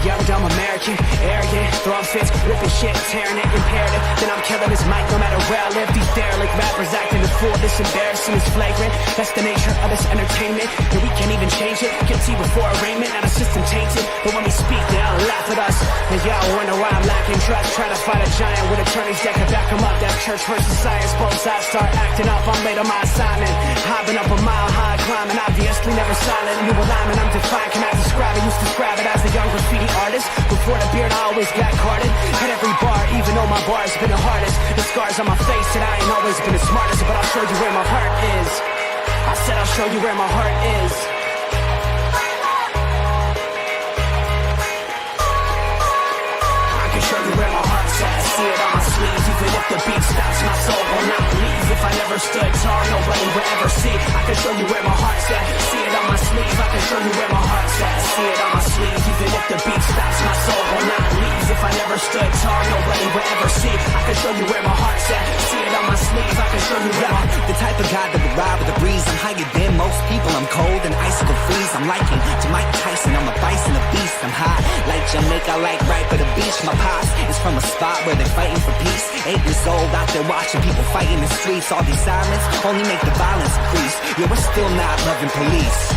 Young, dumb American, arrogant, throwing fits, ripping shit, tearing it, imperative. Then I'm killing this mic no matter where I live. These derelict rappers acting a fool, this embarrassing is flagrant. That's the nature of this entertainment, and we can't even change it. Guilty before arraignment, now the system tainted. But when we speak, they all laugh at us. And y'all wonder why I'm lacking trust. Try to fight a giant with attorneys that can back them up. That's church versus science, both sides start acting up. I'm late on my assignment, hopping up a mile high, climbing, obviously never silent. New alignment, I'm defiant, can I describe it? Used to describe it as a young graffiti artist. Before the beard, I always got carded. At every bar, even though my bar's been the hardest. The scars on my face, and I ain't always been the smartest. But I'll show you where my heart is. I said I'll show you where my heart is. I can show you where my heart's at. See it on my sleeves. Even if the beat stops, my soul will not leave. If I never stood tall, nobody will ever see. I can show you where my heart's at. See it on my sleeve. I can show you where my heart's at. See it on my sleeve. Even if the beat stops, my soul will not leave. If I never stood tall, nobody will ever see. I can show you where my heart's at. See it on my sleeve. I can show you where my the type of guy that would ride with the breeze. I'm higher than most people. I'm cold and icicle freeze. I'm liking to Mike Tyson. I'm a bison, a beast. I'm hot like Jamaica, like right by the beach. My pops is from a spot where they're fighting for peace. 8 years old out there watching people fight in the streets. All these sirens only make the violence increase. Yeah, we're still not loving police.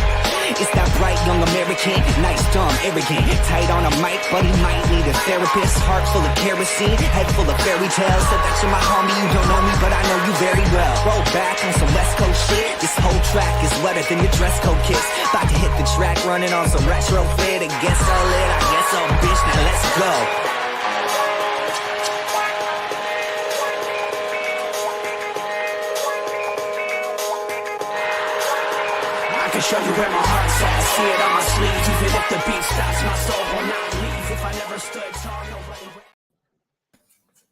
It's that bright young American, nice, dumb, arrogant, tight on a mic, but he might need a therapist. Heart full of kerosene, head full of fairy tales. Said that you're my homie, you don't know me, but I know you very well. Roll back on some West Coast shit. This whole track is wetter than your dress code kiss. About to hit the track, running on some retro fit. I guess I'll lit, I guess I'll bitch. Now let's go. I can show you where my heart's at. See it on my sleeve. Even if the beat stops, my soul will not leave. If I never stood tall, nobody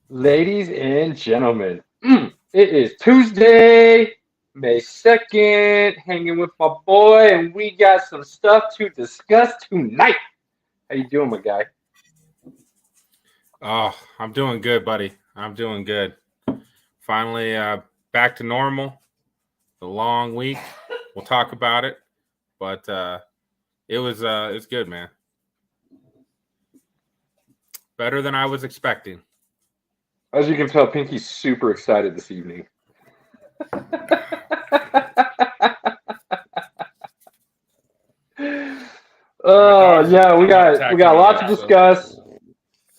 will. Ladies and gentlemen, it is Tuesday, May 2nd, hanging with my boy, and we got some stuff to discuss tonight. How you doing, my guy? Oh, I'm doing good, buddy. I'm doing good. Finally back to normal. The long week. We'll talk about it, but it's good, man. Better than I was expecting. As you can tell, Pinky's super excited this evening. Oh yeah, we got lots to discuss.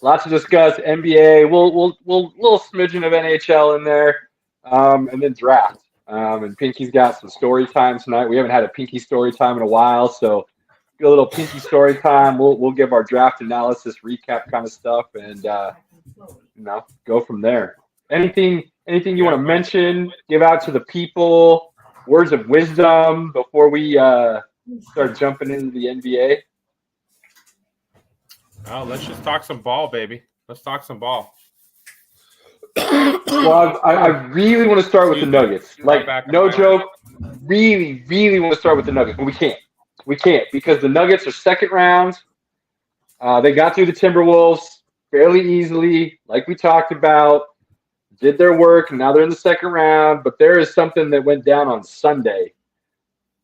Lots to discuss. NBA. We'll little smidgen of NHL in there, and then draft. And Pinky's got some story time tonight. We haven't had a Pinky story time in a while, so get a little Pinky story time. We'll give our draft analysis recap kind of stuff, and go from there. Anything you want to mention? Give out to the people. Words of wisdom before we start jumping into the NBA. Oh, let's just talk some ball, baby. Let's talk some ball. Well, I really want to start with the Nuggets. Like, no joke, really, really want to start with the Nuggets, but we can't. We can't because the Nuggets are second round. They got through the Timberwolves fairly easily, like we talked about. Did their work, and now they're in the second round. But there is something that went down on Sunday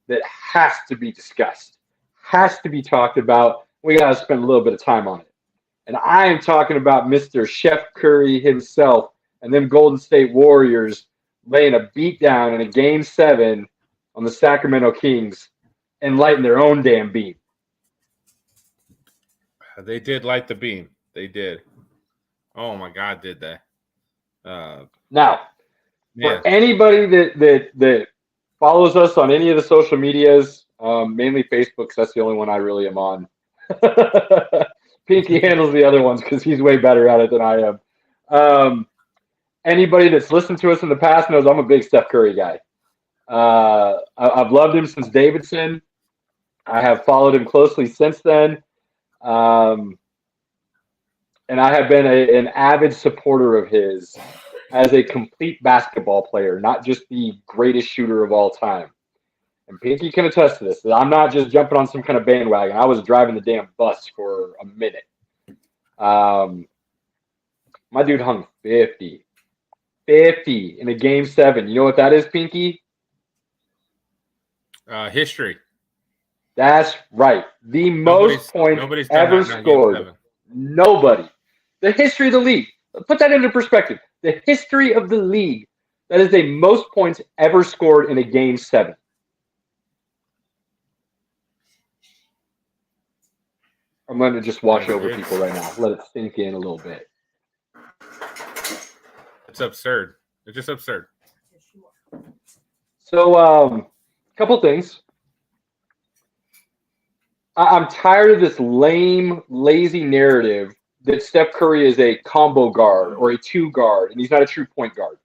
that has to be discussed, has to be talked about. We got to spend a little bit of time on it. And I am talking about Mr. Chef Curry himself and them Golden State Warriors laying a beatdown in a Game 7 on the Sacramento Kings and lighting their own damn beam. They did light the beam. They did. Oh, my God, did they? Now, for anybody that follows us on any of the social medias, mainly Facebook, because that's the only one I really am on. Pinky handles the other ones because he's way better at it than I am. Anybody that's listened to us in the past knows I'm a big Steph Curry guy. I've loved him since Davidson. I have followed him closely since then. And I have been an avid supporter of his as a complete basketball player, not just the greatest shooter of all time. And Pinky can attest to this. I'm not just jumping on some kind of bandwagon. I was driving the damn bus for a minute. My dude hung 50 in a Game 7. You know what that is, Pinky? History. That's right. The most points ever scored. Nobody. The history of the league. Put that into perspective. The history of the league. That is the most points ever scored in a Game 7. I'm going to just wash over people right now. Let it sink in a little bit. It's absurd. It's just absurd. So, a couple things. I'm tired of this lame, lazy narrative that Steph Curry is a combo guard or a 2 guard, and he's not a true point guard.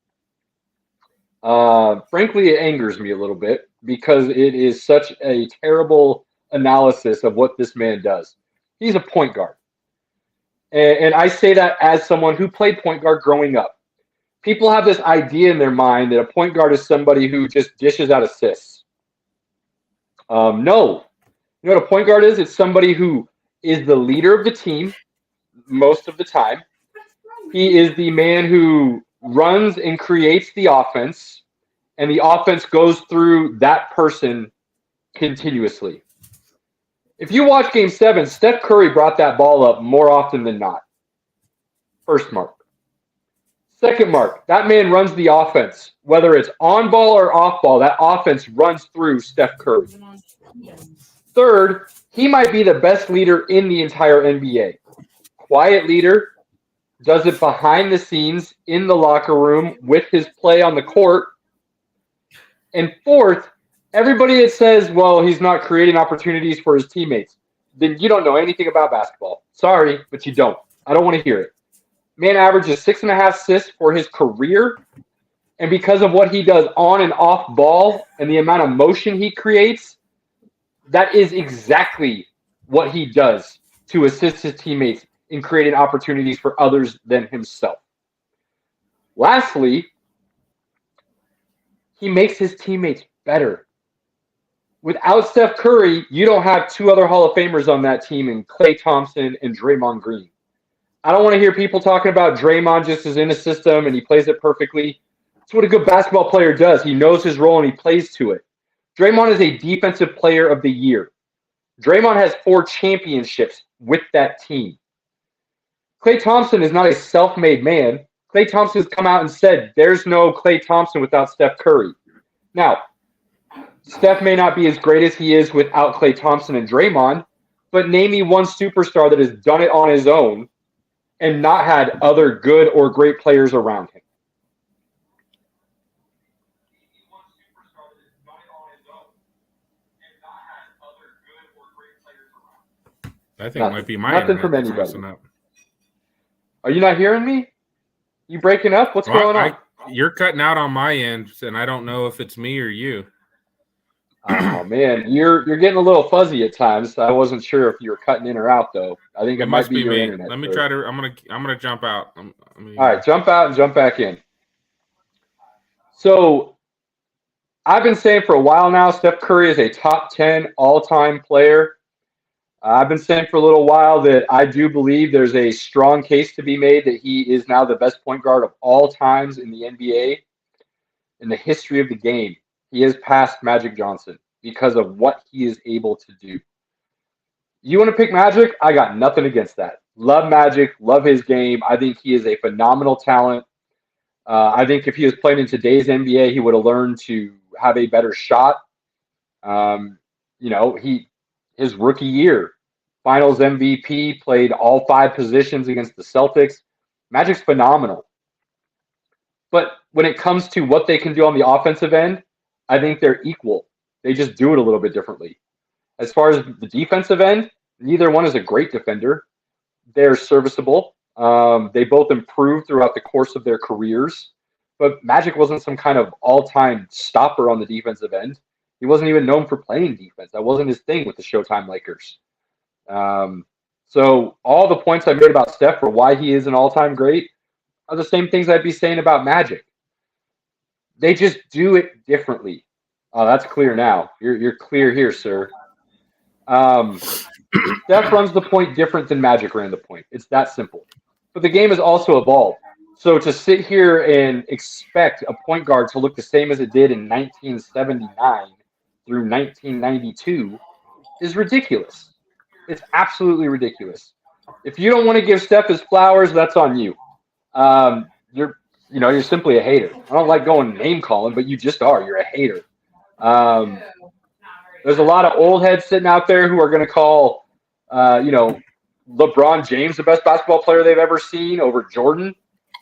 Frankly, it angers me a little bit because it is such a terrible analysis of what this man does. He's a point guard. And I say that as someone who played point guard growing up. People have this idea in their mind that a point guard is somebody who just dishes out assists. No. You know what a point guard is? It's somebody who is the leader of the team most of the time. He is the man who runs and creates the offense, and the offense goes through that person continuously. If you watch Game 7, Steph Curry brought that ball up more often than not. First mark. Second mark, that man runs the offense. Whether it's on ball or off ball, that offense runs through Steph Curry. Third, he might be the best leader in the entire NBA. Quiet leader, does it behind the scenes in the locker room with his play on the court. And fourth, everybody that says, well, he's not creating opportunities for his teammates, then you don't know anything about basketball. Sorry, but you don't. I don't want to hear it. Man averages 6.5 assists for his career. And because of what he does on and off ball and the amount of motion he creates, that is exactly what he does to assist his teammates in creating opportunities for others than himself. Lastly, he makes his teammates better. Without Steph Curry, you don't have 2 other Hall of Famers on that team in Klay Thompson and Draymond Green. I don't want to hear people talking about Draymond just is in a system and he plays it perfectly. That's what a good basketball player does. He knows his role and he plays to it. Draymond is a defensive player of the year. Draymond has 4 championships with that team. Klay Thompson is not a self-made man. Klay Thompson has come out and said there's no Klay Thompson without Steph Curry. Now, Steph may not be as great as he is without Klay Thompson and Draymond, but name me one superstar that has done it on his own and not had other good or great players around him. I think it might be my nothing from anybody. Are you not hearing me? You breaking up? What's going on? You're cutting out on my end, and I don't know if it's me or you. Oh man, you're getting a little fuzzy at times. I wasn't sure if you were cutting in or out though. I think it might be your me. internet. Let me try to. I'm gonna jump out. All right, jump out and jump back in. So, I've been saying for a while now, Steph Curry is a top 10 all-time player. I've been saying for a little while that I do believe there's a strong case to be made that he is now the best point guard of all times in the NBA. In the history of the game, he has passed Magic Johnson because of what he is able to do. You want to pick Magic? I got nothing against that. Love Magic, love his game. I think he is a phenomenal talent. I think if he was playing in today's NBA, he would have learned to have a better shot. His rookie year, Finals MVP, played all 5 positions against the Celtics. Magic's phenomenal. But when it comes to what they can do on the offensive end, I think they're equal. They just do it a little bit differently. As far as the defensive end, neither one is a great defender. They're serviceable. They both improved throughout the course of their careers. But Magic wasn't some kind of all-time stopper on the defensive end. He wasn't even known for playing defense. That wasn't his thing with the Showtime Lakers. So all the points I made about Steph for why he is an all-time great are the same things I'd be saying about Magic. They just do it differently. Oh, that's clear now. You're clear here, sir. Steph runs the point different than Magic ran the point. It's that simple. But the game has also evolved. So to sit here and expect a point guard to look the same as it did in 1979 through 1992 is ridiculous. It's absolutely ridiculous. If you don't want to give Steph his flowers, that's on you. You're simply a hater. I don't like going name calling, but you just are. You're a hater. There's a lot of old heads sitting out there who are going to call, LeBron James the best basketball player they've ever seen over Jordan,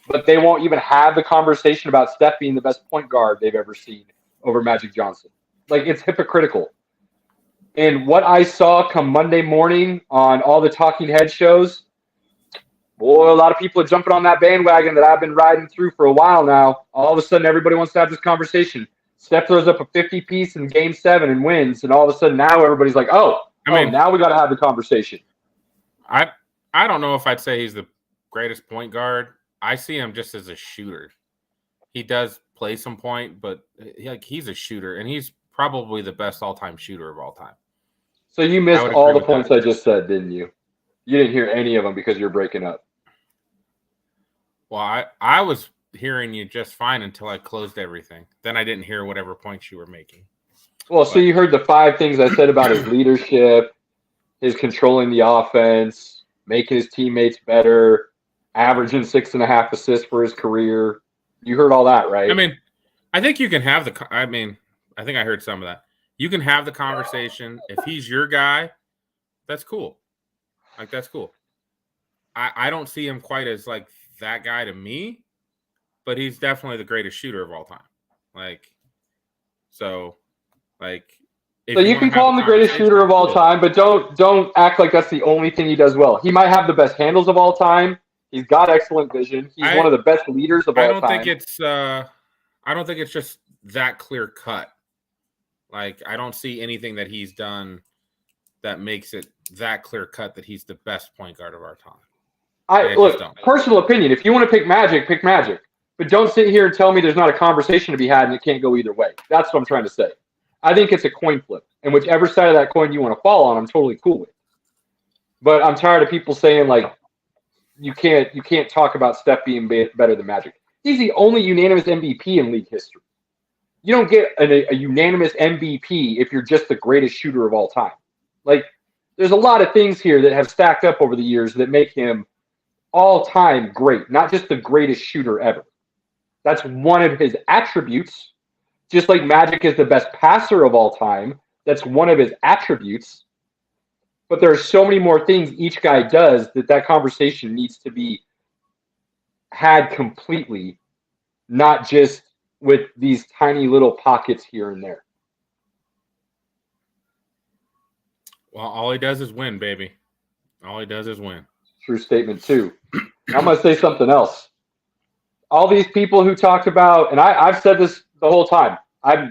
but they won't even have the conversation about Steph being the best point guard they've ever seen over Magic Johnson. Like, it's hypocritical. And what I saw come Monday morning on all the talking head shows, boy, a lot of people are jumping on that bandwagon that I've been riding through for a while now. All of a sudden, everybody wants to have this conversation. Steph throws up a 50-piece in Game 7 and wins, and all of a sudden now everybody's like, now we got to have the conversation. I don't know if I'd say he's the greatest point guard. I see him just as a shooter. He does play some point, but he's a shooter, and he's probably the best all-time shooter of all time. So you missed all the points I just said, didn't you? You didn't hear any of them because you're breaking up. Well, I was hearing you just fine until I closed everything. Then I didn't hear whatever points you were making. Well, so you heard the 5 things I said about his leadership, his controlling the offense, making his teammates better, averaging 6.5 assists for his career. You heard all that, right? I mean, I think you can have I think I heard some of that. You can have the conversation. If he's your guy, that's cool. Like, that's cool. I don't see him quite as, like, that guy to me, but he's definitely the greatest shooter of all time. So you can call him the greatest shooter of all time, but don't act like that's the only thing he does well. He might have the best handles of all time. He's got excellent vision. He's one of the best leaders of all time. I don't think it's just that clear cut. Like, I don't see anything that he's done that makes it that clear cut that he's the best point guard of our time. Look, personal opinion. If you want to pick Magic, pick Magic. But don't sit here and tell me there's not a conversation to be had and it can't go either way. That's what I'm trying to say. I think it's a coin flip. And whichever side of that coin you want to fall on, I'm totally cool with. But I'm tired of people saying, like, you can't talk about Steph being better than Magic. He's the only unanimous MVP in league history. You don't get a unanimous MVP if you're just the greatest shooter of all time. Like, there's a lot of things here that have stacked up over the years that make him all-time great, not just the greatest shooter ever. That's one of his attributes. Just like Magic is the best passer of all time, that's one of his attributes. But there are so many more things each guy does that conversation needs to be had completely, not just with these tiny little pockets here and there. Well, all he does is win, baby. All he does is win. True statement, too. I'm going to say something else. All these people who talked about, and I've said this the whole time,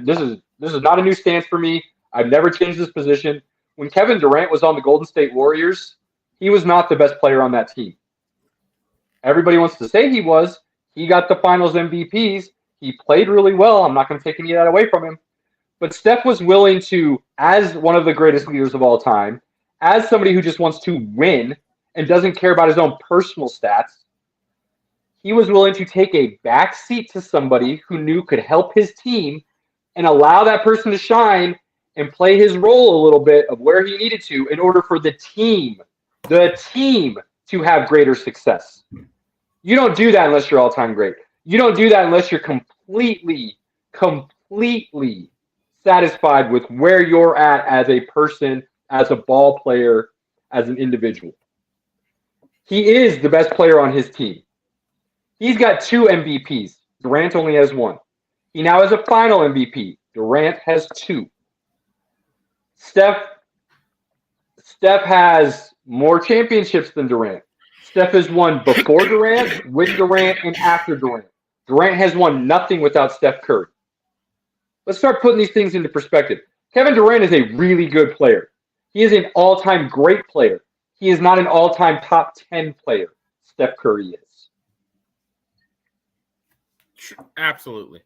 this is not a new stance for me. I've never changed this position. When Kevin Durant was on the Golden State Warriors, he was not the best player on that team. Everybody wants to say he was. He got the finals MVPs. He played really well. I'm not going to take any of that away from him. But Steph was willing to, as one of the greatest leaders of all time, as somebody who just wants to win and doesn't care about his own personal stats, he was willing to take a back seat to somebody who knew could help his team and allow that person to shine and play his role a little bit of where he needed to in order for the team to have greater success. You don't do that unless you're all-time great. You don't do that unless you're completely satisfied with where you're at as a person, as a ball player, as an individual. He is the best player on his team. He's got 2 MVPs. Durant only has 1. He now has a final MVP. Durant has 2. Steph has more championships than Durant. Steph has won before Durant, with Durant, and after Durant. Durant has won nothing without Steph Curry. Let's start putting these things into perspective. Kevin Durant is a really good player. He is an all-time great player. He is not an all-time top 10 player. Steph Curry is. Absolutely.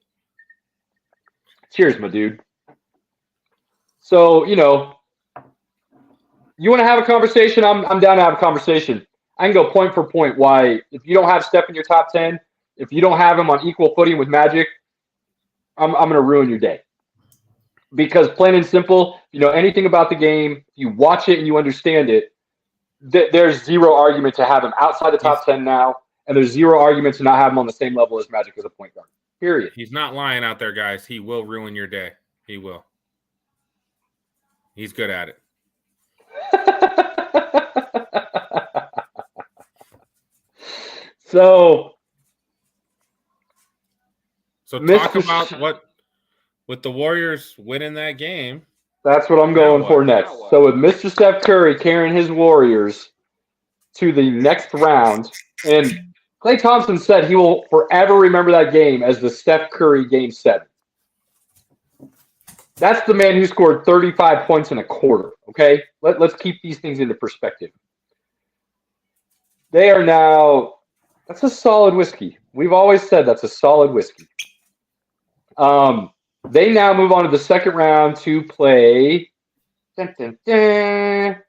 Cheers, my dude. So, you want to have a conversation? I'm down to have a conversation. I can go point for point why if you don't have Steph in your top 10, if you don't have him on equal footing with Magic, I'm going to ruin your day. Because plain and simple, if you know anything about the game, you watch it and you understand it, there's zero argument to have him outside the top 10 now, and there's zero argument to not have him on the same level as Magic as a point guard. Period. He's not lying out there, guys. He will ruin your day. He will. He's good at it. So talk about what with the Warriors winning that game. That's what I'm going for next. So with Mr. Steph Curry carrying his Warriors to the next round, and Klay Thompson said he will forever remember that game as the Steph Curry Game 7. That's the man who scored 35 points in a quarter, okay? Let's keep these things into perspective. They are now – that's a solid whiskey. We've always said that's a solid whiskey. They now move on to the second round to play the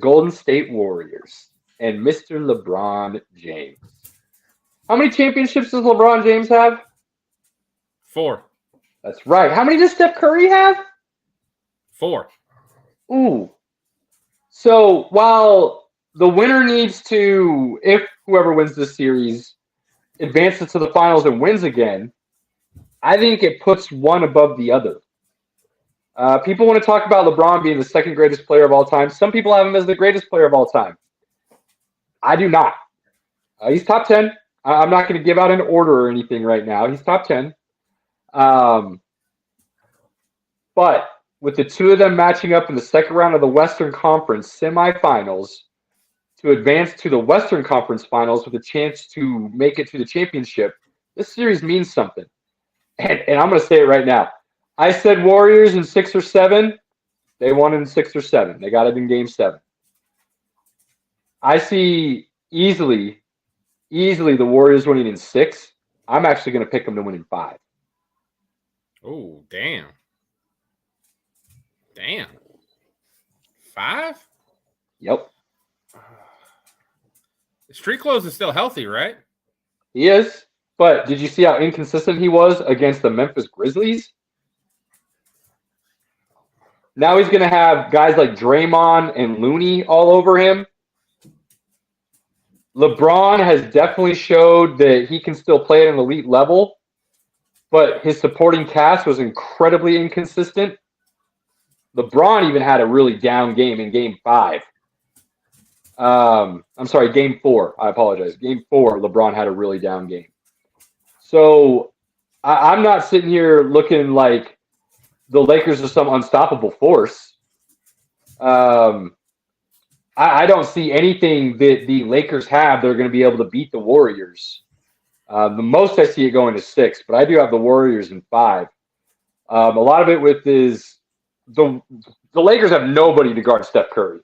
Golden State Warriors and Mr. LeBron James. How many championships does LeBron James have? 4. That's right. How many does Steph Curry have? 4. Ooh. So while the winner needs to, if whoever wins this series advances to the finals and wins again, I think it puts one above the other. People want to talk about LeBron being the second greatest player of all time. Some people have him as the greatest player of all time. I do not. He's top 10. I'm not going to give out an order or anything right now. He's top 10. But with the two of them matching up in the second round of the Western Conference semifinals to advance to the Western Conference finals with a chance to make it to the championship, this series means something. And I'm going to say it right now. I said Warriors in 6 or 7. They won in 6 or 7. They got it in Game 7. I see easily the Warriors winning in 6. I'm actually going to pick them to win in 5. Oh, damn. Damn. 5? Yep. Street Clothes is still healthy, right? He is. But did you see how inconsistent he was against the Memphis Grizzlies? Now he's going to have guys like Draymond and Looney all over him. LeBron has definitely showed that he can still play at an elite level, but his supporting cast was incredibly inconsistent. LeBron even had a really down game in Game 5. I'm sorry, Game 4. I apologize. Game 4, LeBron had a really down game. So I'm not sitting here looking like the Lakers are some unstoppable force. I don't see anything that the Lakers have that are going to be able to beat the Warriors. The most I see it going to 6, but I do have the Warriors in 5. A lot of it with is the Lakers have nobody to guard Steph Curry,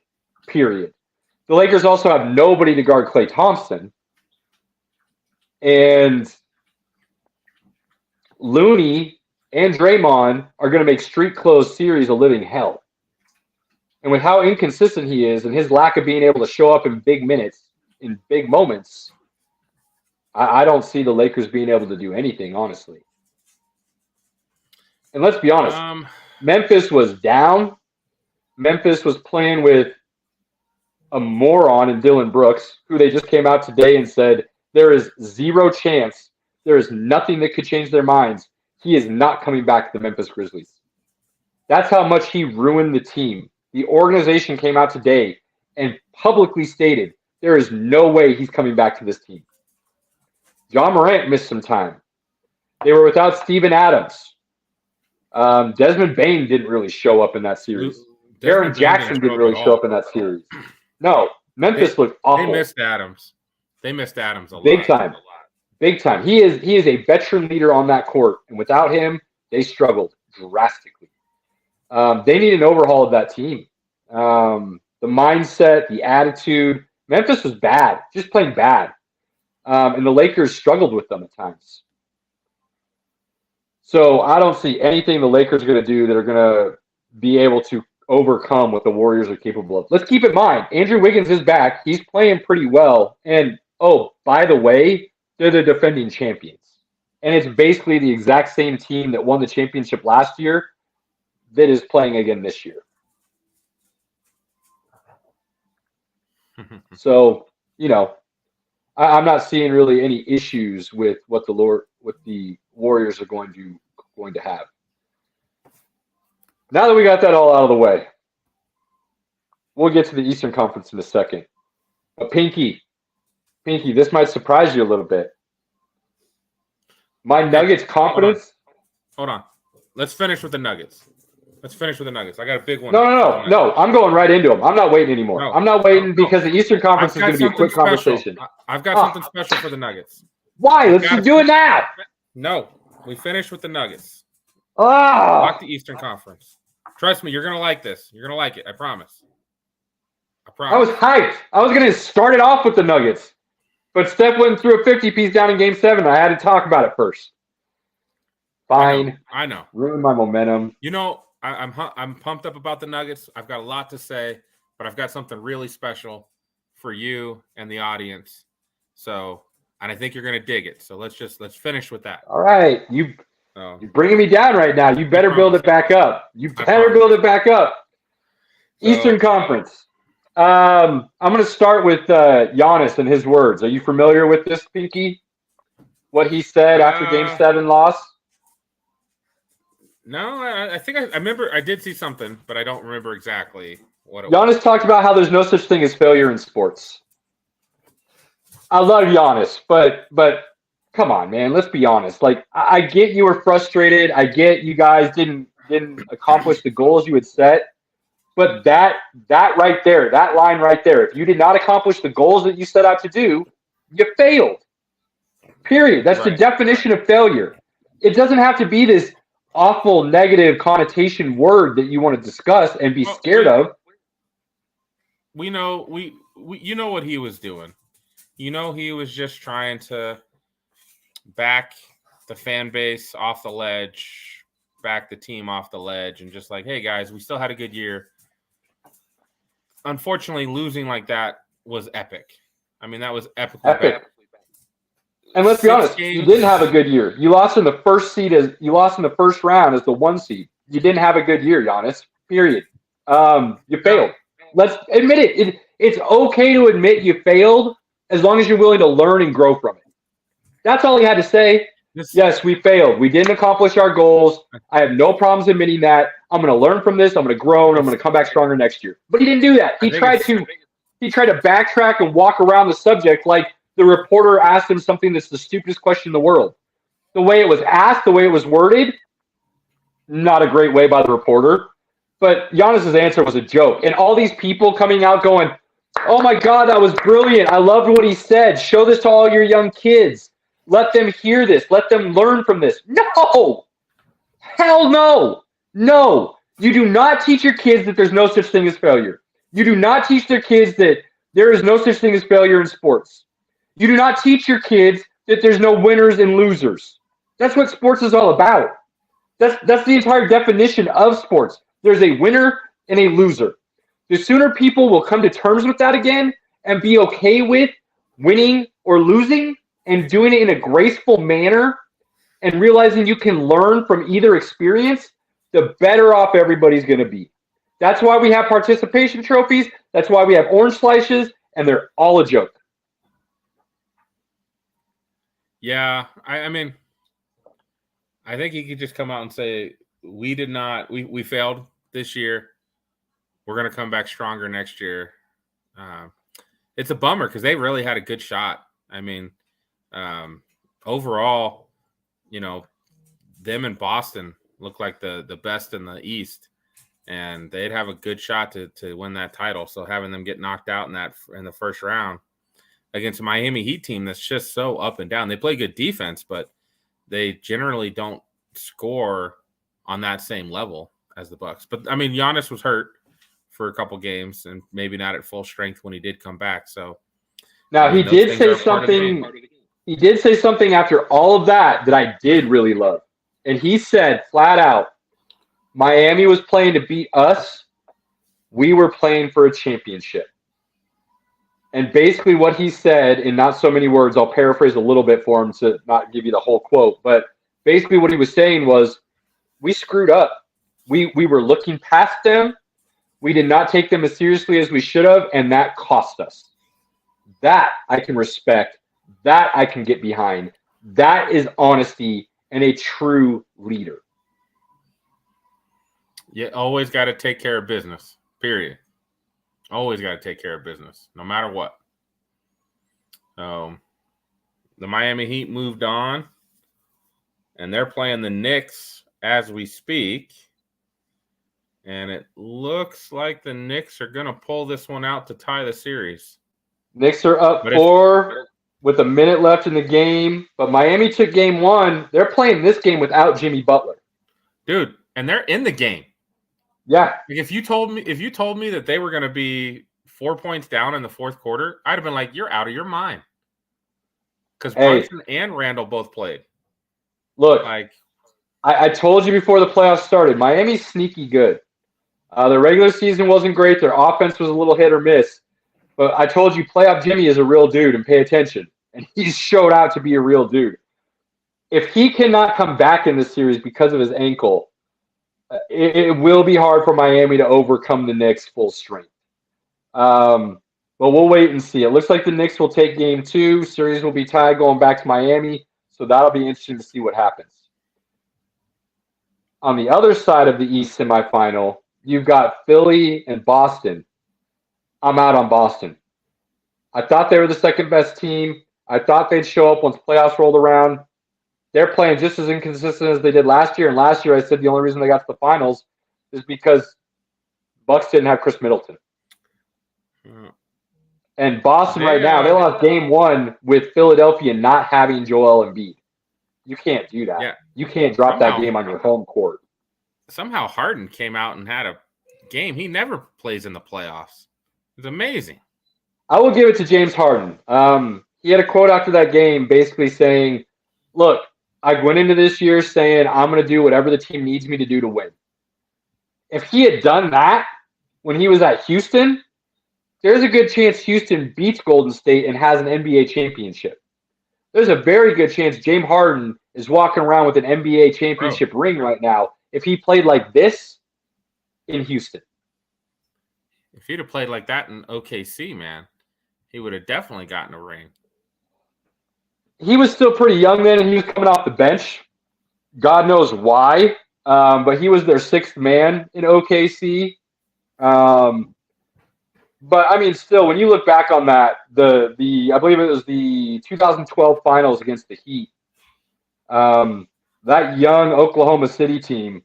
period. The Lakers also have nobody to guard Klay Thompson. And Looney and Draymond are going to make Street Clothes series a living hell. And with how inconsistent he is and his lack of being able to show up in big minutes, in big moments, I don't see the Lakers being able to do anything, honestly. And let's be honest, Memphis was down. Memphis was playing with a moron in Dylan Brooks, who they just came out today and said there is zero chance, there is nothing that could change their minds. He is not coming back to the Memphis Grizzlies. That's how much he ruined the team. The organization came out today and publicly stated there is no way he's coming back to this team. John Morant missed some time. They were without Steven Adams. Desmond Bane didn't really show up in that series. Aaron Jackson didn't really show up in that series. No, Memphis looked awful. They missed Adams. They missed Adams a lot. Big time. Big time. He is a veteran leader on that court, and without him, they struggled drastically. They need an overhaul of that team. The mindset, the attitude. Memphis was bad, just plain bad. And the Lakers struggled with them at times. So I don't see anything the Lakers are going to do that are going to be able to overcome what the Warriors are capable of. Let's keep in mind, Andrew Wiggins is back. He's playing pretty well. And, oh, by the way, they're the defending champions. And it's basically the exact same team that won the championship last year that is playing again this year. So, I'm not seeing really any issues with what the Warriors are going to have. Now that we got that all out of the way, we'll get to the Eastern Conference in a second. But Pinky, this might surprise you a little bit. My Nuggets confidence. Hold on. Let's finish with the Nuggets. I got a big one. No. I'm going right into them. I'm not waiting anymore. I'm not waiting because the Eastern Conference is going to be a quick conversation. I've got something special for the Nuggets. Why? Let's just do it now. No, we finished with the Nuggets. Talk the Eastern Conference. Trust me, you're going to like this. You're going to like it. I promise. I was hyped. I was going to start it off with the Nuggets. But Steph went and threw a 50-piece down in Game 7. I had to talk about it first. Fine. I know. Ruined my momentum. I'm pumped up about the Nuggets. I've got a lot to say, but I've got something really special for you and the audience. So, and I think you're going to dig it. So let's finish with that. All right. You're bringing me down right now. You better build it back up. Eastern Conference. I'm going to start with Giannis and his words. Are you familiar with this, Pinky? What he said after Game 7 loss? No, I think I remember. I did see something, but I don't remember exactly what it was. Giannis talked about how there's no such thing as failure in sports. I love Giannis, but come on, man. Let's be honest. Like, I get you were frustrated. I get you guys didn't accomplish the goals you had set. But that right there, that line right there, if you did not accomplish the goals that you set out to do, you failed. Period. That's the definition of failure. It doesn't have to be this awful negative connotation word that you want to discuss and be scared of. We know you know what he was doing. He was just trying to back the fan base off the ledge, back the team off the ledge, and just like, hey guys, we still had a good year. Unfortunately, losing like that was epic. I mean, that was epic. And let's be honest, you didn't have a good year. You lost in the first round as the 1 seed. You didn't have a good year, Giannis. Period. You failed. Let's admit it. It's okay to admit you failed as long as you're willing to learn and grow from it. That's all he had to say. Yes, we failed. We didn't accomplish our goals. I have no problems admitting that. I'm going to learn from this. I'm going to grow, and I'm going to come back stronger next year. But he didn't do that. He tried to backtrack and walk around the subject like the reporter asked him something that's the stupidest question in the world. The way it was asked, the way it was worded, not a great way by the reporter. But Giannis's answer was a joke. And all these people coming out going, oh, my God, that was brilliant. I loved what he said. Show this to all your young kids. Let them hear this. Let them learn from this. No! Hell no! No! You do not teach your kids that there's no such thing as failure. You do not teach their kids that there is no such thing as failure in sports. You do not teach your kids that there's no winners and losers. That's what sports is all about. That's the entire definition of sports. There's a winner and a loser. The sooner people will come to terms with that again and be okay with winning or losing and doing it in a graceful manner and realizing you can learn from either experience, the better off everybody's going to be. That's why we have participation trophies. That's why we have orange slices, and they're all a joke. Yeah, I mean, I think he could just come out and say, we failed this year. We're going to come back stronger next year. It's a bummer because they really had a good shot. I mean, overall, them and Boston look like the best in the East, and they'd have a good shot to win that title. So having them get knocked out in the first round against a Miami Heat team that's just so up and down. They play good defense, but they generally don't score on that same level as the Bucks. But I mean, Giannis was hurt for a couple games and maybe not at full strength when he did come back. So now he did say something. He did say something after all of that I did really love. And he said flat out, Miami was playing to beat us. We were playing for a championship. And basically what he said, in not so many words, I'll paraphrase a little bit for him to not give you the whole quote, but basically what he was saying was, we screwed up. We were looking past them. We did not take them as seriously as we should have, and that cost us. That I can respect. That I can get behind. That is honesty and a true leader. You always got to take care of business, period. Always got to take care of business, no matter what. The Miami Heat moved on, and they're playing the Knicks as we speak. And it looks like the Knicks are going to pull this one out to tie the series. Knicks are up 4 with a minute left in the game, but Miami took game 1. They're playing this game without Jimmy Butler. Dude, and they're in the game. Yeah. Like if you told me that they were going to be 4 points down in the fourth quarter, I'd have been like, you're out of your mind. Because Brunson and Randall both played. Look, I told you before the playoffs started, Miami's sneaky good. Their regular season wasn't great. Their offense was a little hit or miss. But I told you playoff Jimmy is a real dude, and pay attention. And he's showed out to be a real dude. If he cannot come back in this series because of his ankle, it will be hard for Miami to overcome the Knicks full strength. But we'll wait and see. It looks like the Knicks will take game 2. Series will be tied going back to Miami. So that'll be interesting to see what happens. On the other side of the East semifinal, you've got Philly and Boston. I'm out on Boston. I thought they were the second best team. I thought they'd show up once playoffs rolled around. They're playing just as inconsistent as they did last year. And last year I said the only reason they got to the finals is because Bucks didn't have Chris Middleton. And Boston right now, they lost game 1 with Philadelphia not having Joel Embiid. You can't do that. Yeah. You can't drop that game on your home court. Somehow Harden came out and had a game. He never plays in the playoffs. It's amazing. I will give it to James Harden. He had a quote after that game basically saying, look, I went into this year saying I'm going to do whatever the team needs me to do to win. If he had done that when he was at Houston, there's a good chance Houston beats Golden State and has an NBA championship. There's a very good chance James Harden is walking around with an NBA championship ring right now if he played like this in Houston. If he'd have played like that in OKC, man, he would have definitely gotten a ring. He was still pretty young then, and he was coming off the bench. God knows why, but he was their 6th man in OKC. But I mean, still, when you look back on that, I believe it was the 2012 finals against the Heat. That young Oklahoma City team,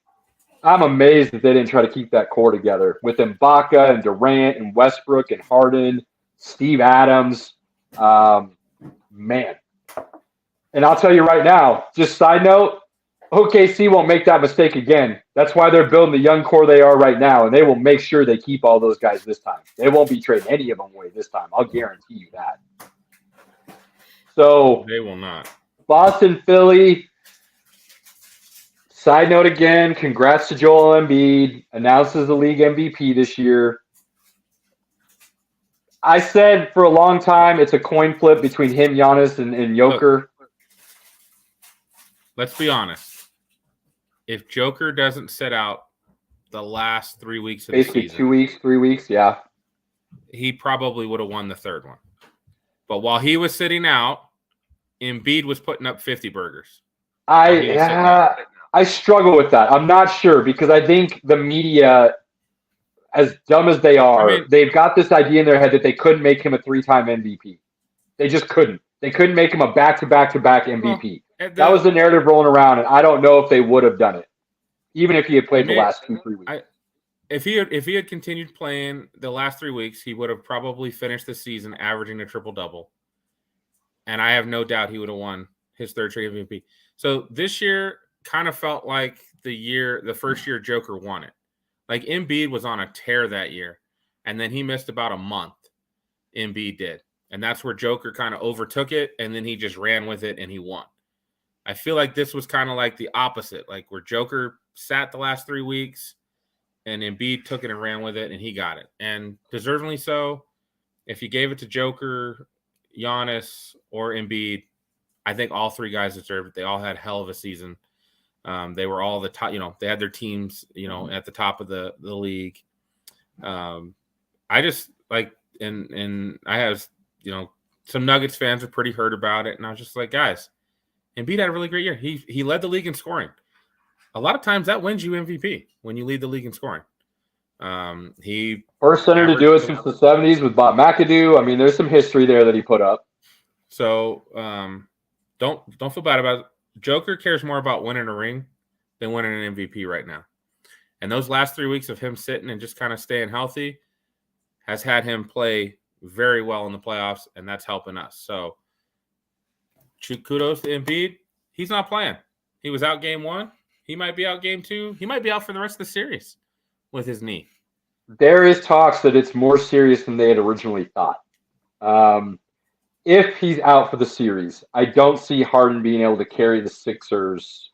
I'm amazed that they didn't try to keep that core together with Ibaka and Durant and Westbrook and Harden, Steve Adams. Man. And I'll tell you right now, just side note, OKC won't make that mistake again. That's why they're building the young core they are right now, and they will make sure they keep all those guys this time. They won't be trading any of them away this time. I'll guarantee you that. So they will not. Boston, Philly. Side note again, congrats to Joel Embiid. Announces the league MVP this year. I said for a long time it's a coin flip between him, Giannis, and Joker. Look, let's be honest. If Joker doesn't sit out the last 3 weeks of basically the season, 2 weeks, 3 weeks, yeah, he probably would have won the third one. But while he was sitting out, Embiid was putting up 50 burgers. I struggle with that. I'm not sure because I think the media, as dumb as they are, they've got this idea in their head that they couldn't make him a 3-time MVP. They just couldn't. They couldn't make him a back-to-back-to-back MVP. That was the narrative rolling around, and I don't know if they would have done it, even if he had played the last 2-3 weeks. If he had continued playing the last 3 weeks, he would have probably finished the season averaging a triple-double. And I have no doubt he would have won his third straight MVP. So this year kind of felt like the first year Joker won it. Like Embiid was on a tear that year, and then he missed about a month. Embiid did. And that's where Joker kind of overtook it, and then he just ran with it, and he won. I feel like this was kind of like the opposite, like where Joker sat the last 3 weeks, and Embiid took it and ran with it, and he got it. And deservedly so. If you gave it to Joker, Giannis, or Embiid, I think all 3 guys deserved it. They all had hell of a season. They were all the top, they had their teams, at the top of the league. I just like, and I have, some Nuggets fans are pretty hurt about it, and I was just like, guys, Embiid had a really great year. He led the league in scoring. A lot of times that wins you MVP when you lead the league in scoring. He first center to do it since the 70s with Bob McAdoo. I mean, there's some history there that he put up. So don't feel bad about it. Joker cares more about winning a ring than winning an MVP right now. And those last 3 weeks of him sitting and just kind of staying healthy has had him play very well in the playoffs, and that's helping us. So kudos to Embiid. He's not playing. He was out game 1. He might be out game 2. He might be out for the rest of the series with his knee. There is talks that it's more serious than they had originally thought. If he's out for the series, I don't see Harden being able to carry the Sixers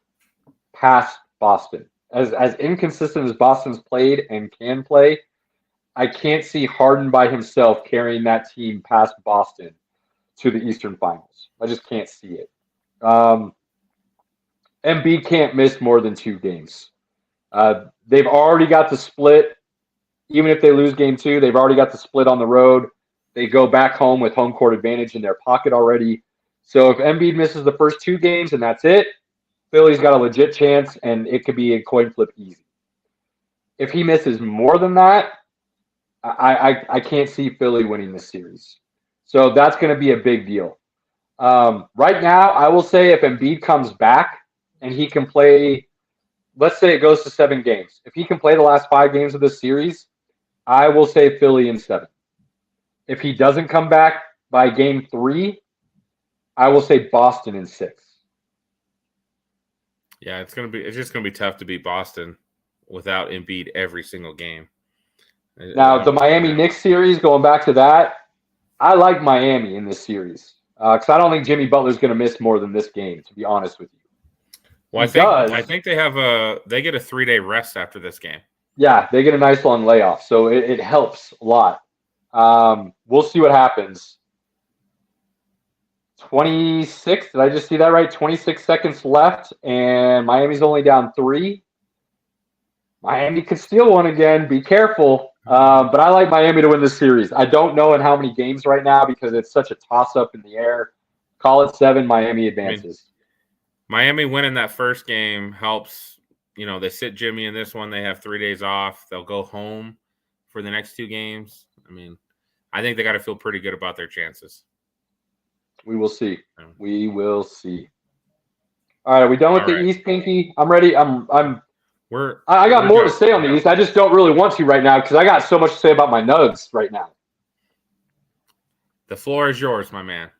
past Boston. As inconsistent as Boston's played and can play, I can't see Harden by himself carrying that team past Boston to the Eastern Finals. I just can't see it. Embiid can't miss more than 2 games. They've already got the split. Even if they lose game 2, they've already got the split on the road. They go back home with home court advantage in their pocket already. So if Embiid misses the first 2 games and that's it, Philly's got a legit chance, and it could be a coin flip easy. If he misses more than that, I can't see Philly winning this series. So that's going to be a big deal. Right now, I will say if Embiid comes back and he can play, let's say it goes to 7 games. If he can play the last 5 games of this series, I will say Philly in 7. If he doesn't come back by game 3, I will say Boston in 6. Yeah, it's just gonna be tough to beat Boston without Embiid every single game. Now, the Miami Knicks series, going back to that, I like Miami in this series because I don't think Jimmy Butler's going to miss more than this game, to be honest with you. Well, I think they get a 3-day rest after this game. Yeah, they get a nice long layoff, so it helps a lot. We'll see what happens. 26, did I just see that right? 26 seconds left, and Miami's only down 3. Miami could steal one again. Be careful. But I like Miami to win this series. I don't know in how many games right now because it's such a toss-up in the air. Call it 7, Miami advances. Miami winning that first game helps. You know, they sit Jimmy in this one. They have 3 days off. They'll go home for the next 2 games. I mean, I think they got to feel pretty good about their chances. We will see. We will see. All right, are we done with the East, Pinky? I'm ready. I got more to say on the East. I just don't really want to right now because I got so much to say about my Nugs right now. The floor is yours, my man.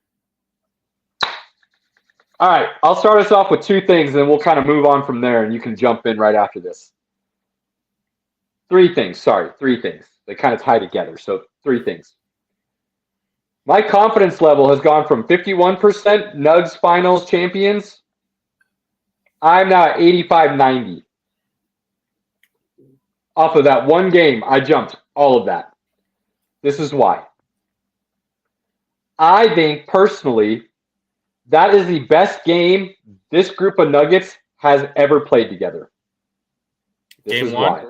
All right, I'll start us off with 2 things, and then we'll kind of move on from there, and you can jump in right after this. 3 things. Sorry, 3 things. They kind of tie together, so 3 things. My confidence level has gone from 51% Nugs finals champions. I'm now at 85-90. Off of that one game, I jumped all of that. This is why. I think, personally, that is the best game this group of Nuggets has ever played together. This is why.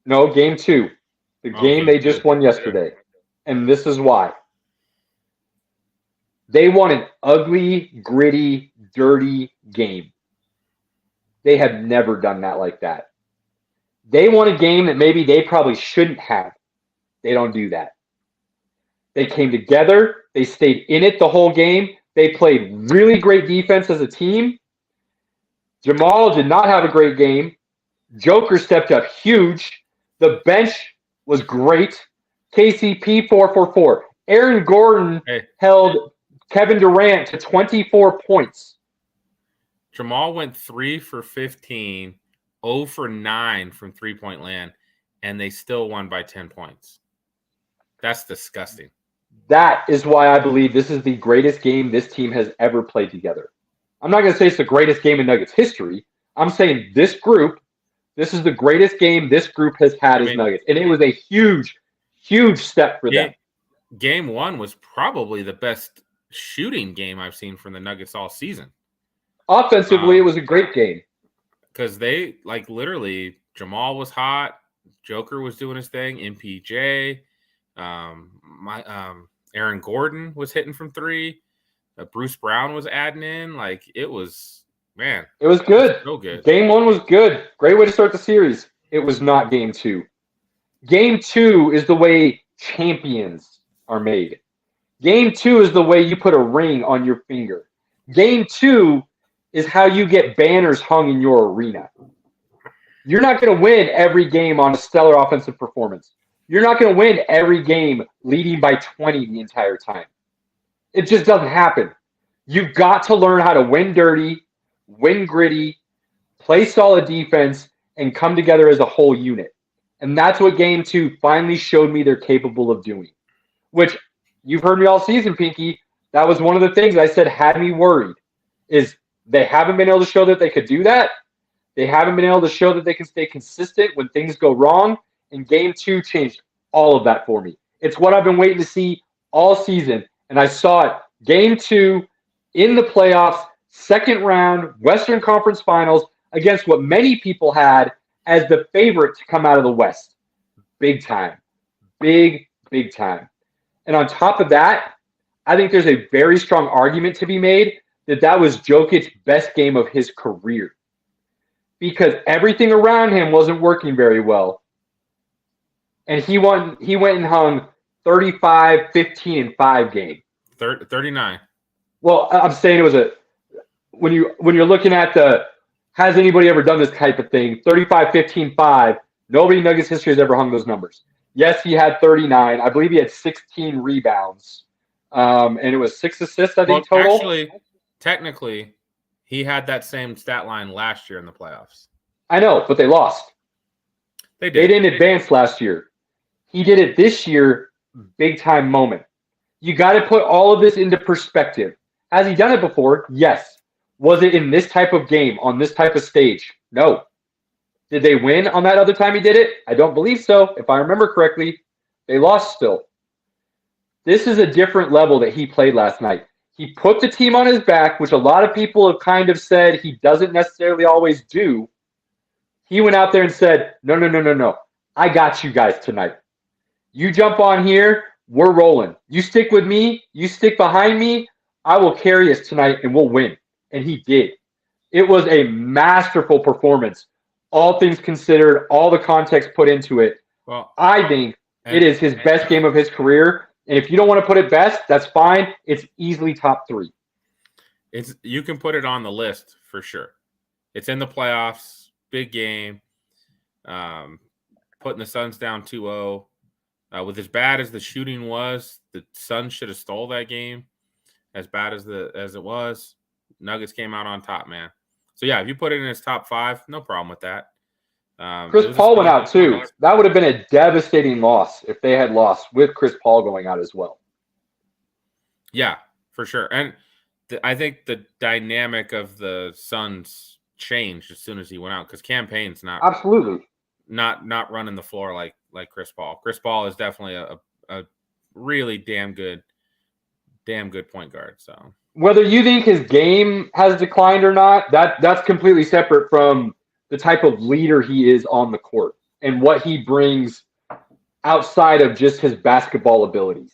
No, game 2. The game they just won yesterday. And this is why. They won an ugly, gritty, dirty game. They have never done that like that. They won a game that maybe they probably shouldn't have. They don't do that. They came together. They stayed in it the whole game. They played really great defense as a team. Jamal did not have a great game. Joker stepped up huge. The bench was great. KCP 4-for-4. Aaron Gordon held Kevin Durant to 24 points. Jamal went 3 for 15, 0 for 9 from 3-point land, and they still won by 10 points. That's disgusting. That is why I believe this is the greatest game this team has ever played together. I'm not going to say it's the greatest game in Nuggets history. I'm saying this is the greatest game this group has had as Nuggets. And it was a huge, huge step for them. Game 1 was probably the best shooting game I've seen from the Nuggets all season. Offensively, it was a great game. Because they, literally, Jamal was hot. Joker was doing his thing. MPJ. Aaron Gordon was hitting from 3. Bruce Brown was adding in. Like, it was, man. It was good. It was so good. Game 1 was good. Great way to start the series. It was not Game 2. Game 2 is the way champions are made. Game 2 is the way you put a ring on your finger. Game 2 is how you get banners hung in your arena. You're not going to win every game on a stellar offensive performance. You're not going to win every game leading by 20 the entire time. It just doesn't happen. You've got to learn how to win dirty, win gritty, play solid defense, and come together as a whole unit. And that's what Game 2 finally showed me they're capable of doing. Which, you've heard me all season, Pinky. That was one of the things I said had me worried, is they haven't been able to show that they could do that. They haven't been able to show that they can stay consistent when things go wrong. And Game 2 changed all of that for me. It's what I've been waiting to see all season. And I saw it Game 2 in the playoffs, second round, Western Conference Finals, against what many people had as the favorite to come out of the West. Big time. Big time. And on top of that, I think there's a very strong argument to be made that was Jokic's best game of his career. Because everything around him wasn't working very well. And he went and hung 35, 15, and 5 game. 39. Well, I'm saying it was when you're looking at has anybody ever done this type of thing? 35, 15, 5. Nobody in Nuggets history has ever hung those numbers. Yes, he had 39. I believe he had 16 rebounds. And it was 6 assists, I think, total. Actually, technically, he had that same stat line last year in the playoffs. I know, but they lost. They did. They didn't advance last year. He did it this year, big time moment. You got to put all of this into perspective. Has he done it before? Yes. Was it in this type of game, on this type of stage? No. Did they win on that other time he did it? I don't believe so. If I remember correctly, they lost still. This is a different level that he played last night. He put the team on his back, which a lot of people have kind of said he doesn't necessarily always do. He went out there and said, no. I got you guys tonight. You jump on here, we're rolling. You stick with me, you stick behind me, I will carry us tonight and we'll win. And he did. It was a masterful performance. All things considered, all the context put into it. Well, I think it is his best game of his career. And if you don't want to put it best, that's fine. It's easily top 3. You can put it on the list for sure. It's in the playoffs, big game. Putting the Suns down 2-0. With as bad as the shooting was, the Suns should have stole that game. As bad as it was, Nuggets came out on top, man. So yeah, if you put it in his top 5, no problem with that. Chris Paul went out too. That would have been a devastating loss if they had lost with Chris Paul going out as well. Yeah, for sure. And I think the dynamic of the Suns changed as soon as he went out because Cam Payne's not running the floor like Chris Paul. Chris Paul is definitely a really damn good point guard. So whether you think his game has declined or not, that's completely separate from the type of leader he is on the court and what he brings outside of just his basketball abilities.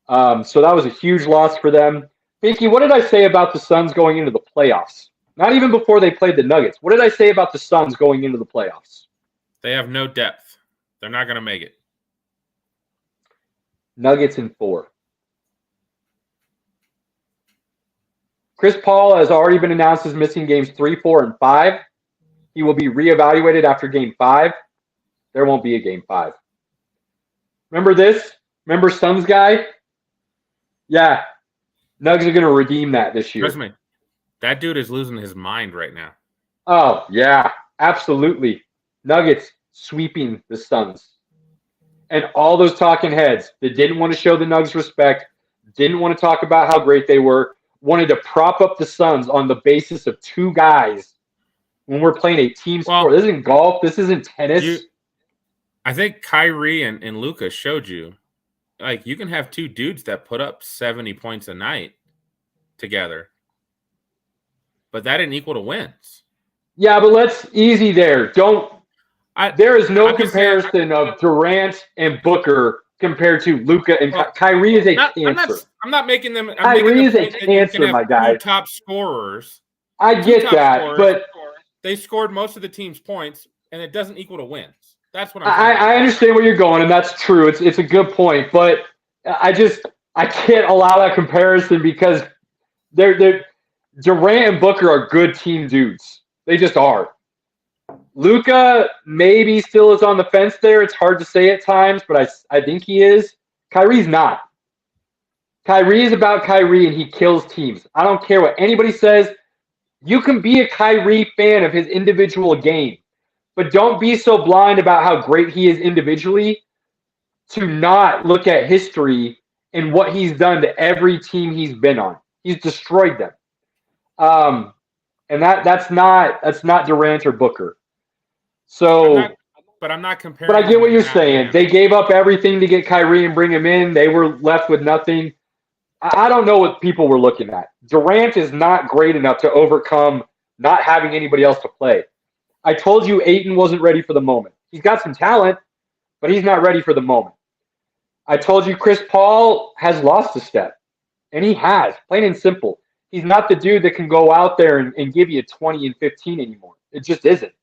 So that was a huge loss for them. Pinky, what did I say about the Suns going into the playoffs? Not even before they played the Nuggets. What did I say about the Suns going into the playoffs? They have no depth. They're not going to make it. Nuggets in 4. Chris Paul has already been announced as missing games 3, 4, and 5. He will be reevaluated after game 5. There won't be a game 5. Remember this? Remember Suns guy? Yeah. Nuggets are going to redeem that this year. Trust me. That dude is losing his mind right now. Oh, yeah. Absolutely. Nuggets sweeping the Suns. And all those talking heads that didn't want to show the Nuggets respect, didn't want to talk about how great they were, wanted to prop up the Suns on the basis of 2 guys when we're playing a team sport. This isn't golf. This isn't tennis. I think Kyrie and Luka showed you, like, you can have 2 dudes that put up 70 points a night together. But that didn't equal to wins. Yeah, but let's easy there. There is no comparison of Durant and Booker compared to Luka and Kyrie is a cancer. I'm not making them. Kyrie is a cancer, my guy. Top scorers. I get that, but they scored most of the team's points, and it doesn't equal to wins. That's what I understand where you're going, and that's true. It's a good point, but I can't allow that comparison because they're Durant and Booker are good team dudes. They just are. Luka maybe still is on the fence there. It's hard to say at times, but I think he is. Kyrie's not. Kyrie is about Kyrie, and he kills teams. I don't care what anybody says. You can be a Kyrie fan of his individual game, but don't be so blind about how great he is individually to not look at history and what he's done to every team he's been on. He's destroyed them. And that's not Durant or Booker. So, I'm not comparing. But I get what you're saying. They gave up everything to get Kyrie and bring him in. They were left with nothing. I don't know what people were looking at. Durant is not great enough to overcome not having anybody else to play. I told you Ayton wasn't ready for the moment. He's got some talent, but he's not ready for the moment. I told you Chris Paul has lost a step, and he has, plain and simple. He's not the dude that can go out there and give you 20 and 15 anymore. It just isn't.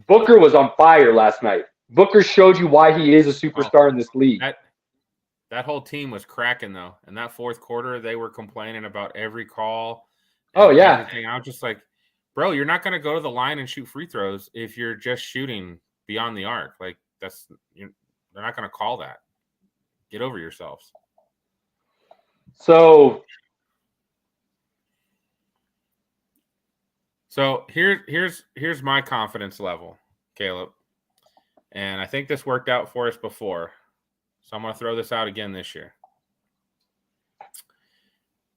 Booker was on fire last night. Booker showed you why he is a superstar in this league. That whole team was cracking, though. In that fourth quarter, they were complaining about every call. Oh, yeah. Everything. I was just like, bro, you're not going to go to the line and shoot free throws if you're just shooting beyond the arc. Like, they're not going to call that. Get over yourselves. So here's my confidence level, Caleb. And I think this worked out for us before. So I'm going to throw this out again this year.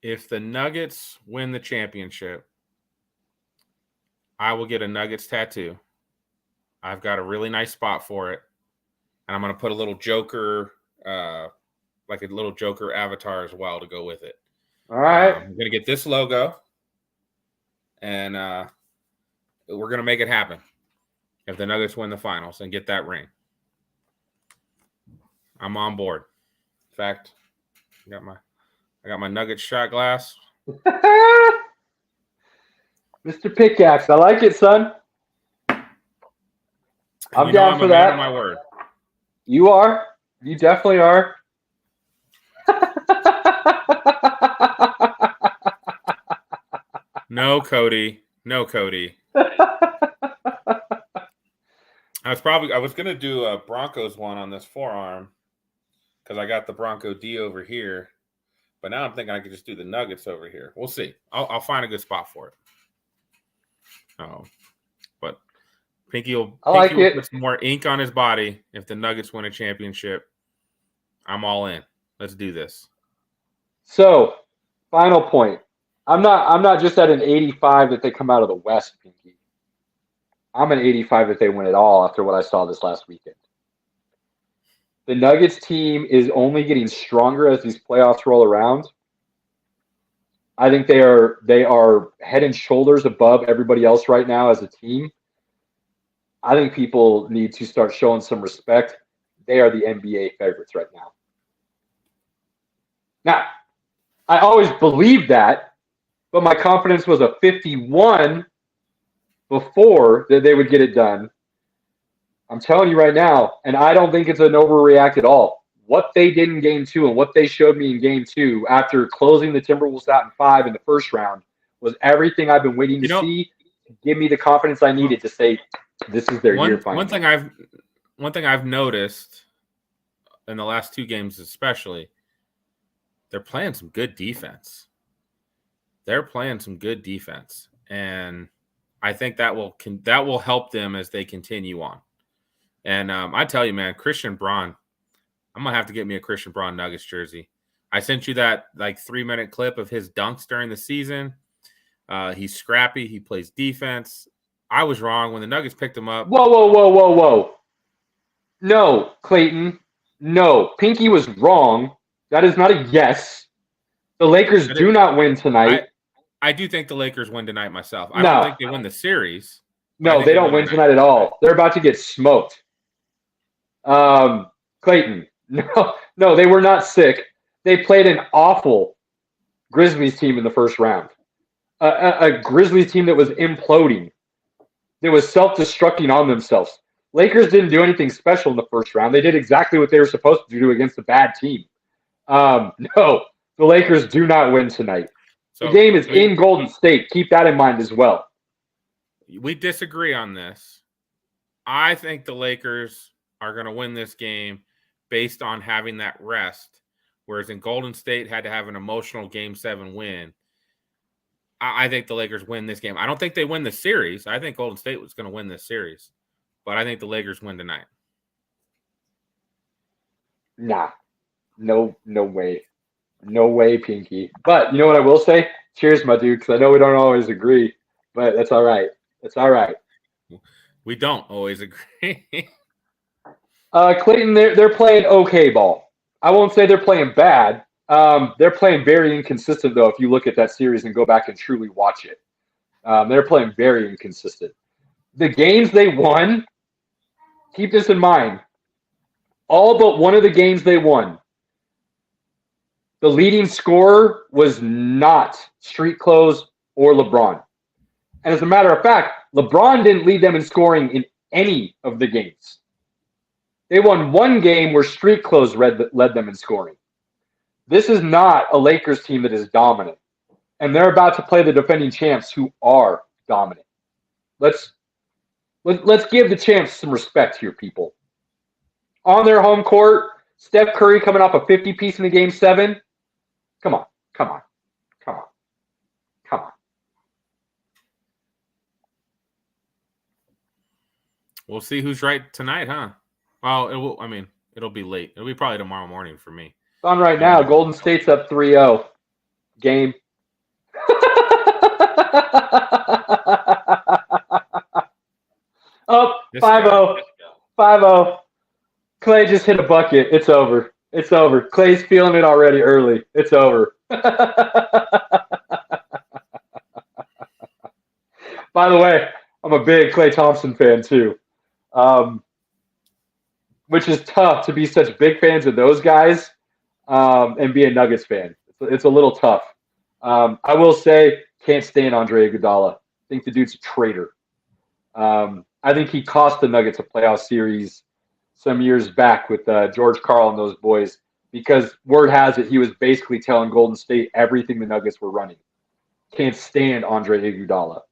If the Nuggets win the championship, I will get a Nuggets tattoo. I've got a really nice spot for it. And I'm going to put a little Joker, like a little Joker avatar as well to go with it. All right. I'm going to get this logo. And we're going to make it happen if the Nuggets win the finals and get that ring. I'm on board. In fact, I got my Nuggets shot glass. Mr. Pickaxe, I like it, son. I'm down for that. Man of my word. You are. You definitely are. No, Cody. I was gonna do a Broncos one on this forearm because I got the Bronco D over here, but now I'm thinking I could just do the Nuggets over here. We'll see. I'll find a good spot for it. But Pinky will put some more ink on his body if the Nuggets win a championship. I'm all in. Let's do this. So, final point. I'm not just at an 85 that they come out of the West, Pinky. I'm an 85 that they win it all after what I saw this last weekend. The Nuggets team is only getting stronger as these playoffs roll around. I think they are head and shoulders above everybody else right now as a team. I think people need to start showing some respect. They are the NBA favorites right now. Now, I always believed that, but my confidence was a 51 before that they would get it done. I'm telling you right now, and I don't think it's an overreact at all. What they did in Game 2 and what they showed me in Game 2 after closing the Timberwolves out in 5 in the first round was everything I've been waiting to see to give me the confidence I needed to say this is their year finally. One thing I've noticed in the last two games especially, they're playing some good defense. And I think that will help them as they continue on. And I tell you, man, Christian Braun, I'm going to have to get me a Christian Braun Nuggets jersey. I sent you that 3-minute clip of his dunks during the season. He's scrappy. He plays defense. I was wrong when the Nuggets picked him up. Whoa. No, Clayton. No, Pinky was wrong. That is not a yes. The Lakers do not win tonight. I do think the Lakers win tonight myself. I don't think they win the series. No, they don't win tonight at all. They're about to get smoked. Clayton. No, they were not sick. They played an awful Grizzlies team in the first round. A Grizzlies team that was imploding, that was self-destructing on themselves. Lakers didn't do anything special in the first round. They did exactly what they were supposed to do against a bad team. No, the Lakers do not win tonight. So the game is in Golden State. Keep that in mind as well. We disagree on this. I think the Lakers are going to win this game based on having that rest, whereas in Golden State had to have an emotional Game 7 win. I think the Lakers win this game. I don't think they win the series. I think Golden State was going to win this series, but I think the Lakers win tonight. Nah, no way. No way, Pinky. But you know what I will say? Cheers, my dude, because I know we don't always agree, but that's all right. It's all right. We don't always agree. Clayton, they're playing okay ball. I won't say they're playing bad. They're playing very inconsistent, though, if you look at that series and go back and truly watch it. They're playing very inconsistent. The games they won, keep this in mind, all but one of the games they won, the leading scorer was not Street Clothes or LeBron. And as a matter of fact, LeBron didn't lead them in scoring in any of the games. They won one game where Street Clothes led them in scoring. This is not a Lakers team that is dominant. And they're about to play the defending champs who are dominant. Let's give the champs some respect here, people. On their home court, Steph Curry coming off a 50-piece in the Game 7. Come on. We'll see who's right tonight, huh? Well, it'll be late. It'll be probably tomorrow morning for me. It's on right now. Golden State's up 3-0. Game. Up 5-0. 5-0. Clay just hit a bucket. It's over. Clay's feeling it already early. It's over. By the way, I'm a big Klay Thompson fan too. Which is tough to be such big fans of those guys and be a Nuggets fan. It's a little tough. I will say, can't stand Andre Iguodala. I think the dude's a traitor. I think he cost the Nuggets a playoff series some years back with George Karl and those boys because word has it he was basically telling Golden State everything the Nuggets were running. Can't stand Andre Iguodala.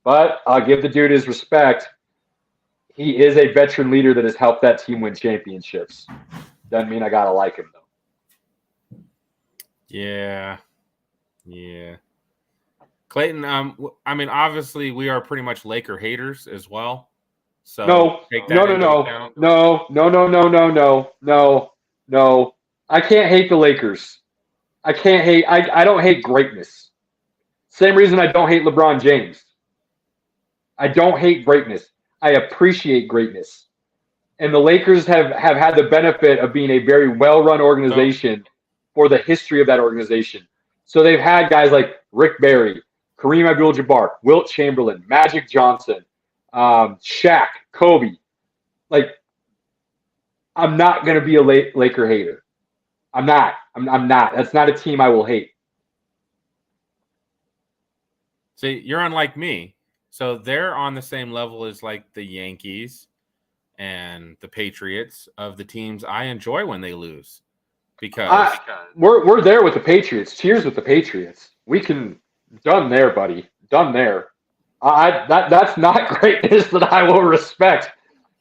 But I'll give the dude his respect. He is a veteran leader that has helped that team win championships. Doesn't mean I got to like him, though. Yeah. Clayton, obviously we are pretty much Laker haters as well. So No. I can't hate the Lakers. I don't hate greatness. Same reason I don't hate LeBron James. I don't hate greatness. I appreciate greatness. And the Lakers have had the benefit of being a very well-run organization for the history of that organization. So they've had guys like Rick Barry, Kareem Abdul-Jabbar, Wilt Chamberlain, Magic Johnson, Shaq, Kobe. Like, I'm not going to be a Laker hater. I'm not. That's not a team I will hate. See, you're unlike me. So they're on the same level as like the Yankees and the Patriots of the teams I enjoy when they lose. Because we're there with the Patriots. Cheers with the Patriots. We can done there, buddy. Done there. That's not greatness that I will respect.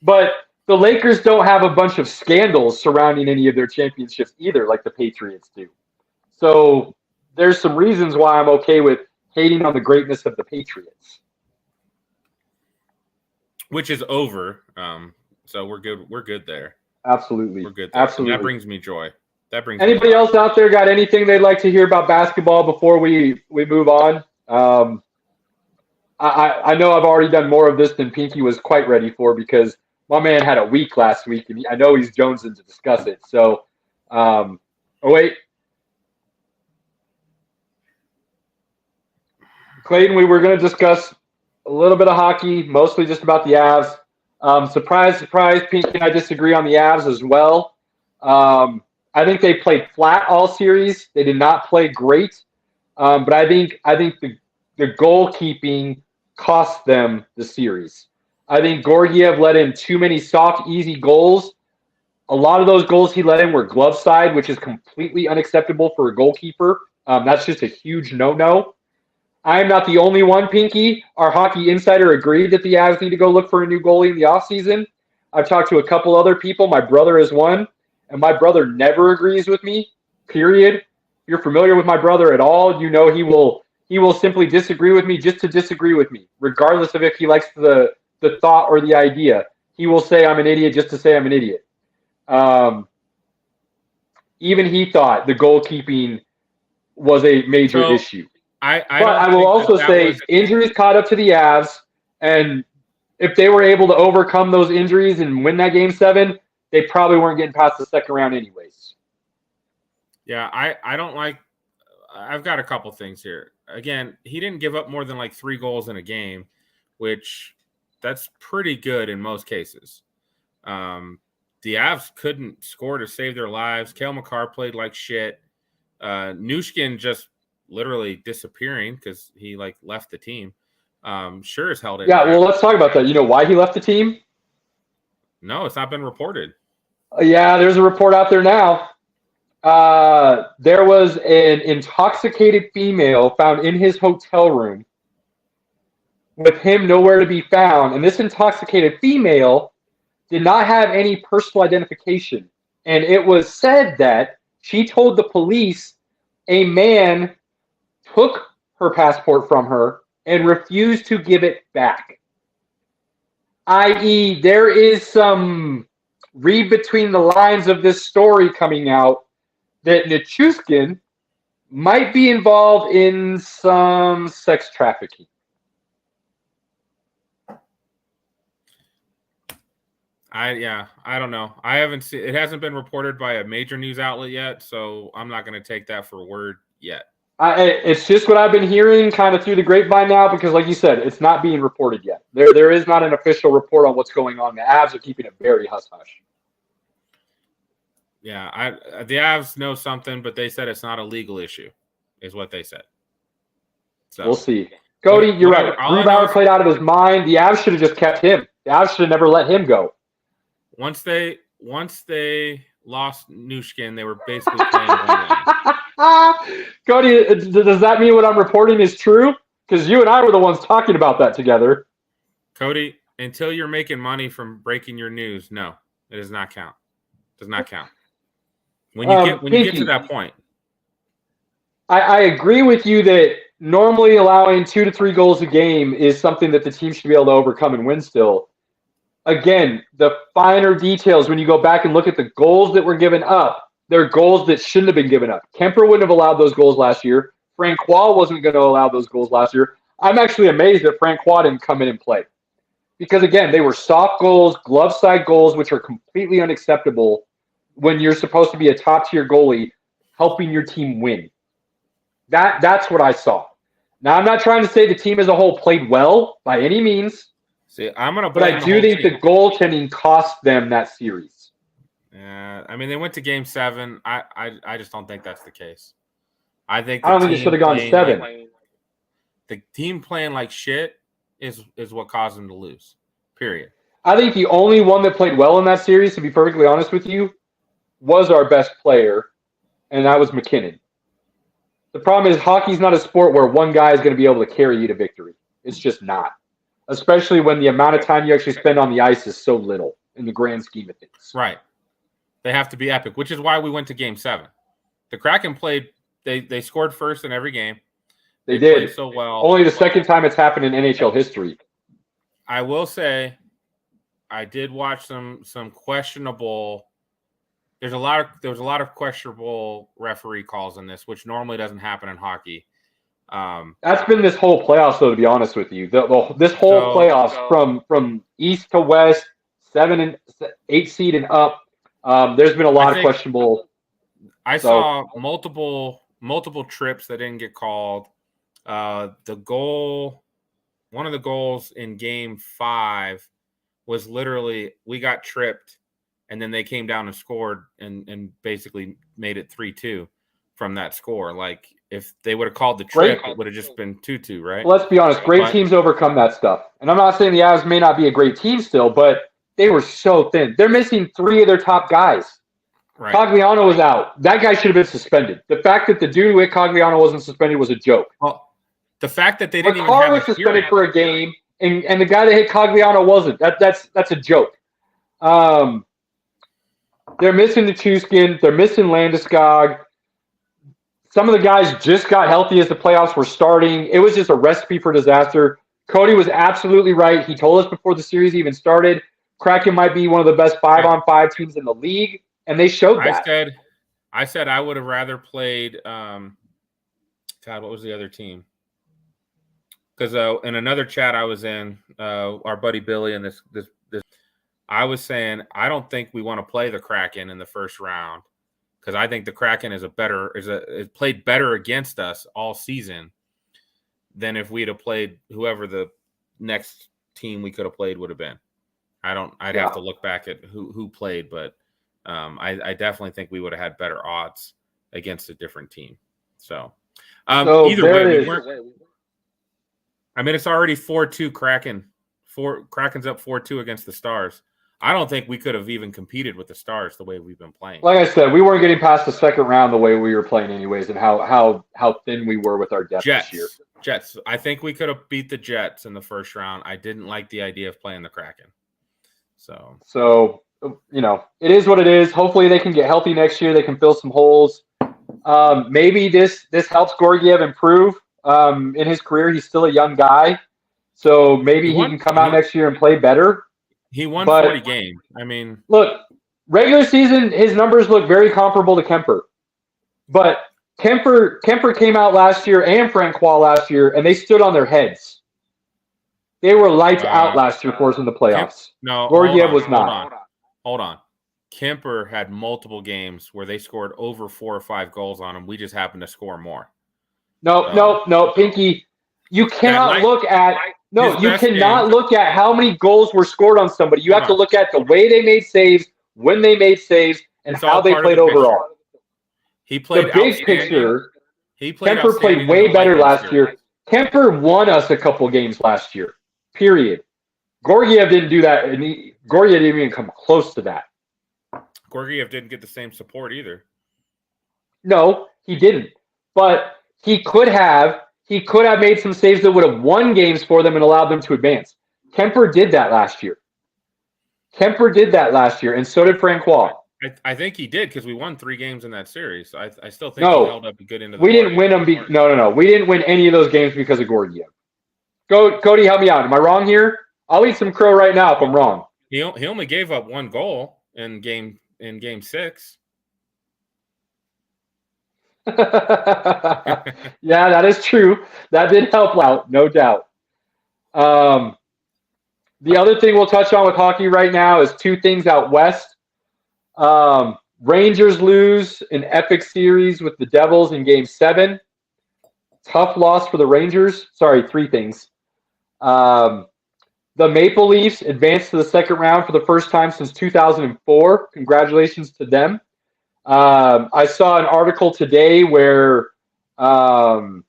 But the Lakers don't have a bunch of scandals surrounding any of their championships either, like the Patriots do. So there's some reasons why I'm okay with hating on the greatness of the Patriots. Which is over. So we're good. We're good there. Absolutely. We're good there. Absolutely. And that brings me joy. Anybody else out there got anything they'd like to hear about basketball before we move on? I know I've already done more of this than Pinky was quite ready for because my man had a week last week, and I know he's jonesing to discuss it. So, wait. Clayton, we were going to discuss a little bit of hockey, mostly just about the Avs. Surprise, surprise, Pinky, I disagree on the Avs as well. I think they played flat all series. They did not play great, but I think the goalkeeping cost them the series. I think Georgiev let in too many soft, easy goals. A lot of those goals he let in were glove side, which is completely unacceptable for a goalkeeper. That's just a huge no-no. I am not the only one, Pinky. Our Hockey Insider agreed that the Avs need to go look for a new goalie in the offseason. I've talked to a couple other people. My brother is one, and my brother never agrees with me, period. If you're familiar with my brother at all, you know he will simply disagree with me just to disagree with me, regardless of if he likes the thought or the idea. He will say I'm an idiot just to say I'm an idiot. Even he thought the goalkeeping was a major issue. I will also say injuries caught up to the Avs, and if they were able to overcome those injuries and win that Game 7, they probably weren't getting past the second round anyways. Yeah, I don't like – I've got a couple things here. Again, he didn't give up more than like 3 goals in a game, which that's pretty good in most cases. The Avs couldn't score to save their lives. Cale Makar played like shit. Nushkin just literally disappearing because he like left the team. Sure as hell didn't. Yeah, well, let's talk about that. You know why he left the team? No, it's not been reported. Yeah, there's a report out there now. There was an intoxicated female found in his hotel room with him nowhere to be found. And this intoxicated female did not have any personal identification. And it was said that she told the police a man took her passport from her and refused to give it back. I.e., there is some read between the lines of this story coming out that Nichushkin might be involved in some sex trafficking. I don't know. I haven't seen it. Hasn't been reported by a major news outlet yet, so I'm not going to take that for word yet. It's just what I've been hearing kind of through the grapevine now, because like you said, it's not being reported yet. There is not an official report on what's going on. The Avs are keeping it very hush-hush. Yeah, the Avs know something, but they said it's not a legal issue, is what they said. So we'll see. Cody, you're right. Grubauer played out of his mind. The Avs should have just kept him. The Avs should have never let him go. Once they lost Nushkin, they were basically playing one-line. Cody, does that mean what I'm reporting is true? Because you and I were the ones talking about that together. Cody, until you're making money from breaking your news, no, it does not count. Does not count. When you get to that point. I agree with you that normally allowing 2 to 3 goals a game is something that the team should be able to overcome and win still. Again, the finer details, when you go back and look at the goals that were given up, they're goals that shouldn't have been given up. Kemper wouldn't have allowed those goals last year. Francois wasn't going to allow those goals last year. I'm actually amazed that Francois didn't come in and play. Because, again, they were soft goals, glove side goals, which are completely unacceptable when you're supposed to be a top-tier goalie helping your team win. That's what I saw. Now, I'm not trying to say the team as a whole played well by any means. See, but I do think the goaltending cost them that series. Yeah, I mean, they went to Game 7. I just don't think that's the case. I don't think it should have gone 7. The team playing like shit is what caused them to lose. Period. I think the only one that played well in that series, to be perfectly honest with you, was our best player, and that was McKinnon. The problem is hockey's not a sport where one guy is going to be able to carry you to victory. It's just not. Especially when the amount of time you actually spend on the ice is so little in the grand scheme of things. Right. They have to be epic, which is why we went to Game 7. The Kraken played – they scored first in every game. They did. Played so well. Only the second time it's happened in NHL history. I will say I did watch some questionable – there was a lot of questionable referee calls in this, which normally doesn't happen in hockey. That's been this whole playoffs, though, to be honest with you. This whole playoffs from east to west, 7 and 8 seed and up. There's been a lot of questionable. I saw multiple trips that didn't get called. One of the goals in Game 5 was literally we got tripped, and then they came down and scored and basically made it 3-2 from that score. Like, if they would have called the trip, it would have just been 2-2, right? Let's be honest. Great teams overcome that stuff. And I'm not saying the Avs may not be a great team still, but they were so thin. They're missing 3 of their top guys. Right. Cogliano was out. That guy should have been suspended. The fact that the dude who hit Cogliano wasn't suspended was a joke. Well, the fact that they didn't even have was suspended for a game, and the guy that hit Cogliano wasn't. That's a joke. They're missing the Chuskin. They're missing Landeskog. Some of the guys just got healthy as the playoffs were starting. It was just a recipe for disaster. Cody was absolutely right. He told us before the series even started, Kraken might be one of the best 5-on-5 teams in the league, and they showed that. I said I would have rather played God, what was the other team? Because in another chat I was in, our buddy Billy and this, I was saying I don't think we want to play the Kraken in the first round, because I think the Kraken is played better against us all season than if we'd have played whoever the next team we could have played would have been. I'd have to look back at who played, but I definitely think we would have had better odds against a different team. So either way, we weren't. I mean, it's already 4-2 Kraken. Kraken's up 4-2 against the Stars. I don't think we could have even competed with the Stars the way we've been playing. Like I said, we weren't getting past the second round the way we were playing anyways, and how thin we were with our depth this year. Jets. I think we could have beat the Jets in the first round. I didn't like the idea of playing the Kraken. So it is what it is. Hopefully they can get healthy next year. They can fill some holes. Maybe this helps Georgiev improve in his career. He's still a young guy, so maybe he can come out next year and play better. He won 40 games. I mean, look, regular season, his numbers look very comparable to Kemper. But Kemper came out last year and Francois last year, and they stood on their heads. They were lights out last year for us in the playoffs. Georgiev was not. Hold on. Kemper had multiple games where they scored over 4 or 5 goals on him. We just happened to score more. No, Pinky. You cannot look at look at how many goals were scored on somebody. You have to look at the way they made saves, when they made saves, and how they played overall. He played the big picture. Kemper played way better last year. Kemper won us a couple games last year. Period. Georgiev didn't do that, and Georgiev didn't even come close to that. Georgiev didn't get the same support either. No, he didn't. But he could have made some saves that would have won games for them and allowed them to advance. Kemper did that last year. And so did Francois. I think he did, because we won 3 games in that series. I still think he held up good into the We didn't win them. No. We didn't win any of those games because of Georgiev. Cody, help me out. Am I wrong here? I'll eat some crow right now if I'm wrong. He only gave up 1 goal in game 6. Yeah, that is true. That did help out, no doubt. The other thing we'll touch on with hockey right now is 2 things out west. Rangers lose an epic series with the Devils in Game 7. Tough loss for the Rangers. Sorry, 3 things. The Maple Leafs advanced to the second round for the first time since 2004. Congratulations to them. I saw an article today where I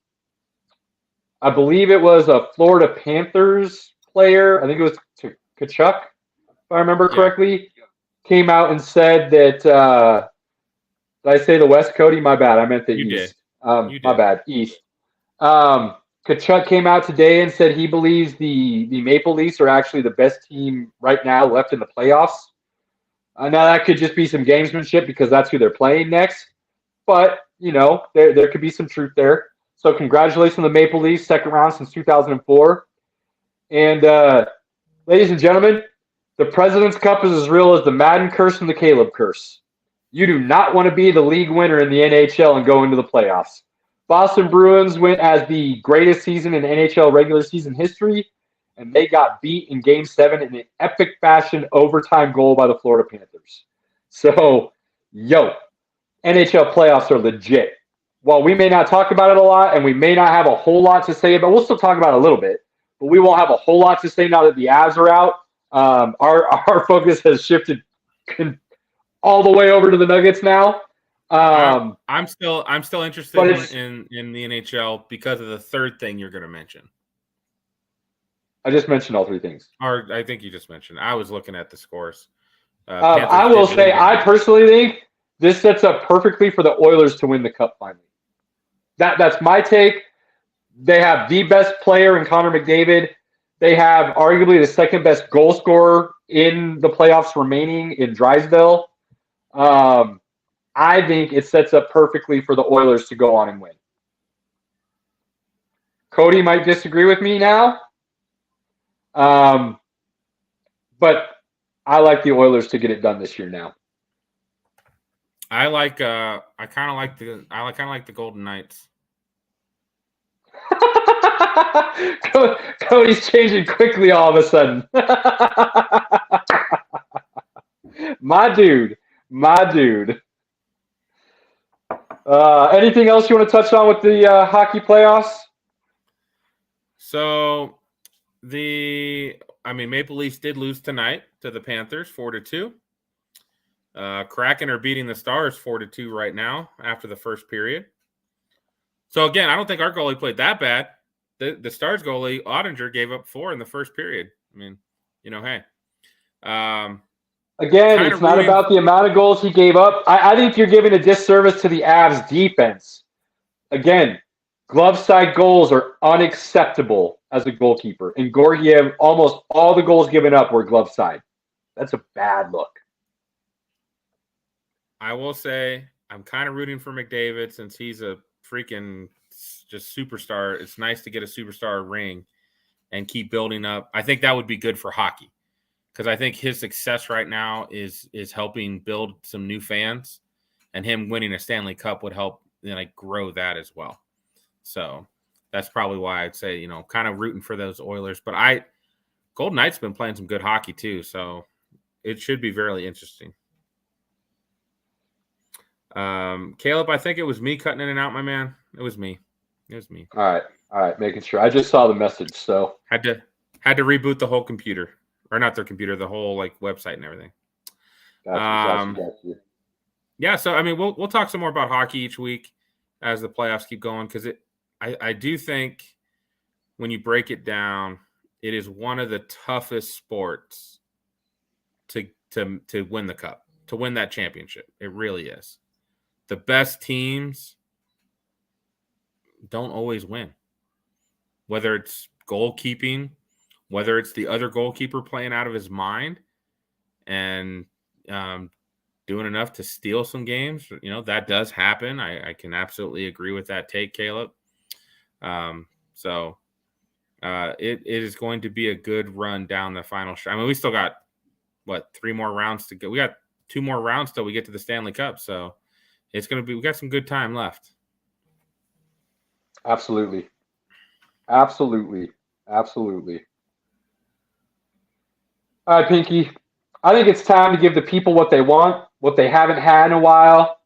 believe it was a Florida Panthers player. I think it was Tkachuk, if I remember correctly, came out and said that did I say the West, Cody? My bad. I meant the East. My bad. East. Tkachuk came out today and said he believes the Maple Leafs are actually the best team right now left in the playoffs. Now, that could just be some gamesmanship because that's who they're playing next. But, there could be some truth there. So congratulations on the Maple Leafs, second round since 2004. And, ladies and gentlemen, the President's Cup is as real as the Madden curse and the Caleb curse. You do not want to be the league winner in the NHL and go into the playoffs. Boston Bruins went as the greatest season in NHL regular season history, and they got beat in Game 7 in an epic fashion overtime goal by the Florida Panthers. So, NHL playoffs are legit. While we may not talk about it a lot, and we may not have a whole lot to say about it, we'll still talk about it a little bit, but we won't have a whole lot to say now that the Avs are out. Our focus has shifted all the way over to the Nuggets now. I'm still interested in the NHL because of the third thing you're going to mention. I just mentioned all three things. Or I think you just mentioned. I was looking at the scores. I will say, I personally think this sets up perfectly for the Oilers to win the Cup finally. That's my take. They have the best player in Connor McDavid. They have arguably the second best goal scorer in the playoffs remaining in Drysdale. I think it sets up perfectly for the Oilers to go on and win. Cody might disagree with me now. But I like the Oilers to get it done this year now. I kind of like the Golden Knights. Cody's changing quickly all of a sudden. My dude. Anything else you want to touch on with the hockey playoffs? So Maple Leafs did lose tonight to the Panthers 4-2. Kraken are beating the Stars 4-2 right now after the first period. So again, I don't think our goalie played that bad. The Stars goalie, Ottinger, gave up 4 in the first period. I mean, hey. Again, it's not about the amount of goals he gave up. I think you're giving a disservice to the Avs defense. Again, glove side goals are unacceptable as a goalkeeper. And Georgiev, almost all the goals given up were glove side. That's a bad look. I will say I'm kind of rooting for McDavid since he's a freaking just superstar. It's nice to get a superstar ring and keep building up. I think that would be good for hockey because I think his success right now is helping build some new fans, and him winning a Stanley Cup would help grow that as well. So that's probably why I'd say, kind of rooting for those Oilers. But Golden Knights been playing some good hockey too, so it should be very interesting. Caleb, I think it was me cutting in and out, my man. It was me. All right, making sure. I just saw the message, so had to reboot the whole computer, or not their computer, the whole website and everything. Got you. Yeah, so we'll talk some more about hockey each week as the playoffs keep going because I do think when you break it down, it is one of the toughest sports to win the cup, to win that championship. It really is. The best teams don't always win. Whether it's goalkeeping, whether it's the other goalkeeper playing out of his mind and doing enough to steal some games, that does happen. I can absolutely agree with that take, Caleb. So it is going to be a good run down the final stretch. We still got 3 more rounds to go. We got 2 more rounds till we get to the Stanley Cup. So it's going to be, we got some good time left. Absolutely. All right, Pinky. I think it's time to give the people what they want, what they haven't had in a while.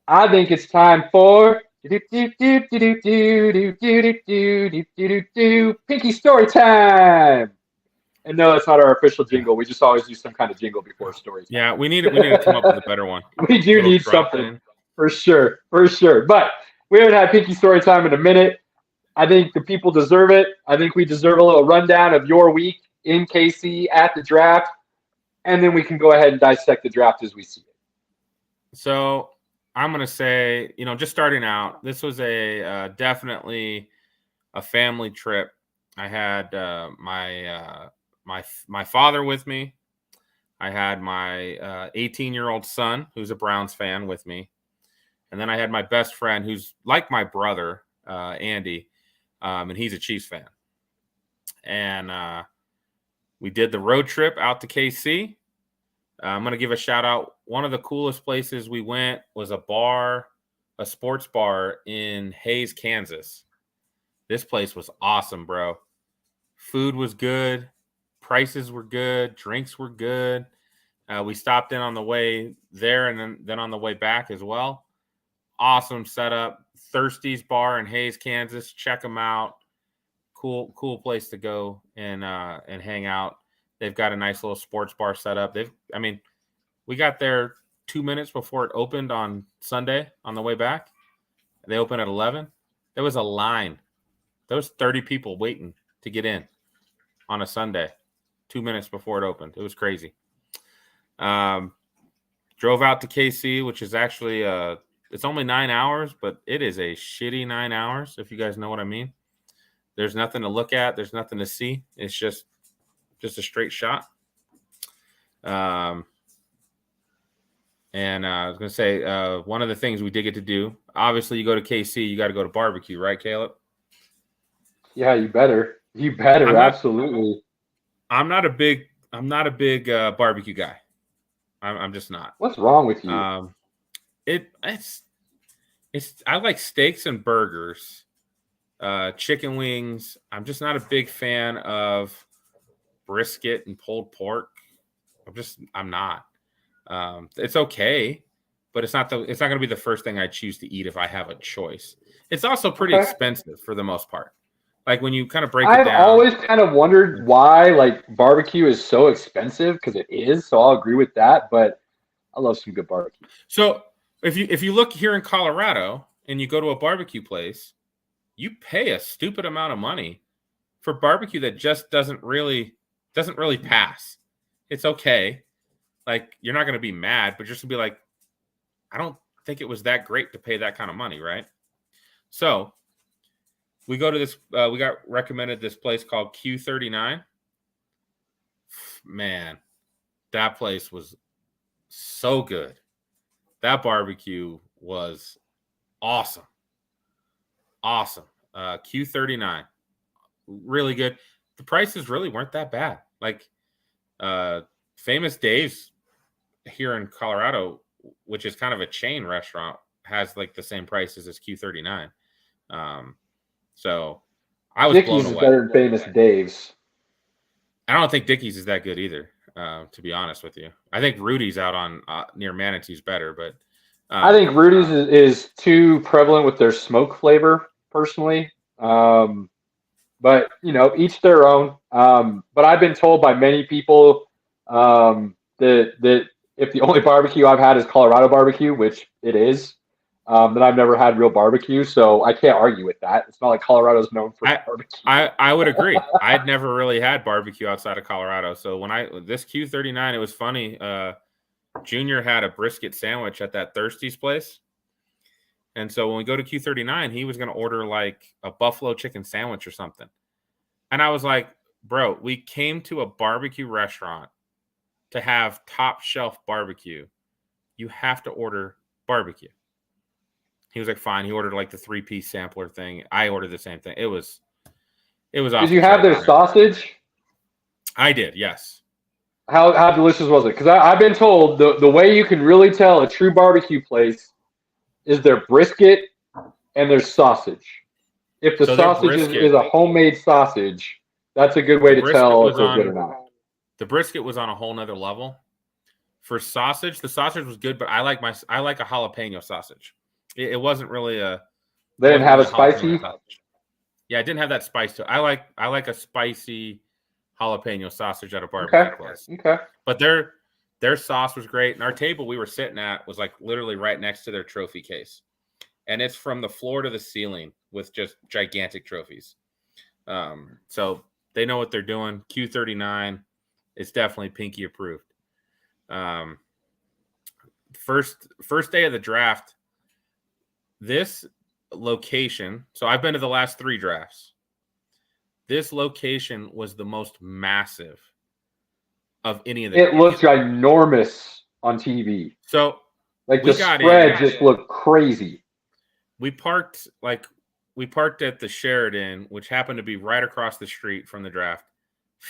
I think it's time for Pinky story time. And no, that's not our official jingle. We just always use some kind of jingle before stories. Yeah, we need to come up with a better one. We do need something for sure. But we haven't had Pinky story time in a minute. I think the people deserve it. I think we deserve a little rundown of your week in KC at the draft, and then we can go ahead and dissect the draft as we see it. So I'm going to say, just starting out, this was a definitely a family trip. I had my father with me. I had my 18-year-old son, who's a Browns fan, with me. And then I had my best friend, who's like my brother, Andy, and he's a Chiefs fan. And we did the road trip out to KC. I'm going to give a shout out. One of the coolest places we went was a sports bar in Hays, Kansas. This place was awesome, bro. Food was good. Prices were good. Drinks were good. We stopped in on the way there and then on the way back as well. Awesome setup. Thirsty's Bar in Hays, Kansas. Check them out. Cool place to go and hang out. They've got a nice little sports bar set up. We got there 2 minutes before it opened on Sunday on the way back. They opened at 11. There was a line. There was 30 people waiting to get in on a Sunday 2 minutes before it opened. It was crazy. Drove out to KC, which is actually it's only 9 hours, but it is a shitty 9 hours, if you guys know what I mean. There's nothing to look at. There's nothing to see. It's just a straight shot. And I was going to say, one of the things we did get to do, obviously you go to KC, you got to go to barbecue, right, Caleb? Yeah, you better. Absolutely. I'm not a big barbecue guy. I'm just not. What's wrong with you? It's I like steaks and burgers, chicken wings. I'm just not a big fan of brisket and pulled pork. I'm not. It's okay, but it's not going to be the first thing I choose to eat if I have a choice. It's also pretty expensive for the most part. Like when you kind of break it down. I've always kind of wondered why like barbecue is so expensive, because it is. So I'll agree with that, but I love some good barbecue. So if you look here in Colorado and you go to a barbecue place, you pay a stupid amount of money for barbecue that just doesn't really pass. It's okay. Like, you're not going to be mad, but just to be like, I don't think it was that great to pay that kind of money, right? So we go to this, we got recommended this place called Q39. Man, that place was so good. That barbecue was awesome. Awesome. Q39, really good. The prices really weren't that bad. Like, Famous Dave's here in Colorado, which is kind of a chain restaurant, has like the same prices as Q39. So I was blown away. Dickie's is better than Famous Dave's. I don't think Dickie's is that good either, to be honest with you. I think Rudy's out on near Manatee's better, but I think Rudy's is too prevalent with their smoke flavor, personally. But each their own. But I've been told by many people that if the only barbecue I've had is Colorado barbecue, which it is, then I've never had real barbecue, so I can't argue with that. It's not like Colorado's known for barbecue. I would agree. I'd never really had barbecue outside of Colorado, so when this Q39, it was funny. Junior had a brisket sandwich at that Thirsty's place, and so when we go to Q39, he was going to order like a buffalo chicken sandwich or something, and I was like, bro, we came to a barbecue restaurant to have top shelf barbecue. You have to order barbecue. He was like, fine. He ordered like the 3-piece sampler thing. I ordered the same thing. It was awesome. Did you have their sausage? I did, yes. How delicious was it? Because I've been told the way you can really tell a true barbecue place is their brisket and their sausage. If the sausage is a homemade sausage, that's a good way to tell if it's good or not. The brisket was on a whole nother level. For sausage, the sausage was good, but I like a jalapeno sausage. It wasn't really a. They didn't have a spicy. Yeah, it didn't have that spice to it. I like a spicy jalapeno sausage at a barbecue place. Okay. But their sauce was great, and our table we were sitting at was like literally right next to their trophy case, and it's from the floor to the ceiling with just gigantic trophies. So they know what they're doing. Q39. It's definitely Pinky approved. First day of the draft, this location, so I've been to the last 3 drafts. This location was the most massive of any of the It looked ginormous on TV. So like the spread just looked crazy. We parked at the Sheridan, which happened to be right across the street from the draft.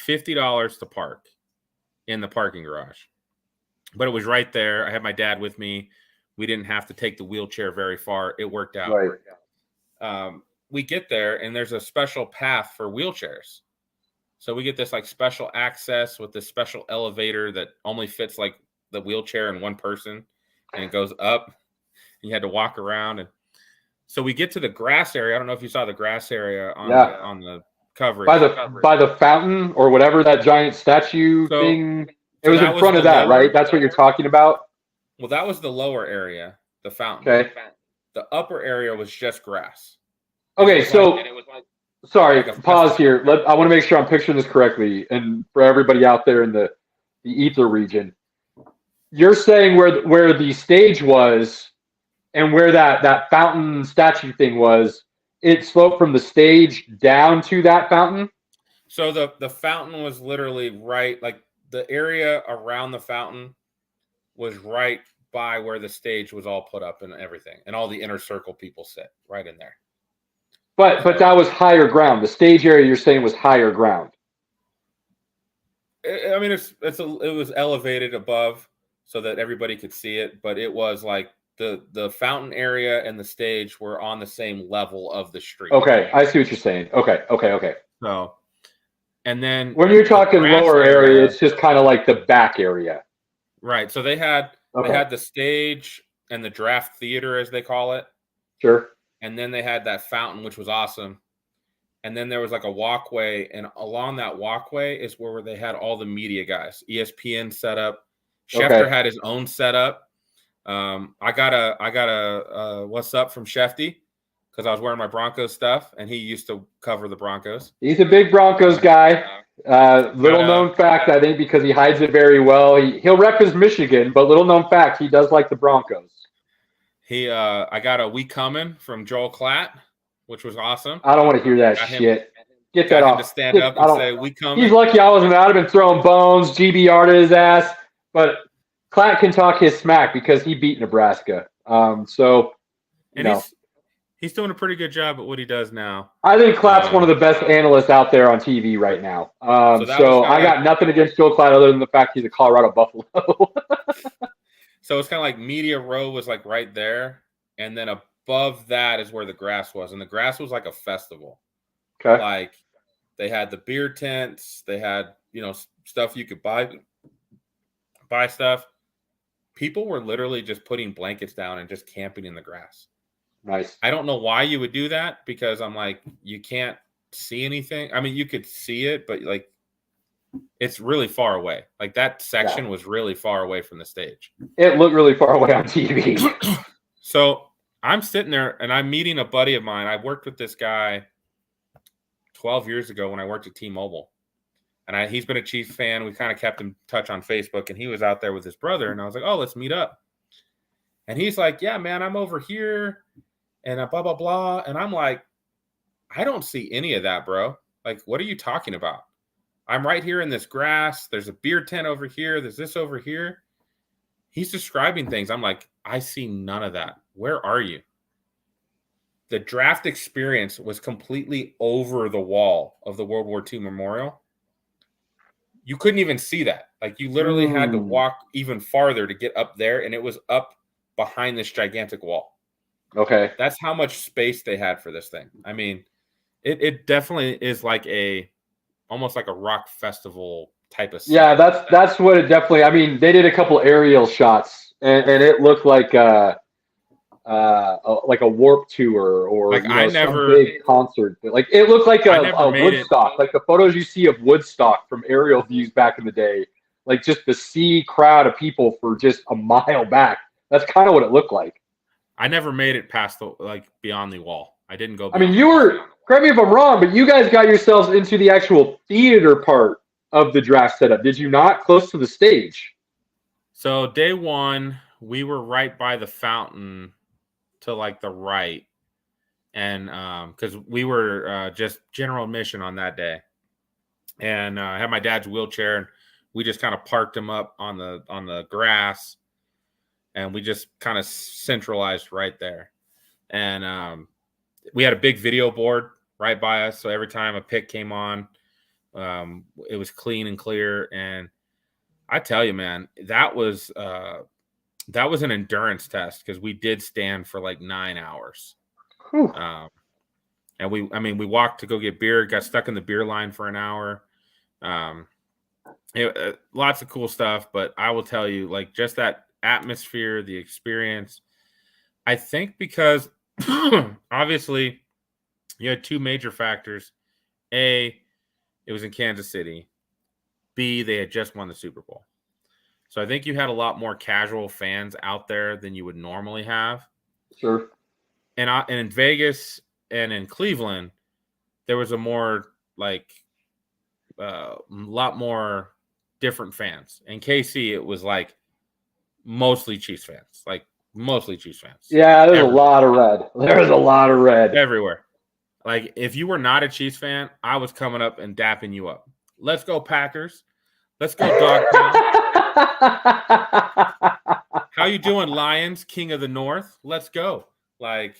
$50 to park in the parking garage. But it was right there. I had my dad with me. We didn't have to take the wheelchair very far. It worked out. Right. We get there, and there's a special path for wheelchairs. So we get this like special access with this special elevator that only fits like the wheelchair and one person, and it goes up. And you had to walk around, and so we get to the grass area. I don't know if you saw the grass area on the coverage. By the fountain or whatever that giant statue thing. It was in front of that, right? That's what you're talking about? Well, that was the lower area, the fountain. Okay. The upper area was just grass. Okay, so sorry, pause here. I want to make sure I'm picturing this correctly, and for everybody out there in the ether region, you're saying where the stage was and where that fountain statue thing was, it sloped from the stage down to that fountain? So the fountain was literally right, like the area around the fountain was right by where the stage was all put up and everything, and all the inner circle people sit right in there. But that was higher ground. The stage area you're saying was higher ground. I mean, it was elevated above so that everybody could see it, but it was like the fountain area and the stage were on the same level of the street. Okay, I see what you're saying. Okay. So, and then when you're talking lower area, it's just kind of like the back area. Right. So they had the stage and the draft theater, as they call it. Sure. And then they had that fountain, which was awesome. And then there was like a walkway, and along that walkway is where they had all the media guys. ESPN set up. Schefter had his own setup. I got a what's up from Shefty because I was wearing my Broncos stuff, and he used to cover the Broncos. He's a big Broncos guy. Little known fact, I think, because he hides it very well. He'll rep his Michigan, but little known fact, he does like the Broncos. I got a "We Coming" from Joel Klatt, which was awesome. I don't want to hear that shit. Get that off. To stand up and say "We Coming." He's lucky I wasn't. I'd have been throwing bones, GBR to his ass. But Klatt can talk his smack because he beat Nebraska. He's doing a pretty good job at what he does now. I think Klatt's one of the best analysts out there on TV right now. So I got nothing against Joel Klatt other than the fact he's a Colorado Buffalo. So it's kind of like media row was like right there, and then above that is where the grass was, and the grass was like a festival. Okay. Like they had the beer tents, they had stuff you could buy stuff. People were literally just putting blankets down and just camping in the grass. Nice. I don't know why you would do that, because I'm like, you can't see anything. I mean, you could see it, but like it's really far away. Like that section was really far away from the stage. It looked really far away on TV. So I'm sitting there and I'm meeting a buddy of mine. I worked with this guy 12 years ago when I worked at T-Mobile. And he's been a Chiefs fan. We kind of kept in touch on Facebook, and he was out there with his brother. And I was like, oh, let's meet up. And he's like, yeah, man, I'm over here and blah, blah, blah. And I'm like, I don't see any of that, bro. Like, what are you talking about? I'm right here in this grass. There's a beer tent over here. There's this over here. He's describing things. I'm like, I see none of that. Where are you? The draft experience was completely over the wall of the World War II Memorial. You couldn't even see that. Like, you literally had to walk even farther to get up there, and it was up behind this gigantic wall. Okay. That's how much space they had for this thing. I mean, it definitely is like almost like a rock festival type of stuff. Yeah, that's what it definitely. I mean, they did a couple aerial shots, and it looked like a Warped Tour or like some big concert. Like it looked like a Woodstock, like the photos you see of Woodstock from aerial views back in the day. Like just the sea crowd of people for just a mile back. That's kind of what it looked like. I never made it past beyond the wall. I didn't go. I mean, correct me if I'm wrong, but you guys got yourselves into the actual theater part of the draft setup, did you not? Close to the stage. So day one, we were right by the fountain to like the right. And because we were just general admission on that day. And I had my dad's wheelchair, and we just kind of parked him up on the grass. And we just kind of centralized right there. And we had a big video board right by us. So every time a pick came on, it was clean and clear. And I tell you, man, that was an endurance test because we did stand for like 9 hours. And we walked to go get beer, got stuck in the beer line for an hour. Lots of cool stuff. But I will tell you, like, just that atmosphere, the experience, I think because obviously you had two major factors A, it was in Kansas City. B, they had just won the Super Bowl. So I think you had a lot more casual fans out there than you would normally have. Sure. And in Vegas and in Cleveland, there was a more lot more different fans. In KC, it was mostly Chiefs fans, Yeah, there's a lot of red. There's a lot of red everywhere. If you were not a Chiefs fan, I was coming up and dapping you up. Let's go Packers. Let's go Dogtown. How you doing, Lions, King of the North? Let's go. I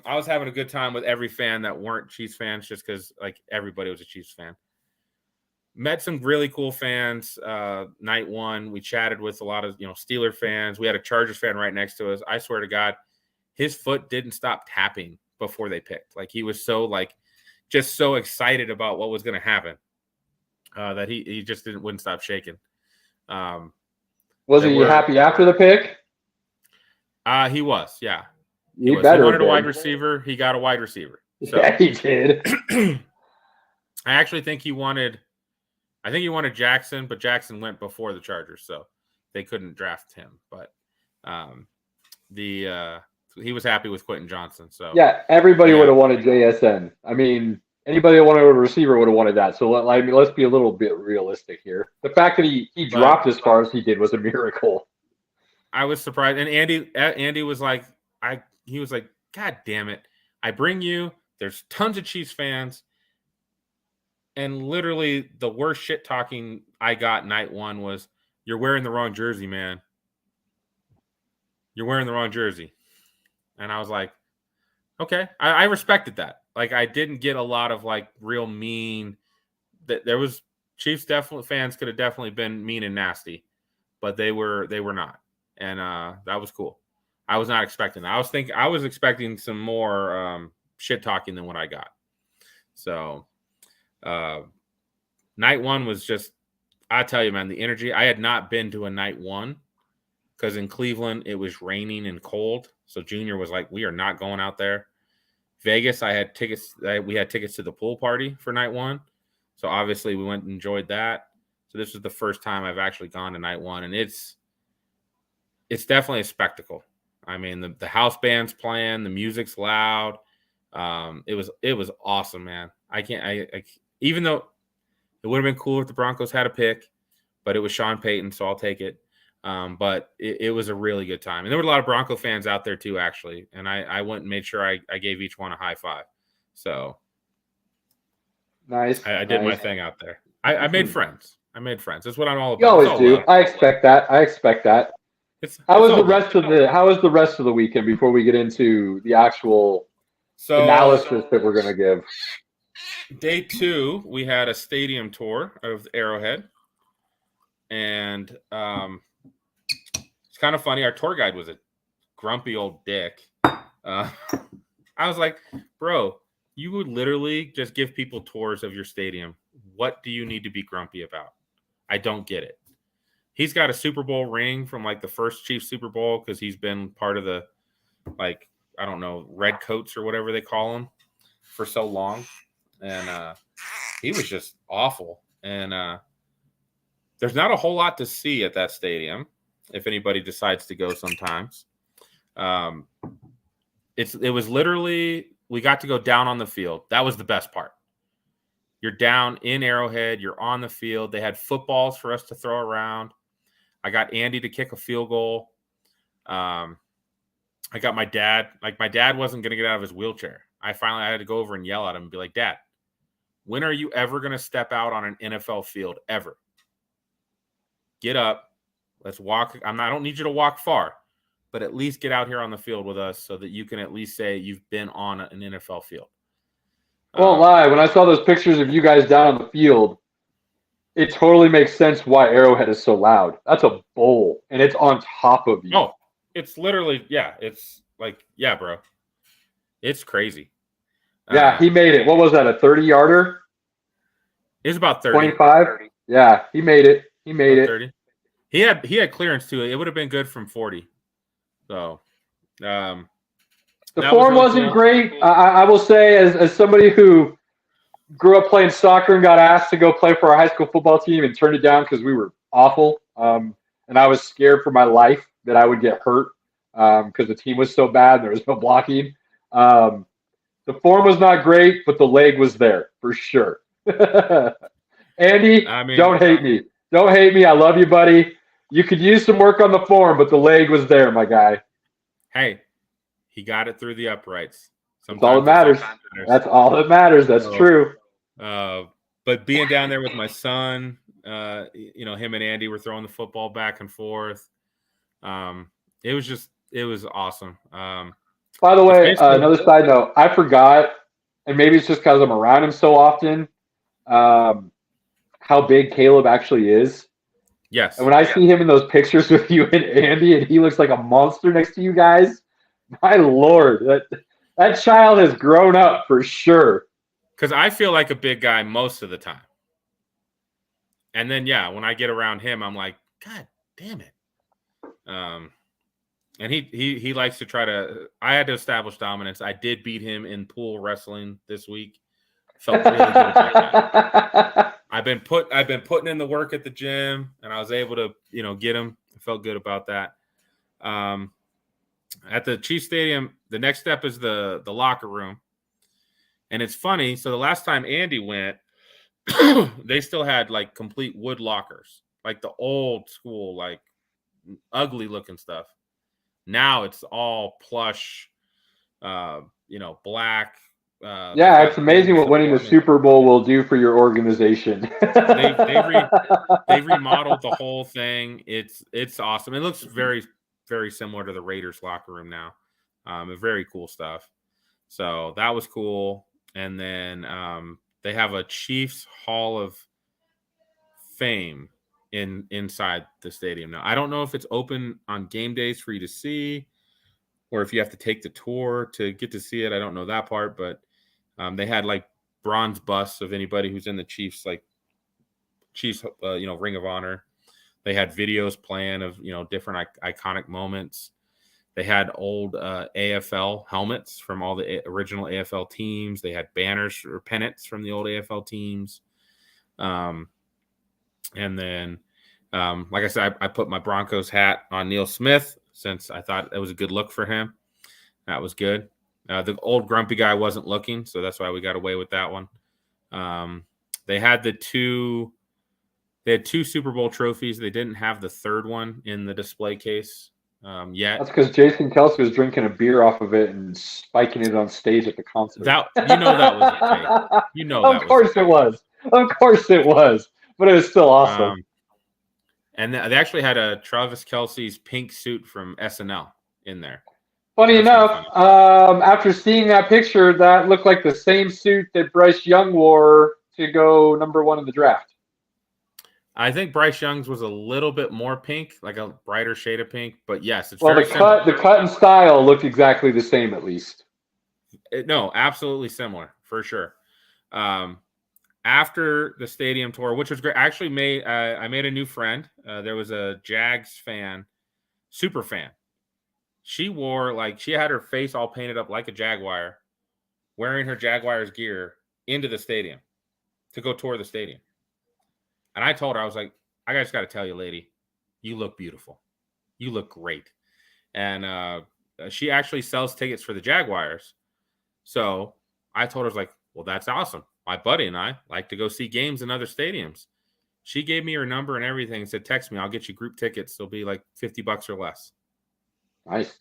was having a good time with every fan that weren't Chiefs fans, just because everybody was a Chiefs fan. Met some really cool fans. Night one, we chatted with a lot of Steeler fans. We had a Chargers fan right next to us. I swear to God, his foot didn't stop tapping before they picked. He was so just so excited about what was going to happen that he just wouldn't stop shaking. Was he happy after the pick? He was, yeah. He wanted a wide receiver. He got a wide receiver. So, yeah, he did. I actually think he wanted Jackson, but Jackson went before the Chargers, so they couldn't draft him. But he was happy with Quentin Johnson. So yeah, everybody would have wanted JSN. I mean, anybody that wanted a receiver would have wanted that. So let's be a little bit realistic here. The fact that he dropped as far as he did was a miracle. I was surprised, and Andy was like, he was like, God damn it! I bring you. There's tons of Chiefs fans. And literally the worst shit talking I got night one was, you're wearing the wrong jersey, man. You're wearing the wrong jersey. And I was like, okay. I respected that. I didn't get a lot of real mean. There was Chiefs fans could have definitely been mean and nasty, but they were not. And that was cool. I was not expecting that. I was expecting some more shit talking than what I got. So night one was just, I tell you, man, the energy. I had not been to a night one because in Cleveland it was raining and cold. So Junior was like, we are not going out there. Vegas, I had tickets. We had tickets to the pool party for night one. So obviously we went and enjoyed that. So this was the first time I've actually gone to night one, and it's definitely a spectacle. I mean, the house band's playing, the music's loud. It was awesome, man. Even though it would have been cool if the Broncos had a pick, but it was Sean Payton, so I'll take it. But it was a really good time. And there were a lot of Bronco fans out there too, actually. And I went and made sure I gave each one a high five. So nice. I did my thing out there. I made friends. That's what I'm all about. You always do. I expect that. How was the rest of the weekend before we get into the actual analysis that we're going to give? Day 2, we had a stadium tour of Arrowhead. And it's kind of funny. Our tour guide was a grumpy old dick. I was like, bro, you would literally just give people tours of your stadium. What do you need to be grumpy about? I don't get it. He's got a Super Bowl ring from the first Chiefs Super Bowl because he's been part of the, I don't know, red coats or whatever they call them for so long. And he was just awful. And there's not a whole lot to see at that stadium if anybody decides to go sometimes. It was literally, we got to go down on the field. That was the best part. You're down in Arrowhead. You're on the field. They had footballs for us to throw around. I got Andy to kick a field goal. I got my dad. My dad wasn't going to get out of his wheelchair. I had to go over and yell at him and be like, Dad, when are you ever going to step out on an NFL field ever? Get up. Let's walk. I don't need you to walk far, but at least get out here on the field with us so that you can at least say you've been on an NFL field. Won't lie. When I saw those pictures of you guys down on the field, it totally makes sense why Arrowhead is so loud. That's a bowl, and it's on top of you. Oh, it's literally, yeah. It's yeah, bro. It's crazy. Yeah, he made it. What was that, a 30-yarder? It's about 30. 25? Yeah, he made it. He made it. 30. He had clearance too. It would have been good from 40. So, the form wasn't great. I will say, as somebody who grew up playing soccer and got asked to go play for our high school football team and turned it down because we were awful. And I was scared for my life that I would get hurt because the team was so bad and there was no blocking. The form was not great, but the leg was there for sure. Andy, don't hate me. Don't hate me. I love you, buddy. You could use some work on the form, but the leg was there, my guy. Hey, he got it through the uprights. That's all that matters. That's all that matters. That's true. But being down there with my son, him and Andy were throwing the football back and forth. It was awesome. By the way, another side note, I forgot, and maybe it's just because I'm around him so often, how big Caleb actually is. Yes. And when I see him in those pictures with you and Andy, and he looks like a monster next to you guys, my Lord, that child has grown up for sure. Because I feel like a big guy most of the time. And then, when I get around him, I'm like, God damn it. And he likes to try to – I had to establish dominance. I did beat him in pool wrestling this week. Felt really good about that. I've been putting in the work at the gym, and I was able to, get him. I felt good about that. At the Chiefs Stadium, the next step is the locker room. And it's funny. So the last time Andy went, they still had, like, complete wood lockers, like the old school, like, ugly-looking stuff. Now it's all plush, black. It's amazing what winning the Super Bowl will do for your organization. They've remodeled the whole thing. It's awesome. It looks very, very similar to the Raiders locker room now. Very cool stuff. So that was cool. And then they have a Chiefs Hall of Fame inside the stadium now. I don't know if it's open on game days for you to see, or if you have to take the tour to get to see it. I don't know that part, but they had like bronze busts of anybody who's in the Chiefs, like Chiefs, Ring of Honor. They had videos playing of different iconic moments. They had old AFL helmets from all the original AFL teams. They had banners or pennants from the old AFL teams. And then, like I said, I put my Broncos hat on Neil Smith since I thought it was a good look for him. That was good. The old grumpy guy wasn't looking, so that's why we got away with that one. They had two Super Bowl trophies. They didn't have the third one in the display case yet. That's because Jason Kelce was drinking a beer off of it and spiking it on stage at the concert. That was fake. Of course it was. Of course it was. But it was still awesome. And they actually had a Travis Kelce's pink suit from SNL in there. Funny enough, after seeing that picture, that looked like the same suit that Bryce Young wore to go number 1 in the draft. I think Bryce Young's was a little bit more pink, like a brighter shade of pink. But yes, it's very similar. The cut and style looked exactly the same, at least. No, absolutely similar for sure. After the stadium tour, which was great, I actually I made a new friend. There was a Jags fan, super fan. She had her face all painted up like a Jaguar, wearing her Jaguars gear into the stadium to go tour the stadium. And I told her, I was like, I just got to tell you, lady, you look beautiful. You look great. And she actually sells tickets for the Jaguars. So I told her, I was like, well, that's awesome. My buddy and I like to go see games in other stadiums. She gave me her number and everything and said, text me. I'll get you group tickets. They'll be like $50 or less. Nice.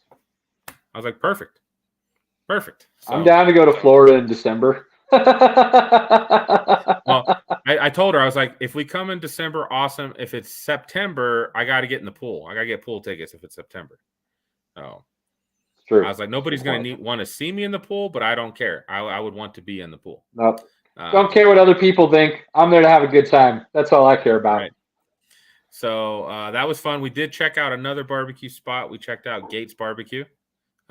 I was like, perfect. So, I'm down to go to Florida in December. Well, I told her, I was like, if we come in December, awesome. If it's September, I got to get in the pool. I got to get pool tickets if it's September. So true. I was like, nobody's going to want to see me in the pool, but I don't care. I would want to be in the pool. Nope. Don't care what other people think. I'm there to have a good time. That's all I care about. Right. So that was fun. We did check out another barbecue spot. We checked out Gates Barbecue,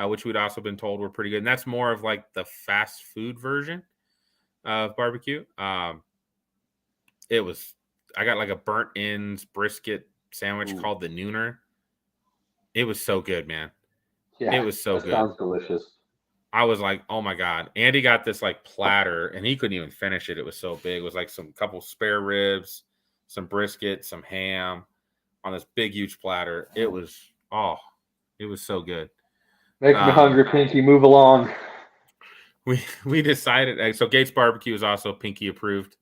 which we'd also been told were pretty good. And that's more of like the fast food version of barbecue. I got like a burnt ends brisket sandwich called the Nooner. It was so good, man. Yeah, it was so good. Sounds delicious. I was like, oh my God. Andy got this like platter and he couldn't even finish it. It was so big. It was like some couple spare ribs, some brisket, some ham on this big, huge platter. It was so good. Makes me hungry, Pinky. Move along. We decided. So Gates Barbecue is also Pinky approved.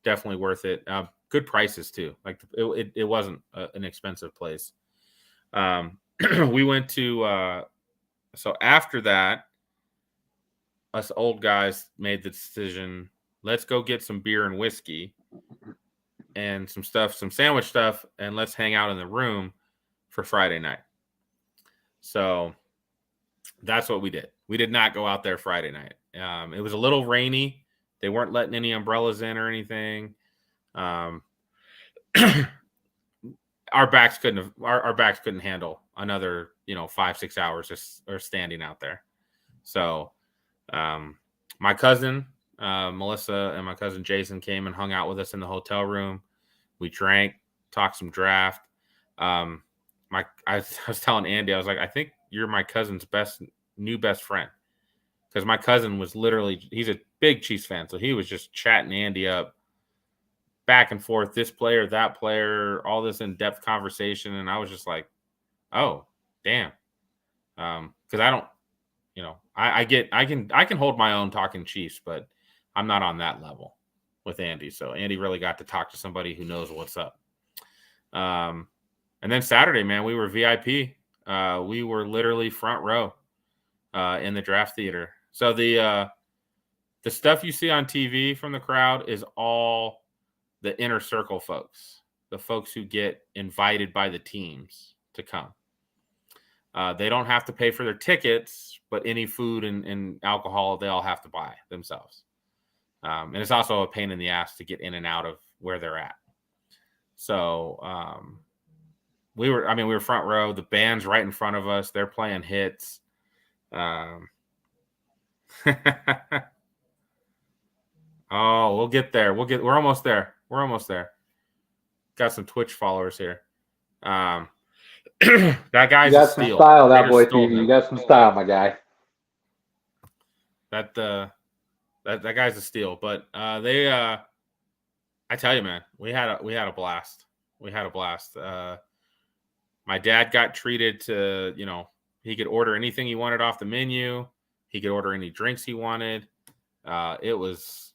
Definitely worth it. Good prices too. Like it wasn't an expensive place. We went to. So after that, us old guys made the decision. Let's go get some beer and whiskey and some sandwich stuff, and let's hang out in the room for Friday night. So that's what we did. We did not go out there Friday night. It was a little rainy. They weren't letting any umbrellas in or anything. Our backs couldn't handle another 5-6 hours just or standing out there. So my cousin Melissa and my cousin Jason came and hung out with us in the hotel room. We drank, talked some draft. I was telling Andy, I was like, I think you're my cousin's new best friend, because my cousin was he's a big Chiefs fan, so he was just chatting Andy up back and forth, this player, that player, all this in-depth conversation, and I was just like, oh, damn. Because I don't, I can hold my own talking Chiefs, but I'm not on that level with Andy. So Andy really got to talk to somebody who knows what's up. And then Saturday, man, we were VIP. We were literally front row in the draft theater. So the stuff you see on TV from the crowd is all the inner circle folks, the folks who get invited by the teams to come. They don't have to pay for their tickets, but any food and alcohol they all have to buy themselves. And it's also a pain in the ass to get in and out of where they're at. So we were front row. The band's right in front of us. They're playing hits. Oh, we'll get there. We're almost there. Got some Twitch followers here. That guy's you a got some steal. style, that boy TV. You got some style, my guy. That guy's a steal. But I tell you, man, we had a blast. My dad got treated to, he could order anything he wanted off the menu. He could order any drinks he wanted. It was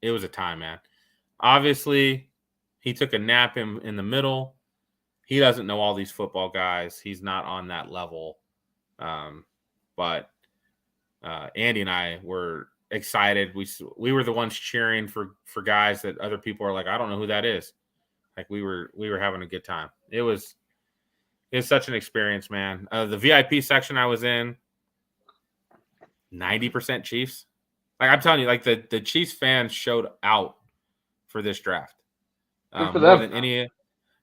a time, man. Obviously, he took a nap in the middle. He doesn't know all these football guys. He's not on that level. But Andy and I were excited. We were the ones cheering for guys that other people are like, I don't know who that is. Like we were having a good time. It's such an experience, man. The VIP section I was in, 90% Chiefs. Like I'm telling you, like the Chiefs fans showed out for this draft. Good for more them. than any.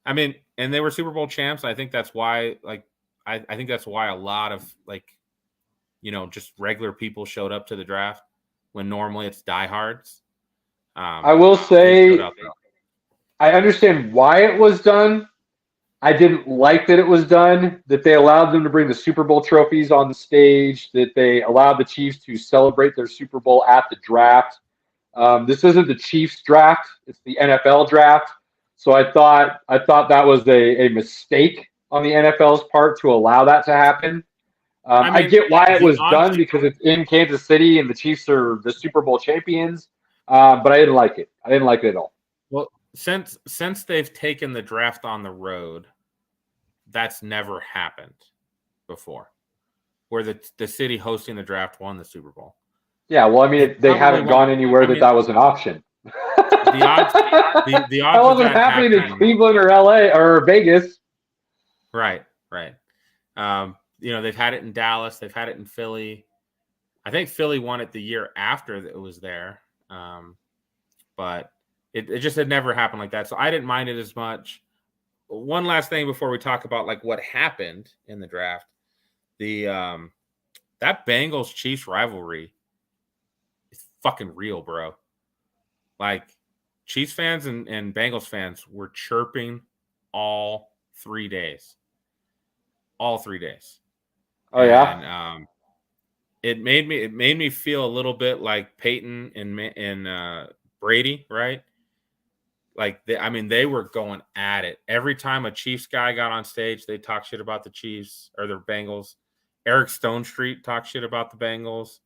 I mean, and they were Super Bowl champs. I think that's why, I think that's why a lot of just regular people showed up to the draft when normally it's diehards. I will say, I understand why it was done. I didn't like that it was done, that they allowed them to bring the Super Bowl trophies on the stage, that they allowed the Chiefs to celebrate their Super Bowl at the draft. This isn't the Chiefs draft. It's the NFL draft. So I thought that was a mistake on the NFL's part to allow that to happen. I get why it was done because it's in Kansas City and the Chiefs are the Super Bowl champions, but I didn't like it. I didn't like it at all. Well, since they've taken the draft on the road, that's never happened before, where the city hosting the draft won the Super Bowl. Yeah, well, I mean, they haven't gone anywhere that was an option. The odds that wasn't happening in Cleveland or LA or Vegas. Right. They've had it in Dallas. They've had it in Philly. I think Philly won it the year after it was there. But it just had never happened like that. So I didn't mind it as much. One last thing before we talk about like what happened in the draft. That Bengals Chiefs rivalry is fucking real, bro. Like Chiefs fans and Bengals fans were chirping all 3 days. All 3 days. Oh, yeah? it made me feel a little bit like Peyton and Brady, right? Like they were going at it. Every time a Chiefs guy got on stage, they talk shit about the Chiefs or the Bengals. Eric Stonestreet talked shit about the Bengals.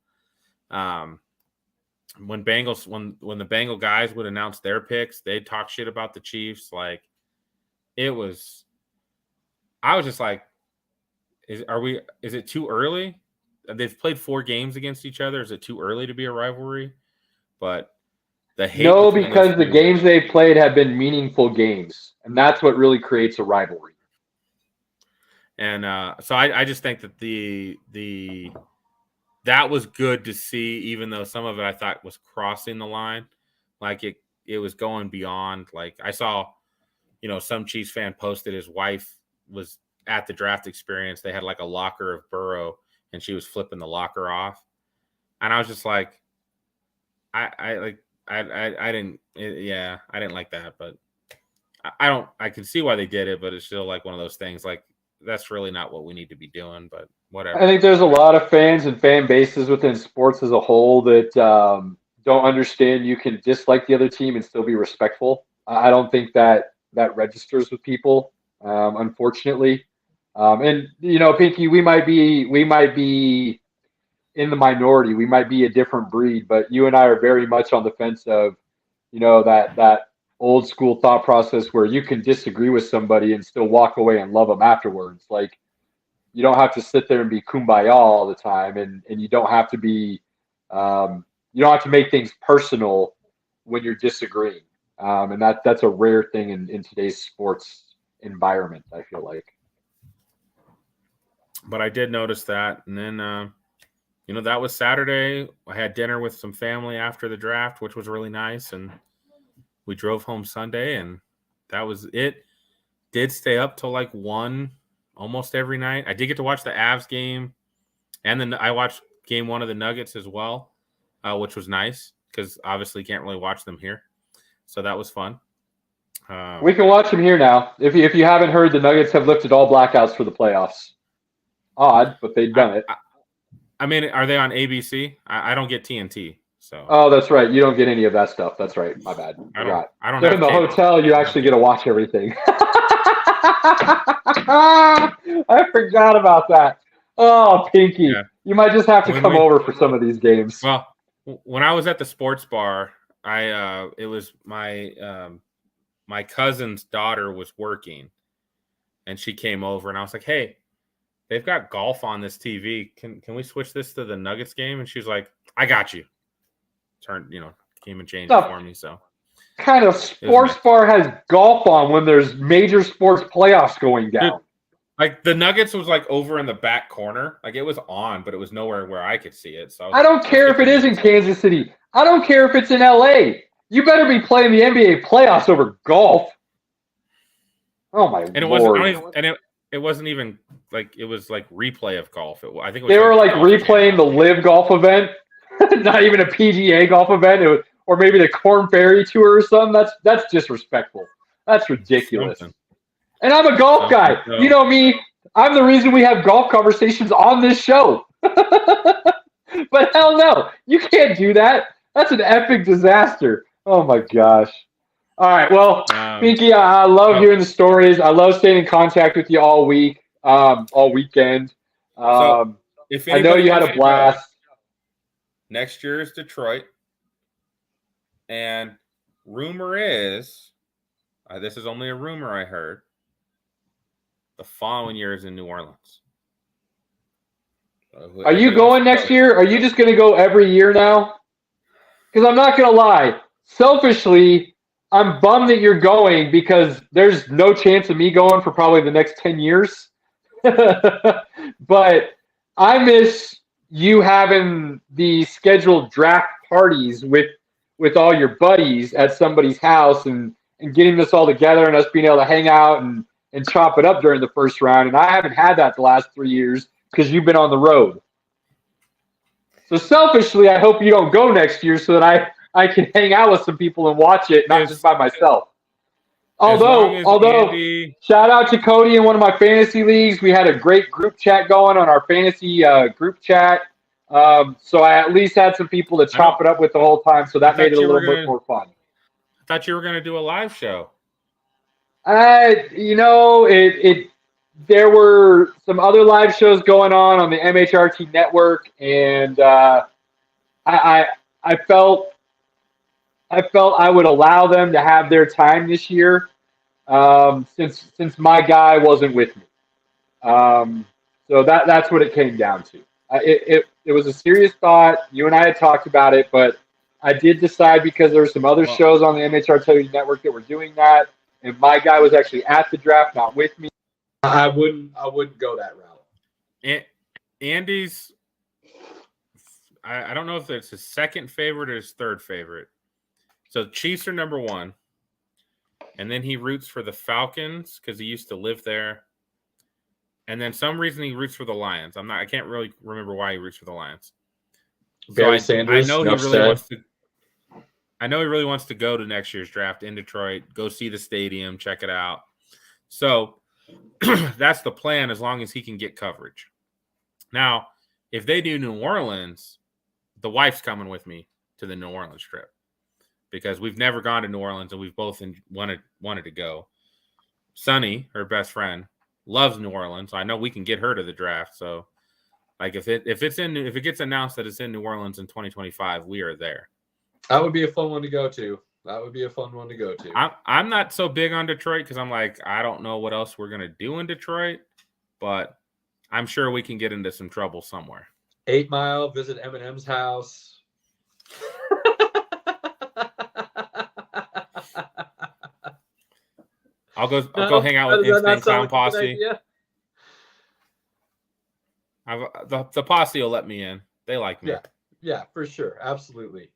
When the Bengal guys would announce their picks, they'd talk shit about the Chiefs. Like I was just like, is it too early? They've played 4 games against each other. Is it too early to be a rivalry? But the hate. No, because the games they played have been meaningful games, and that's what really creates a rivalry. And so I just think that that was good to see, even though some of it I thought was crossing the line. Like it was going beyond. Like I saw, some Chiefs fan posted his wife was at the draft experience. They had like a locker of Burrow, and she was flipping the locker off. And I was just like, I didn't like that, but I can see why they did it, but it's still like one of those things. Like that's really not what we need to be doing, but whatever. I think there's a lot of fans and fan bases within sports as a whole that don't understand you can dislike the other team and still be respectful. I don't think that registers with people, unfortunately. And Pinky, we might be in the minority. We might be a different breed, but you and I are very much on the fence of, that old school thought process where you can disagree with somebody and still walk away and love them afterwards. Like you don't have to sit there and be kumbaya all the time, and you don't have to be, you don't have to make things personal when you're disagreeing. And that's a rare thing in today's sports environment, I feel like. But I did notice that. And then, that was Saturday. I had dinner with some family after the draft, which was really nice. And we drove home Sunday, and that was it. Did stay up till like 1 almost every night. I did get to watch the Avs game. And then I watched game 1 of the Nuggets as well, which was nice because obviously can't really watch them here. So that was fun. We can watch them here now. If you haven't heard, the Nuggets have lifted all blackouts for the playoffs. Odd, but they've done it. I mean, are they on ABC? I don't get TNT. So. Oh, that's right. You don't get any of that stuff. That's right. My bad. I don't. They're in the hotel. You actually get to watch everything. I forgot about that. Oh, Pinky. Yeah. You might just have to come over for some of these games. Well, when I was at the sports bar, it was my cousin's daughter was working, and she came over, and I was like, "Hey, they've got golf on this TV. Can we switch this to the Nuggets game?" And she's like, "I got you." Came and changed it for me. So, kind of sports bar has golf on when there's major sports playoffs going down? Dude, like the Nuggets was like over in the back corner. Like it was on, but it was nowhere where I could see it. So I don't care if it is in Kansas City. I don't care if it's in LA. You better be playing the NBA playoffs over golf. Oh my Lord. It wasn't even like it was like replay of golf. I think it was they were like replaying the Live golf event, not even a PGA golf event, or maybe the Corn Ferry Tour or something. That's disrespectful. That's ridiculous. Something. And I'm a golf guy. So. You know me. I'm the reason we have golf conversations on this show. But hell no, you can't do that. That's an epic disaster. Oh my gosh. All right, well, Pinky, I love hearing the stories. I love staying in contact with you all week, all weekend. I know you had a blast. Next year is Detroit. And rumor is, this is only a rumor I heard, the following year is in New Orleans. Are you going next year? Are you just going to go every year now? Because I'm not going to lie. Selfishly, I'm bummed that you're going because there's no chance of me going for probably the next 10 years. But I miss you having the scheduled draft parties with all your buddies at somebody's house and getting this all together and us being able to hang out and chop it up during the first round. And I haven't had that the last 3 years because you've been on the road. So selfishly, I hope you don't go next year so that I can hang out with some people and watch it, not just by myself. Although, Andy... shout out to Cody in one of my fantasy leagues. We had a great group chat going on our fantasy group chat. So I at least had some people to chop it up with the whole time, so that made it a little bit more fun. I thought you were going to do a live show. There were some other live shows going on the MHRT network, and I felt I would allow them to have their time this year, since my guy wasn't with me. So that's what it came down to. It was a serious thought. You and I had talked about it, but I did decide, because there were some other shows on the MHRT network that were doing that, and my guy was actually at the draft, not with me. I wouldn't go that route. Andy's, I don't know if it's his second favorite or his third favorite. So Chiefs are number one, and then he roots for the Falcons because he used to live there. And then some reason he roots for the Lions. I can't really remember why he roots for the Lions. Barry Sanders. I know he really wants to. I know he really wants to go to next year's draft in Detroit. Go see the stadium, check it out. So that's the plan, as long as he can get coverage. Now, if they do New Orleans, the wife's coming with me to the New Orleans trip, because we've never gone to New Orleans and we've both wanted to go. Sunny, her best friend, loves New Orleans. I know we can get her to the draft. So, like, if it gets announced that it's in New Orleans in 2025, we are there. That would be a fun one to go to. I'm not so big on Detroit because I'm like, I don't know what else we're gonna do in Detroit, but I'm sure we can get into some trouble somewhere. 8 Mile, visit Eminem's house. I'll go hang out with Insane Clown Posse. The posse will let me in. They like me. Yeah, for sure, absolutely.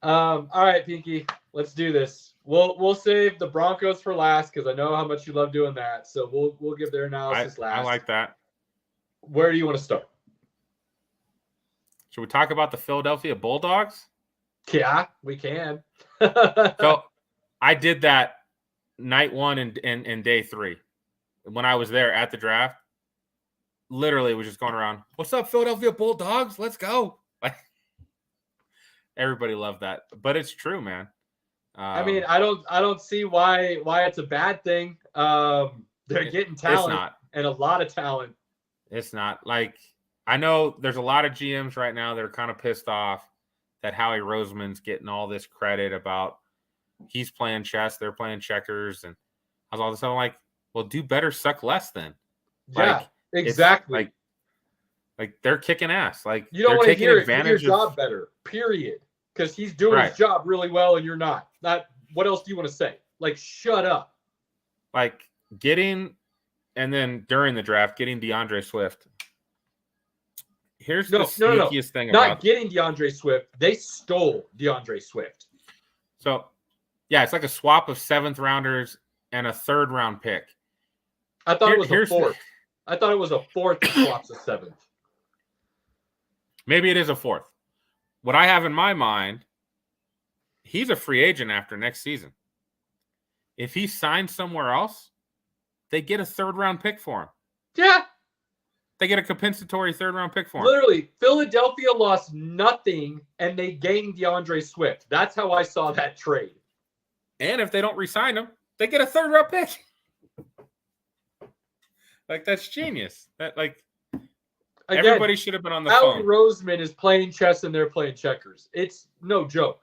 All right, Pinky, let's do this. We'll save the Broncos for last because I know how much you love doing that. So we'll give their analysis last. I like that. Where do you want to start? Should we talk about the Philadelphia Bulldogs? Yeah, we can. So I did that night one and day three when I was there at the draft. Literally was just going around, what's up, Philadelphia Bulldogs? Let's go. Like, everybody loved that. But it's true, man. I mean, I don't see why it's a bad thing. They're getting talent and a lot of talent. It's not. Like, I know there's a lot of GMs right now that are kind of pissed off that Howie Roseman's getting all this credit about he's playing chess, they're playing checkers, and I was all of a sudden like, well, do better, suck less then. Yeah, like, exactly. Like they're kicking ass. Like, you don't want to hear it. Do your job better, period. Because he's doing his job really well and you're not. What else do you want to say? Like, shut up. Like, and then during the draft, getting DeAndre Swift. Here's the sneakiest thing about not getting DeAndre Swift. They stole DeAndre Swift. So, yeah, it's like a swap of 7th rounders and a 3rd round pick. I thought it was a 4th. I thought it was a 4th that swaps a 7th. Maybe it is a 4th. What I have in my mind, he's a free agent after next season. If he signs somewhere else, they get a 3rd round pick for him. Yeah. They get a compensatory 3rd round pick for him. Literally, Philadelphia lost nothing and they gained DeAndre Swift. That's how I saw that trade. And if they don't re-sign him, they get a 3rd round pick. Like, that's genius. That, like, again, everybody should have been on the phone. Howie Roseman is playing chess and they're playing checkers. It's no joke.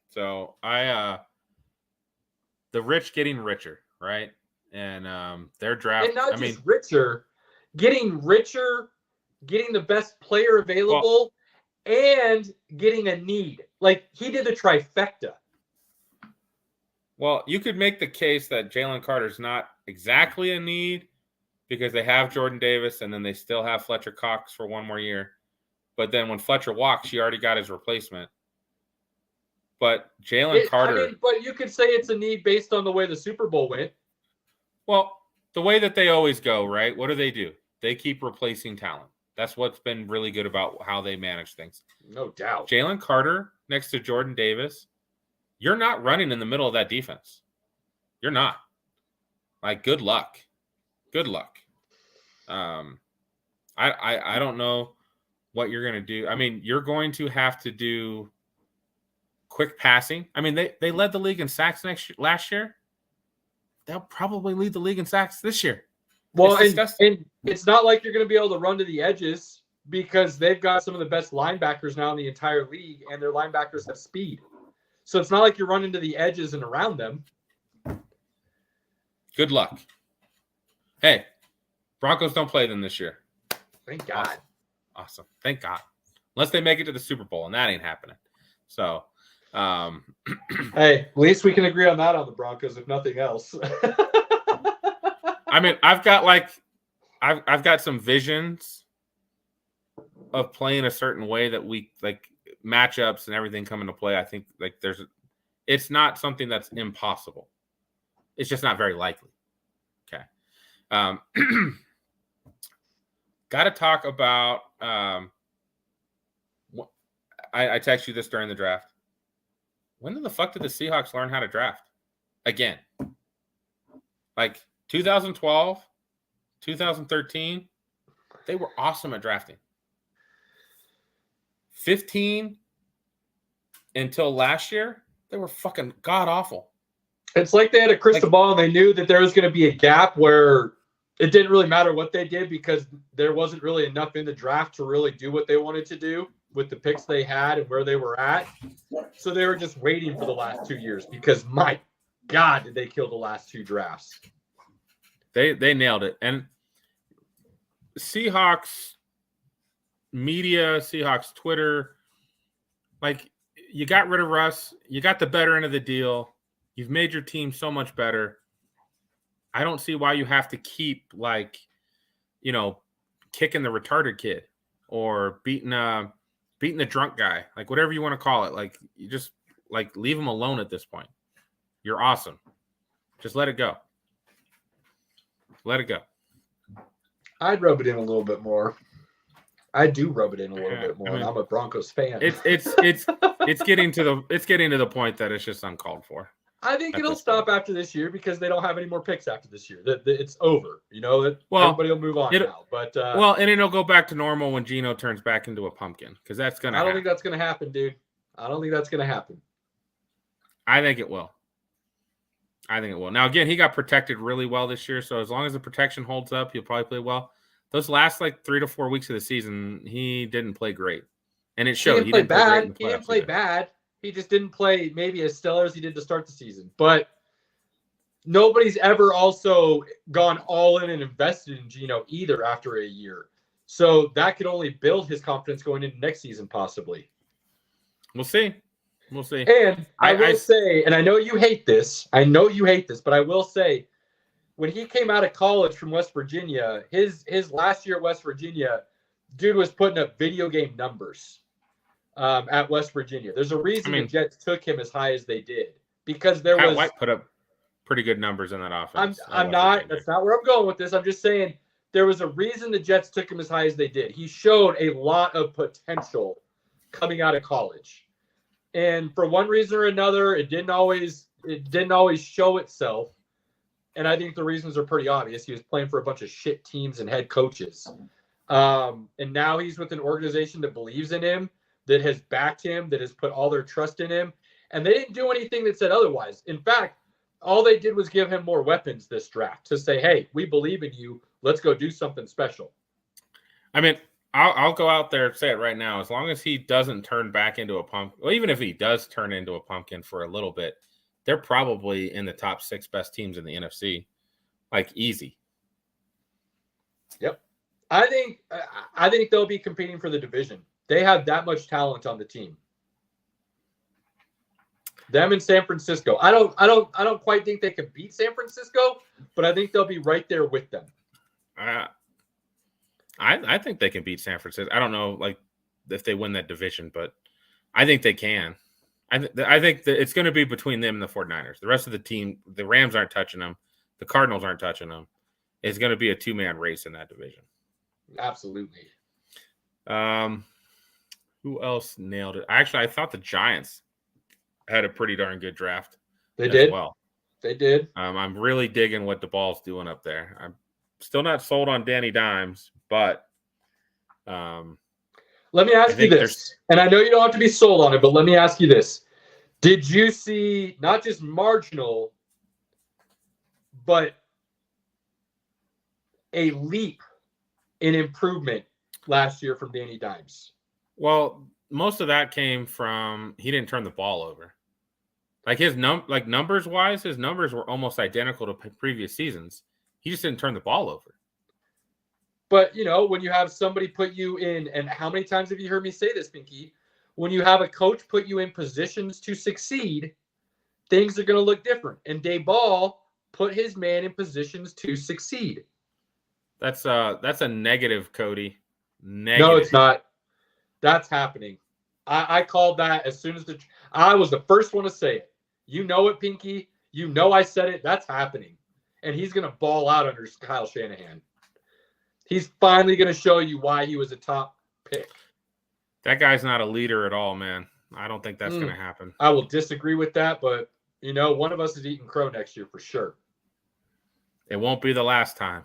So the rich getting richer, right? And their draft, and not just richer, getting the best player available, and getting a need. Like, he did the trifecta. Well, you could make the case that Jalen Carter's not exactly a need because they have Jordan Davis and then they still have Fletcher Cox for 1 more year. But then when Fletcher walks, you already got his replacement. But Jalen Carter. But you could say it's a need based on the way the Super Bowl went. Well, the way that they always go, right? What do? They keep replacing talent. That's what's been really good about how they manage things. No doubt. Jalen Carter next to Jordan Davis, you're not running in the middle of that defense. You're not. Like, good luck. Good luck. I I don't know what you're going to do. I mean, you're going to have to do quick passing. I mean, they led the league in sacks last year. They'll probably lead the league in sacks this year. Well, and it's not like you're going to be able to run to the edges because they've got some of the best linebackers now in the entire league, and their linebackers have speed. So it's not like you're running to the edges and around them. Good luck. Hey, Broncos don't play them this year. Thank God. Awesome. Thank God. Unless they make it to the Super Bowl, and that ain't happening. So, hey, at least we can agree on that on the Broncos, if nothing else. I mean, I've got some visions of playing a certain way that we like matchups and everything come into play. I think like it's not something that's impossible. It's just not very likely. Okay. Got to talk about. I text you this during the draft. When the fuck did the Seahawks learn how to draft again? Like 2012, 2013, they were awesome at drafting. 15 until last year, they were fucking god awful. It's like they had a crystal ball and they knew that there was going to be a gap where it didn't really matter what they did because there wasn't really enough in the draft to really do what they wanted to do with the picks they had and where they were at. So they were just waiting for the last 2 years because, my God, did they kill the last 2 drafts. They nailed it. And Seahawks media, Seahawks Twitter, like, you got rid of Russ. You got the better end of the deal. You've made your team so much better. I don't see why you have to keep, like, you know, kicking the retarded kid or beating the drunk guy, like whatever you want to call it. Like, you just like leave him alone at this point. You're awesome. Just let it go. Let it go. I'd rub it in a little bit more. I do rub it in a little bit more. I mean, I'm a Broncos fan. It's getting to the point that it's just uncalled for. I think it'll stop after this year because they don't have any more picks after this year. It's over. You know, everybody will move on now. But and it'll go back to normal when Geno turns back into a pumpkin because that's gonna. I don't think that's gonna happen, dude. I don't think that's gonna happen. I think it will. Now again, he got protected really well this year, so as long as the protection holds up, he'll probably play well. Those last like 3 to 4 weeks of the season, he didn't play great, and it showed. He didn't play bad. He just didn't play maybe as stellar as he did to start the season. But nobody's ever also gone all in and invested in Geno either after a year. So that could only build his confidence going into next season, possibly. We'll see. And I will say, and I know you hate this, but I will say, when he came out of college from West Virginia, his last year at West Virginia, dude was putting up video game numbers. At West Virginia. There's a reason the Jets took him as high as they did because Pat White put up pretty good numbers in that offense. That's not where I'm going with this. I'm just saying there was a reason the Jets took him as high as they did. He showed a lot of potential coming out of college. And for one reason or another, it didn't always show itself. And I think the reasons are pretty obvious. He was playing for a bunch of shit teams and head coaches. And now he's with an organization that believes in him, that has backed him, that has put all their trust in him. And they didn't do anything that said otherwise. In fact, all they did was give him more weapons this draft to say, hey, we believe in you. Let's go do something special. I mean, I'll go out there and say it right now. As long as he doesn't turn back into a pumpkin, well, even if he does turn into a pumpkin for a little bit, they're probably in the top 6 best teams in the NFC. Like, easy. Yep. I think they'll be competing for the division. They have that much talent on the team. Them in San Francisco. I don't quite think they can beat San Francisco, but I think they'll be right there with them. I think they can beat San Francisco. I don't know, like, if they win that division, but I think they can. I think that it's going to be between them and the 49ers. The rest of the team, the Rams aren't touching them. The Cardinals aren't touching them. It's going to be a 2-man race in that division. Absolutely. Who else nailed it? Actually, I thought the Giants had a pretty darn good draft. They did. Well, they did. I'm really digging what DeBall's doing up there. I'm still not sold on Danny Dimes, but Let me ask you this, and I know you don't have to be sold on it, but let me ask you this. Did you see not just marginal, but a leap in improvement last year from Danny Dimes? Well, most of that came from he didn't turn the ball over. Like his numbers wise, his numbers were almost identical to previous seasons. He just didn't turn the ball over. But, when you have somebody put you in, and how many times have you heard me say this, Pinky? When you have a coach put you in positions to succeed, things are going to look different. And Dave Ball put his man in positions to succeed. That's a negative, Cody. Negative. No, it's not. That's happening. I called that as soon as I was the first one to say it. You know it, Pinky. You know I said it. That's happening. And he's going to ball out under Kyle Shanahan. He's finally going to show you why he was a top pick. That guy's not a leader at all, man. I don't think that's going to happen. I will disagree with that, but, one of us is eating crow next year for sure. It won't be the last time.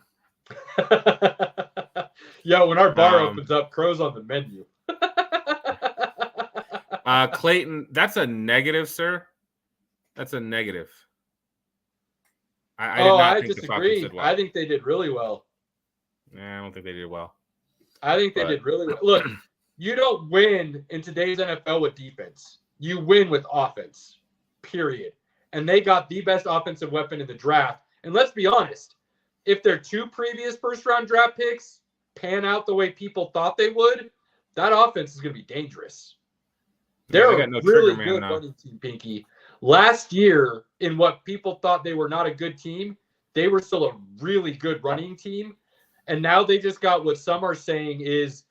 Yeah, when our bar opens up, crow's on the menu. Clayton, that's a negative, sir. That's a negative. I disagree. I think they did really well. Yeah, I don't think they did well. I think they did really well. Look, you don't win in today's NFL with defense. You win with offense, period. And they got the best offensive weapon in the draft. And let's be honest, if their two previous first-round draft picks pan out the way people thought they would, that offense is going to be dangerous. They're a really good running team, Pinky. Last year, in what people thought they were not a good team, they were still a really good running team. And now they just got what some are saying is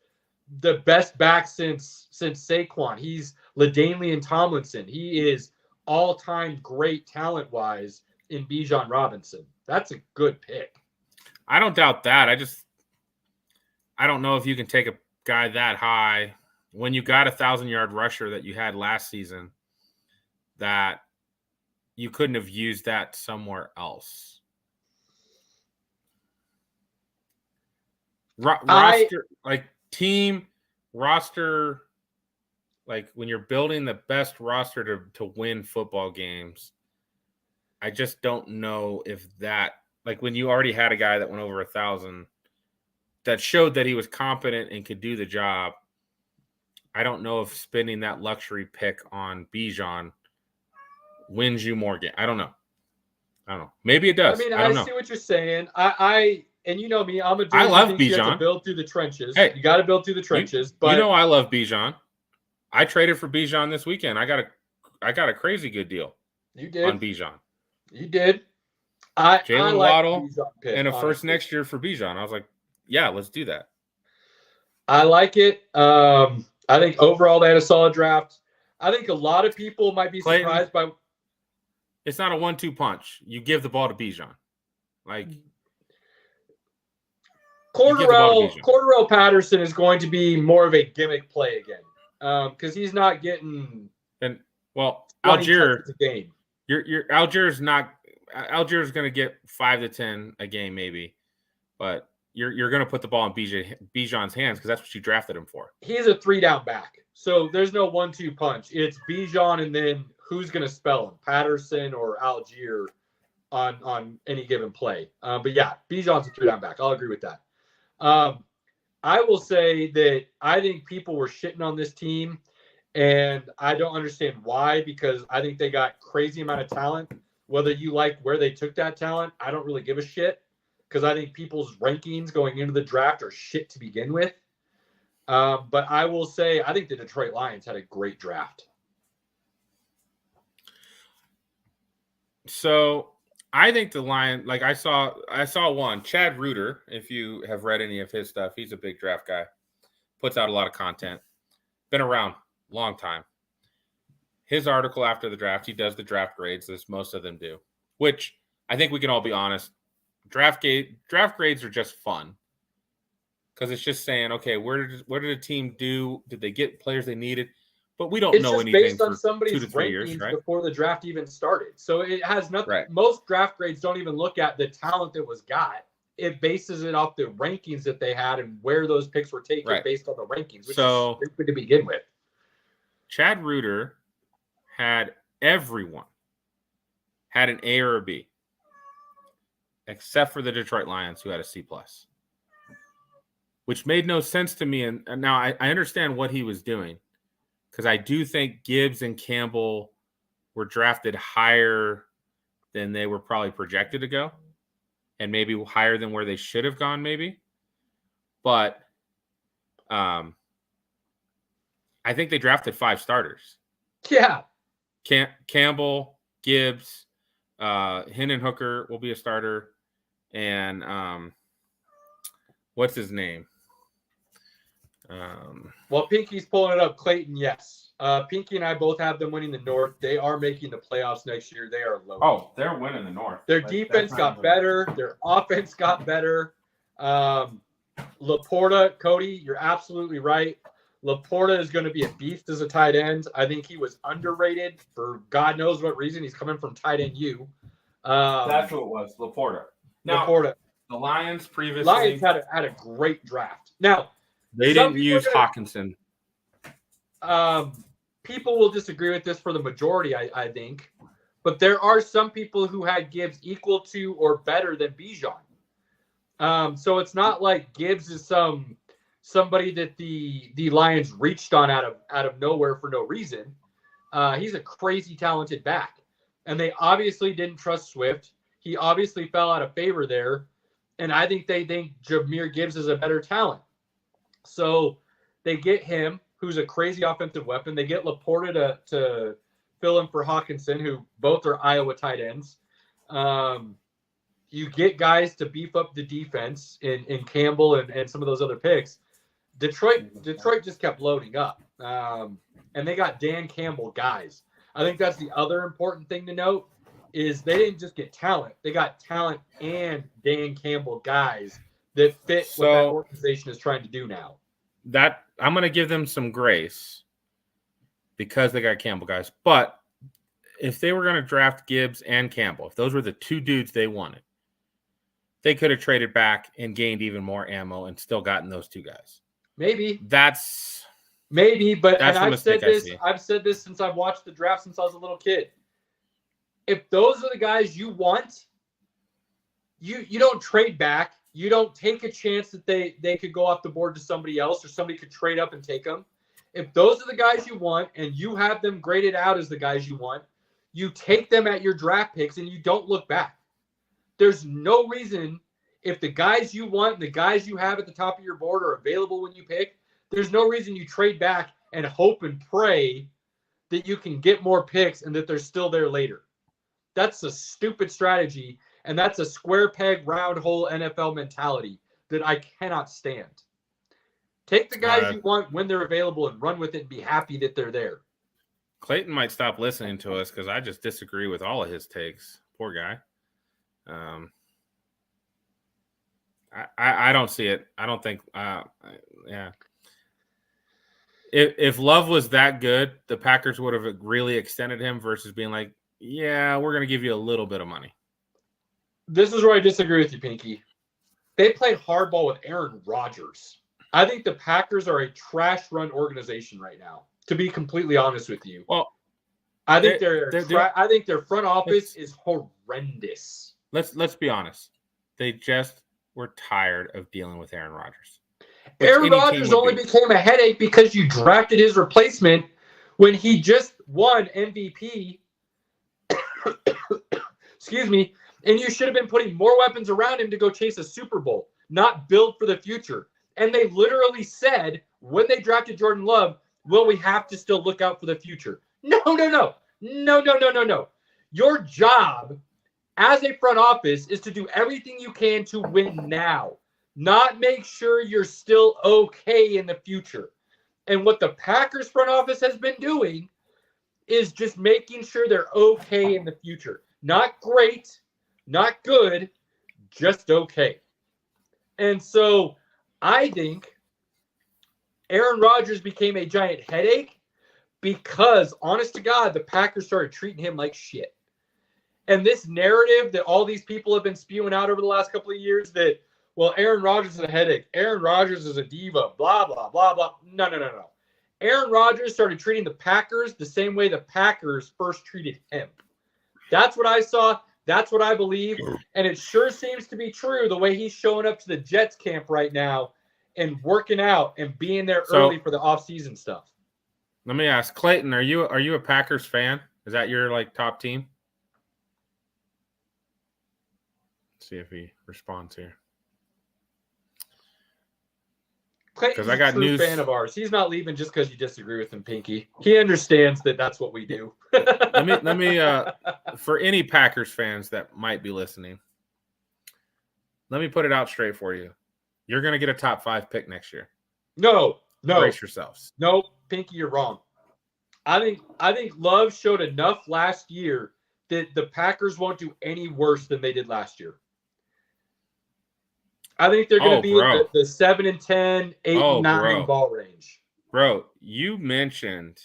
the best back since Saquon. He's LaDainian Tomlinson. He is all-time great talent-wise in Bijan Robinson. That's a good pick. I don't doubt that. I don't know if you can take a guy that high when you got a 1,000-yard rusher that you had last season, that you couldn't have used that somewhere else. Team roster, like when you're building the best roster to win football games, I just don't know if that, like when you already had a guy that went over 1,000 that showed that he was competent and could do the job, I don't know if spending that luxury pick on Bijan wins you more games. I don't know. Maybe it does. I see what you're saying. And you know me, I'm a dude I love who Bijan. You have to build through the trenches. Hey, you got to build through the trenches. But I love Bijan. I traded for Bijan this weekend. I got a crazy good deal. You did on Bijan. You did. Jalen Waddle and a first next year for Bijan. I was like, yeah, let's do that. I like it. I think overall they had a solid draft. I think a lot of people might be surprised by. It's not a 1-2 punch. You give the ball to Bijan. Like. Cordarrelle Patterson is going to be more of a gimmick play again because he's not getting. And Algier, a game. Algier's going to get 5 to 10 a game maybe, but you're going to put the ball in Bijan's hands because that's what you drafted him for. He's a 3-down back, so there's no 1-2 punch. It's Bijan and then who's going to spell him, Patterson or Algier on any given play. But yeah, Bijan's a 3-down back. I'll agree with that. I will say that I think people were shitting on this team, and I don't understand why, because I think they got crazy amount of talent. Whether you like where they took that talent, I don't really give a shit, because I think people's rankings going into the draft are shit to begin with. But I will say I think the Detroit Lions had a great draft. So I think the Lions, like I saw one, Chad Reuter, if you have read any of his stuff, he's a big draft guy, puts out a lot of content, been around a long time. His article after the draft, he does the draft grades, as most of them do, which I think we can all be honest. Draft grades are just fun because it's just saying, okay, what did the team do? Did they get players they needed? But we don't know anything based on somebody's 2 to 3 years, right? Before the draft even started. So it has nothing. Right. Most draft grades don't even look at the talent that was got. it bases it off the rankings that they had and where those picks were taken based on the rankings, which is stupid to begin with. Chad Reuter had everyone had an A or a B, except for the Detroit Lions, who had a C+, which made no sense to me. And now I understand what he was doing, because I do think Gibbs and Campbell were drafted higher than they were probably projected to go, and maybe higher than where they should have gone, maybe. But I think they drafted 5 starters. Yeah. Campbell, Gibbs, Hendon Hooker will be a starter, and what's his name? Well, Pinky's pulling it up. Clayton, yes. Pinky and I both have them winning the North. They are making the playoffs next year. They are low. Oh, they're winning the North. Their defense got better. Their offense got better. Laporta, Cody, you're absolutely right. Laporta is going to be a beast as a tight end. I think he was underrated for God knows what reason. He's coming from tight end U. That's who it was, Laporta. Now, Laporta. The Lions previously... Lions had a great draft. Now, they didn't use Hawkinson. People will disagree with this for the majority, I think. But there are some people who had Gibbs equal to or better than Bijan. So it's not like Gibbs is somebody that the Lions reached on out of nowhere for no reason. He's a crazy talented back. And they obviously didn't trust Swift. He obviously fell out of favor there. And I think they think Jahmyr Gibbs is a better talent. So they get him, who's a crazy offensive weapon. They get Laporta to fill in for Hawkinson, who both are Iowa tight ends. You get guys to beef up the defense in Campbell and some of those other picks. Detroit just kept loading up. And they got Dan Campbell guys. I think that's the other important thing to note is they didn't just get talent. They got talent and Dan Campbell guys that fit what that organization is trying to do now. That I'm going to give them some grace because they got Campbell guys. But if they were going to draft Gibbs and Campbell, if those were the 2 dudes they wanted, they could have traded back and gained even more ammo and still gotten those 2 guys. Maybe. Maybe, but and I've said this since I've watched the draft since I was a little kid. If those are the guys you want, you don't trade back. You don't take a chance that they could go off the board to somebody else or somebody could trade up and take them. If those are the guys you want and you have them graded out as the guys you want, you take them at your draft picks and you don't look back. There's no reason if the guys you want and the guys you have at the top of your board are available when you pick, there's no reason you trade back and hope and pray that you can get more picks and that they're still there later. That's a stupid strategy, and that's a square peg, round hole NFL mentality that I cannot stand. Take the guys you want when they're available and run with it and be happy that they're there. Clayton might stop listening to us because I just disagree with all of his takes. Poor guy. I don't see it. I don't think. Yeah. If Love was that good, the Packers would have really extended him versus being like, yeah, we're going to give you a little bit of money. This is where I disagree with you, Pinky. They played hardball with Aaron Rodgers. I think the Packers are a trash-run organization right now, to be completely honest with you. Well, I think I think their front office is horrendous. Let's be honest. They just were tired of dealing with Aaron Rodgers. Aaron Rodgers only became a headache because you drafted his replacement when he just won MVP. Excuse me. And you should have been putting more weapons around him to go chase a Super Bowl, not build for the future. And they literally said when they drafted Jordan Love, well, we have to still look out for the future. No. Your job as a front office is to do everything you can to win now, not make sure you're still okay in the future. And what the Packers front office has been doing is just making sure they're okay in the future. Not great, not good, just okay. And so I think Aaron Rodgers became a giant headache because, honest to God, the Packers started treating him like shit. And this narrative that all these people have been spewing out over the last couple of years that, well, Aaron Rodgers is a headache. Aaron Rodgers is a diva, blah, blah, blah, blah. No. Aaron Rodgers started treating the Packers the same way the Packers first treated him. That's what I saw. That's what I believe. And it sure seems to be true the way he's showing up to the Jets camp right now and working out and being there early for the offseason stuff. Let me ask, Clayton, are you a Packers fan? Is that your top team? Let's see if he responds here. Clayton's I got a true fan of ours. He's not leaving just because you disagree with him, Pinky. He understands that that's what we do. let me for any Packers fans that might be listening, let me put it out straight for you. You're going to get a top 5 pick next year. No. Brace yourselves. No, Pinky, you're wrong. I think Love showed enough last year that the Packers won't do any worse than they did last year. I think they're going to be in the 7-10, 8-9 ball range. Bro, you mentioned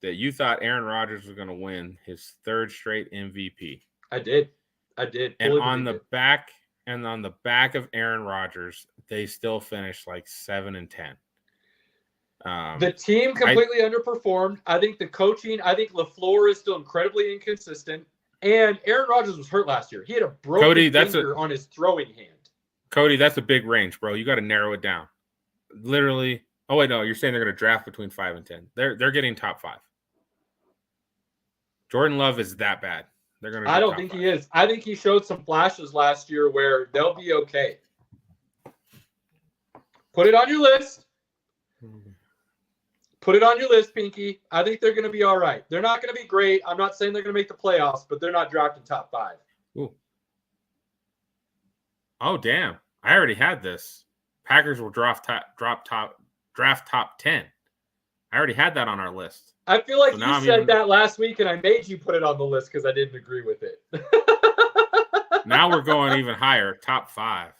that you thought Aaron Rodgers was going to win his 3rd straight MVP. I did. And on the back of Aaron Rodgers, they still finished 7-10. The team completely underperformed. I think the coaching, LaFleur is still incredibly inconsistent. And Aaron Rodgers was hurt last year. He had a broken finger on his throwing hand. Cody, that's a big range, bro. You got to narrow it down. Literally. Oh, wait, no. You're saying they're going to draft between 5 and 10. They're getting top 5. Jordan Love is that bad. They're going to. I don't think he is. I think he showed some flashes last year where they'll be okay. Put it on your list. Put it on your list, Pinky. I think they're going to be all right. They're not going to be great. I'm not saying they're going to make the playoffs, but they're not drafting top 5. Ooh. Oh, damn. I already had this. Packers will draft top 10. I already had that on our list. I feel like you said that last week, and I made you put it on the list because I didn't agree with it. Now we're going even higher, top 5.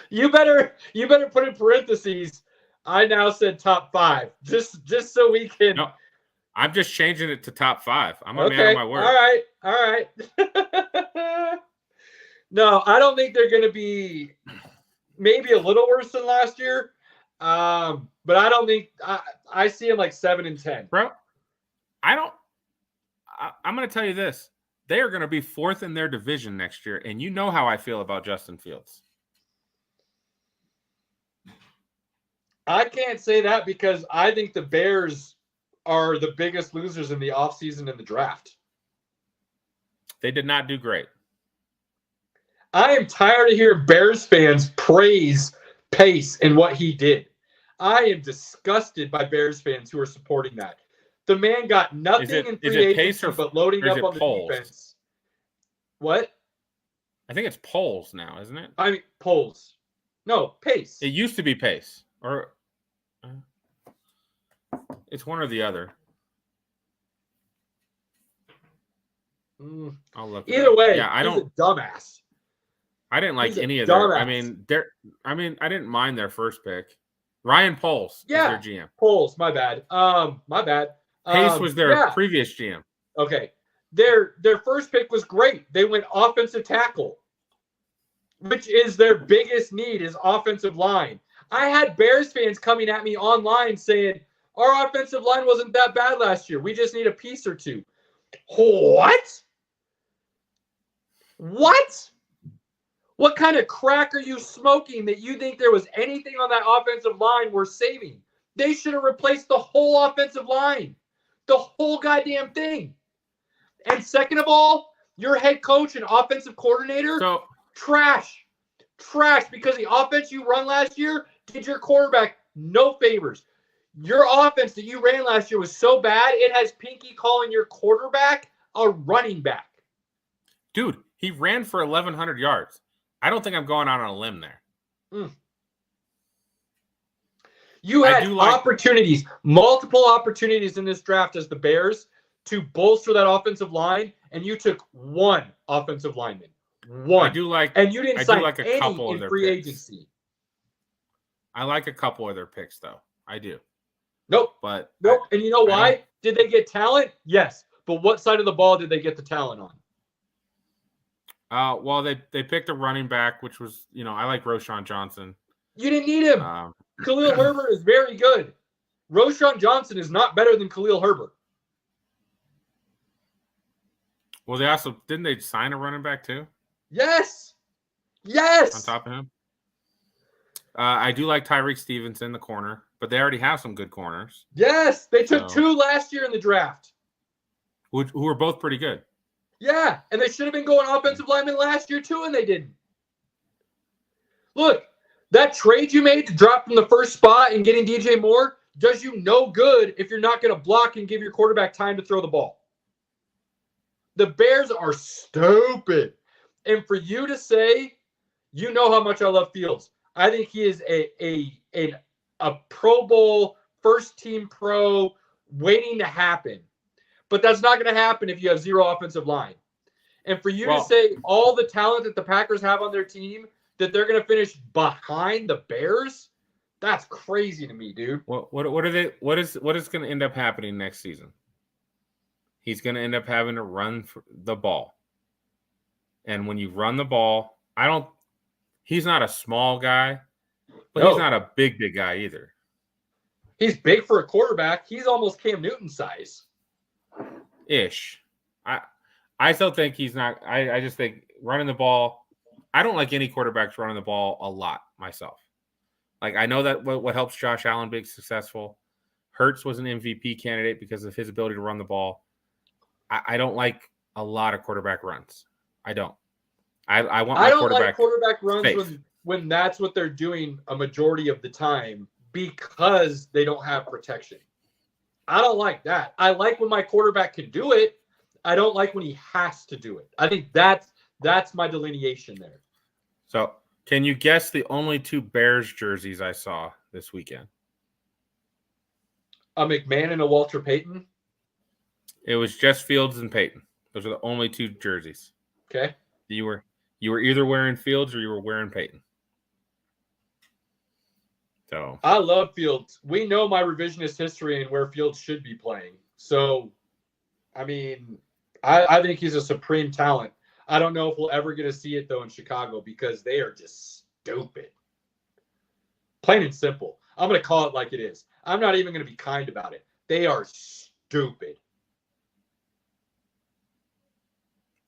You better put in parentheses. I now said top 5, just so we can. No, I'm just changing it to top 5. I'm a man of my word. All right. No, I don't think they're going to be maybe a little worse than last year. But I don't think I see them 7 and 10. Bro, I'm going to tell you this. They are going to be 4th in their division next year, and you know how I feel about Justin Fields. I can't say that because I think the Bears are the biggest losers in the offseason and the draft. They did not do great. I am tired of hearing Bears fans praise Pace and what he did. I am disgusted by Bears fans who are supporting that. The man got nothing in free agency but loading up on the defense. What? I think it's Poles now, isn't it? I mean, Poles. No, Pace. It used to be Pace. Or it's one or the other. I'll look. Either way, yeah, he's a dumbass. I didn't like any of their. I didn't mind their first pick. Ryan Poles is their GM. Poles, my bad. My bad. Pace was their previous GM. Okay. Their first pick was great. They went offensive tackle, which is their biggest need is offensive line. I had Bears fans coming at me online saying, our offensive line wasn't that bad last year. We just need a piece or two. What? What kind of crack are you smoking that you think there was anything on that offensive line worth saving? They should have replaced the whole offensive line. The whole goddamn thing. And second of all, your head coach and offensive coordinator, trash. Trash, because the offense you run last year did your quarterback no favors. Your offense that you ran last year was so bad, it has Pinky calling your quarterback a running back. Dude, he ran for 1,100 yards. I don't think I'm going out on a limb there. You had opportunities, multiple opportunities in this draft as the Bears to bolster that offensive line, and you took one offensive lineman. One. And you didn't sign any in free agency. I like a couple of their picks, though. I do. Nope. And you know why? Did they get talent? Yes. But what side of the ball did they get the talent on? Well, they picked a running back, which was, I like Roshan Johnson. You didn't need him. Khalil Herbert is very good. Roshan Johnson is not better than Khalil Herbert. Well, didn't they sign a running back too? Yes. On top of him. I do like Tyreek Stevenson, the corner, but they already have some good corners. Yes, they took 2 last year in the draft. Who were both pretty good. Yeah, and they should have been going offensive linemen last year too, and they didn't. Look, that trade you made to drop from the first spot and getting DJ Moore does you no good if you're not going to block and give your quarterback time to throw the ball. The Bears are stupid. And for you to say, you know how much I love Fields. I think he is a Pro Bowl, first-team pro waiting to happen. But that's not going to happen if you have 0 offensive line. And for you to say all the talent that the Packers have on their team, that they're going to finish behind the Bears, that's crazy to me, dude. What is going to end up happening next season? He's going to end up having to run the ball. And when you run the ball, he's not a small guy, but he's not a big guy either. He's big for a quarterback. He's almost Cam Newton size. Ish. I still think he's not. I just think running the ball. I don't like any quarterbacks running the ball a lot myself. Like, I know that what helps Josh Allen be successful. Hurts was an MVP candidate because of his ability to run the ball. I don't like a lot of quarterback runs. I don't. I want my quarterback. I don't like quarterback runs when that's what they're doing a majority of the time because they don't have protection. I don't like that. I like when my quarterback can do it. I don't like when he has to do it. I think that's my delineation there. So, can you guess the only 2 Bears jerseys I saw this weekend? A McMahon and a Walter Payton? It was just Fields and Payton. Those are the only 2 jerseys. Okay. You were either wearing Fields or you were wearing Payton. So I love Fields. We know my revisionist history and where Fields should be playing. So, I mean, I think he's a supreme talent. I don't know if we'll ever get to see it, though, in Chicago because they are just stupid. Plain and simple. I'm going to call it like it is. I'm not even going to be kind about it. They are stupid.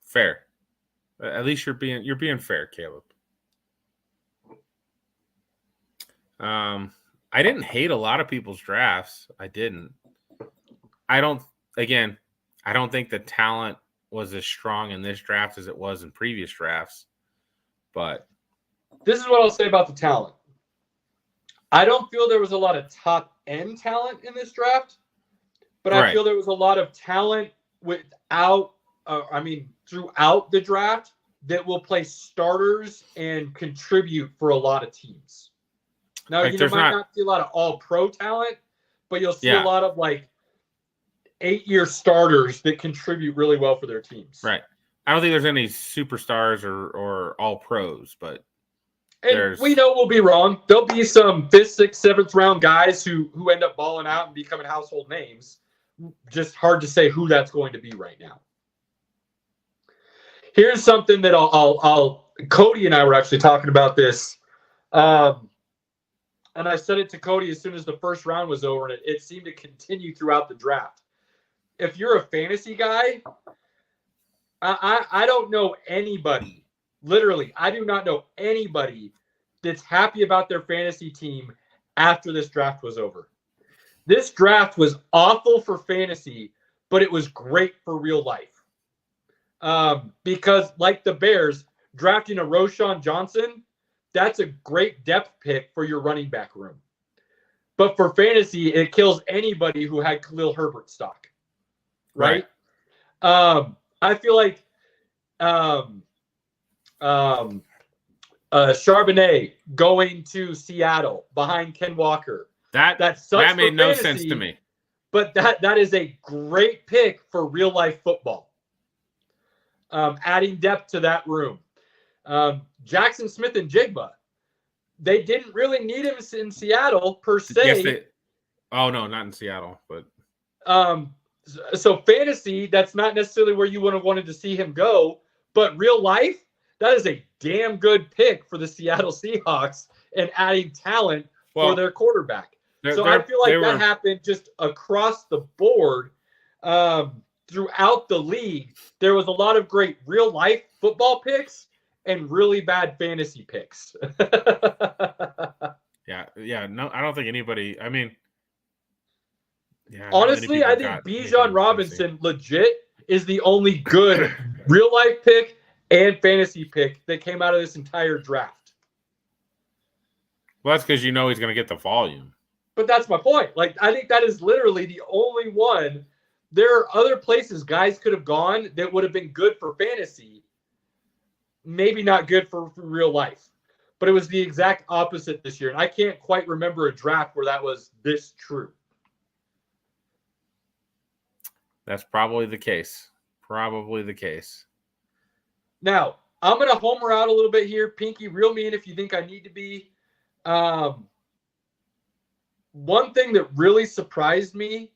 Fair. At least you're being fair, Caleb. I didn't hate a lot of people's drafts. I didn't. I don't think the talent was as strong in this draft as it was in previous drafts. But this is what I'll say about the talent. I don't feel there was a lot of top-end talent in this draft, but I feel there was a lot of talent throughout the draft that will play starters and contribute for a lot of teams. Now, you might not see a lot of all-pro talent, but you'll see a lot of, 8-year starters that contribute really well for their teams. Right. I don't think there's any superstars or all-pros, but we know we'll be wrong. There'll be some 5th, 6th, 7th round guys who end up balling out and becoming household names. Just hard to say who that's going to be right now. Here's something that I'll Cody and I were actually talking about this. And I said it to Cody as soon as the first round was over, and it seemed to continue throughout the draft. If you're a fantasy guy, I don't know anybody, literally, I do not know anybody that's happy about their fantasy team after this draft was over. This draft was awful for fantasy, but it was great for real life. Because like the Bears, drafting a Roshan Johnson, that's a great depth pick for your running back room. But for fantasy, it kills anybody who had Khalil Herbert stock. Right? I feel like Charbonnet going to Seattle behind Ken Walker. That made no sense to me. But that is a great pick for real life football. Adding depth to that room. Jackson Smith and Jigba. They didn't really need him in Seattle per se. Oh no, not in Seattle, but so fantasy, that's not necessarily where you would have wanted to see him go, but real life, that is a damn good pick for the Seattle Seahawks and adding talent for their quarterback. So I feel like that happened just across the board throughout the league. There was a lot of great real life football picks and really bad fantasy picks. Yeah. No, I don't think anybody. I mean, honestly, I think Bijan Robinson legit is the only good real life pick and fantasy pick that came out of this entire draft. Well, that's because he's going to get the volume. But that's my point. Like, I think that is literally the only one. There are other places guys could have gone that would have been good for fantasy, maybe not good for real life. But it was the exact opposite this year. And I can't quite remember a draft where that was this true. That's probably the case. Now, I'm going to homer out a little bit here. Pinky, reel me in if you think I need to be. One thing that really surprised me,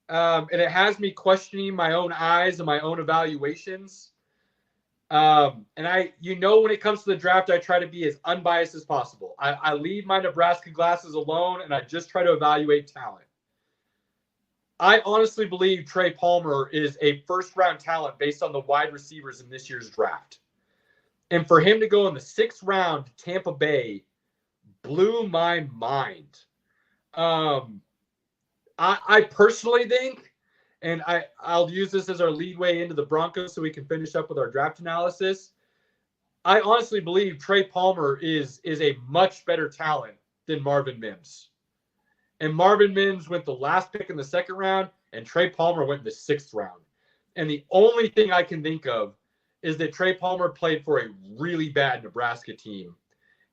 and it has me questioning my own eyes and my own evaluations. And when it comes to the draft, I try to be as unbiased as possible. I leave my Nebraska glasses alone, and I just try to evaluate talent. I honestly believe Trey Palmer is a first-round talent based on the wide receivers in this year's draft. And for him to go in the 6th round to Tampa Bay blew my mind. I personally think, and I'll use this as our leadway into the Broncos so we can finish up with our draft analysis. I honestly believe Trey Palmer is a much better talent than Marvin Mims. And Marvin Mims went the last pick in the 2nd round, and Trey Palmer went in the 6th round. And the only thing I can think of is that Trey Palmer played for a really bad Nebraska team,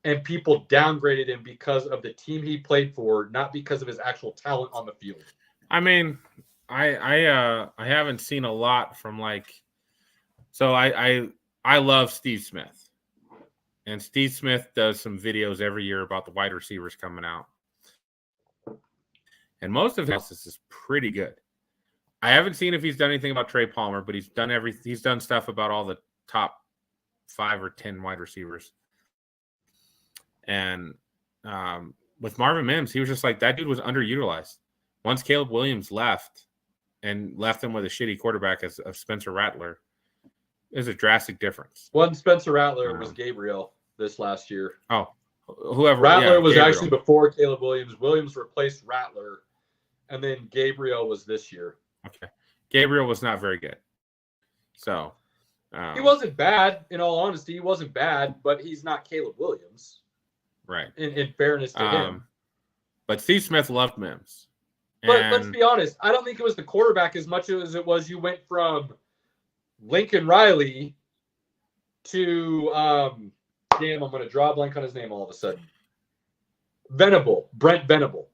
and people downgraded him because of the team he played for, not because of his actual talent on the field. I mean, I haven't seen a lot from I love Steve Smith, and Steve Smith does some videos every year about the wide receivers coming out. And most of his is pretty good. I haven't seen if he's done anything about Trey Palmer, but he's done stuff about all the top 5 or 10 wide receivers. And with Marvin Mims, he was just like, that dude was underutilized. Once Caleb Williams left him with a shitty quarterback of Spencer Rattler, there's a drastic difference. One Spencer Rattler was Gabriel this last year. Oh, whoever. Rattler was Gabriel. Actually before Caleb Williams. Williams replaced Rattler, and then Gabriel was this year. Okay. Gabriel was not very good. So. He wasn't bad, in all honesty. He wasn't bad, but he's not Caleb Williams. Right. In fairness to him. But Steve Smith loved Mims. But let's be honest. I don't think it was the quarterback as much as it was you went from Lincoln Riley to I'm going to draw a blank on his name all of a sudden. Brent Venable.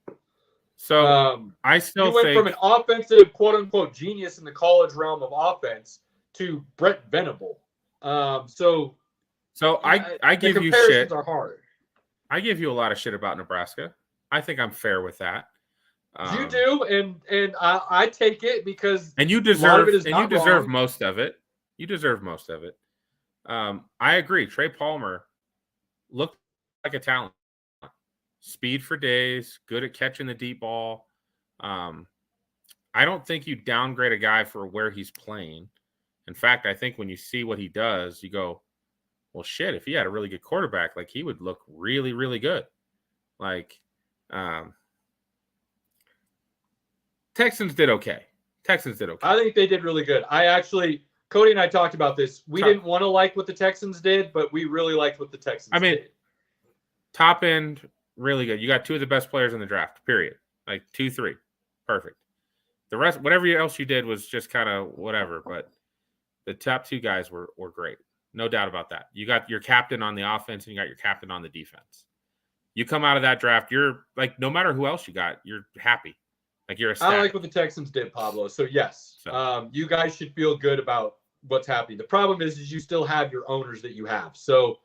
So I still think you went from an offensive quote-unquote genius in the college realm of offense to Brent Venable. So I give you shit. Are hard. I give you a lot of shit about Nebraska. I think I'm fair with that. You do, and I take it because you deserve most of it. You deserve most of it. I agree. Trey Palmer looked like a talent. Speed for days, good at catching the deep ball. I don't think you downgrade a guy for where he's playing. In fact, I think when you see what he does, you go, well, shit, if he had a really good quarterback, like he would look really, really good. Texans did okay. I think they did really good. Cody and I talked about this. We didn't want to like what the Texans did, but we really liked what the Texans did. Top end, really good. You got 2 of the best players in the draft, period. 2, 3. Perfect. The rest, whatever else you did was just kind of whatever, but the top 2 guys were great. No doubt about that. You got your captain on the offense and you got your captain on the defense. You come out of that draft, you're no matter who else you got, you're happy. You're ecstatic. I like what the Texans did, Pablo. So yes, you guys should feel good about what's happening. The problem is you still have your owners that you have. So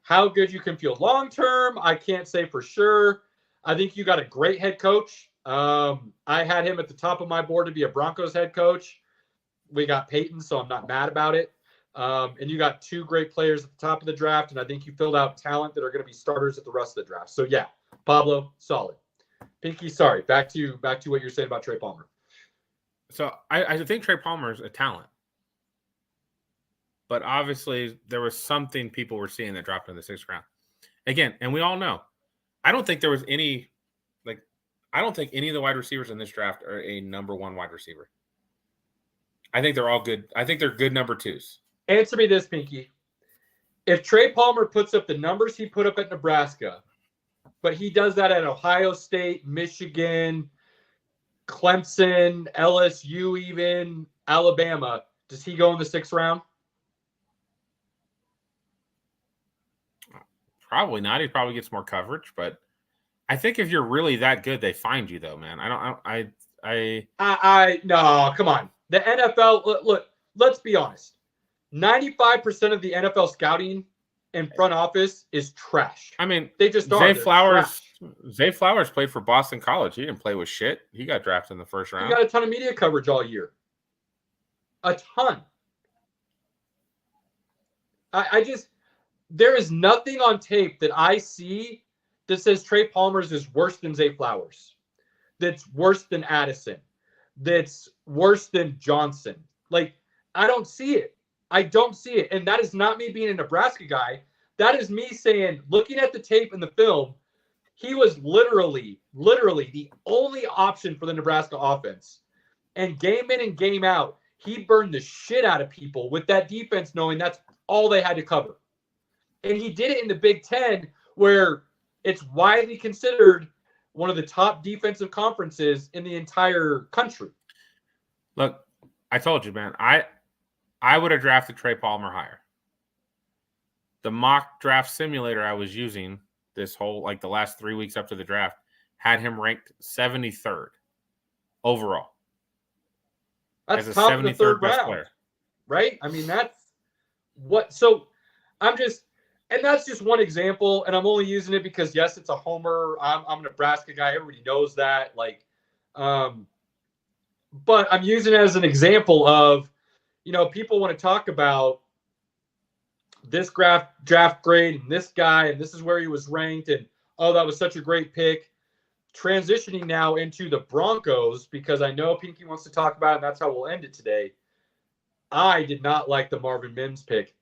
how good you can feel long-term, I can't say for sure. I think you got a great head coach. I had him at the top of my board to be a Broncos head coach. We got Peyton, so I'm not mad about it. And you got 2 great players at the top of the draft, and I think you filled out talent that are going to be starters at the rest of the draft. So yeah, Pablo, solid. Pinky, sorry. Back to what you're saying about Trey Palmer. So I think Trey Palmer is a talent. But obviously there was something people were seeing that dropped in the 6th round. Again, and we all know, I don't think of the wide receivers in this draft are a number 1 wide receiver. I think they're all good. I think they're good number 2s. Answer me this, Pinky. If Trey Palmer puts up the numbers he put up at Nebraska, but he does that at Ohio State, Michigan, Clemson, LSU, even Alabama, does he go in the 6th round? Probably not. He probably gets more coverage, but I think if you're really that good, they find you though, man. No, come on. The NFL, look, let's be honest. 95% of the NFL scouting and front office is trash. I mean, they just are. Zay Flowers played for Boston College. He didn't play with shit. He got drafted in the 1st round. He got a ton of media coverage all year. A ton. There is nothing on tape that I see that says Trey Palmer's is worse than Zay Flowers, that's worse than Addison, that's worse than Johnson. Like, I don't see it. I don't see it. And that is not me being a Nebraska guy. That is me saying, looking at the tape and the film, he was literally the only option for the Nebraska offense. And game in and game out, he burned the shit out of people with that defense, knowing that's all they had to cover. And he did it in the Big Ten, where it's widely considered one of the top defensive conferences in the entire country. Look, I told you, man, I would have drafted Trey Palmer higher. The mock draft simulator I was using this whole, the last 3 weeks up to the draft, had him ranked 73rd overall. That's as a top of the 3rd best round, player. Right? I mean, that's what. So and that's just one example, and I'm only using it because, yes, it's a homer. I'm a Nebraska guy. Everybody knows that. But I'm using it as an example of, people want to talk about this draft grade and this guy, and this is where he was ranked, and, oh, that was such a great pick. Transitioning now into the Broncos, because I know Pinky wants to talk about it, and that's how we'll end it today. I did not like the Marvin Mims pick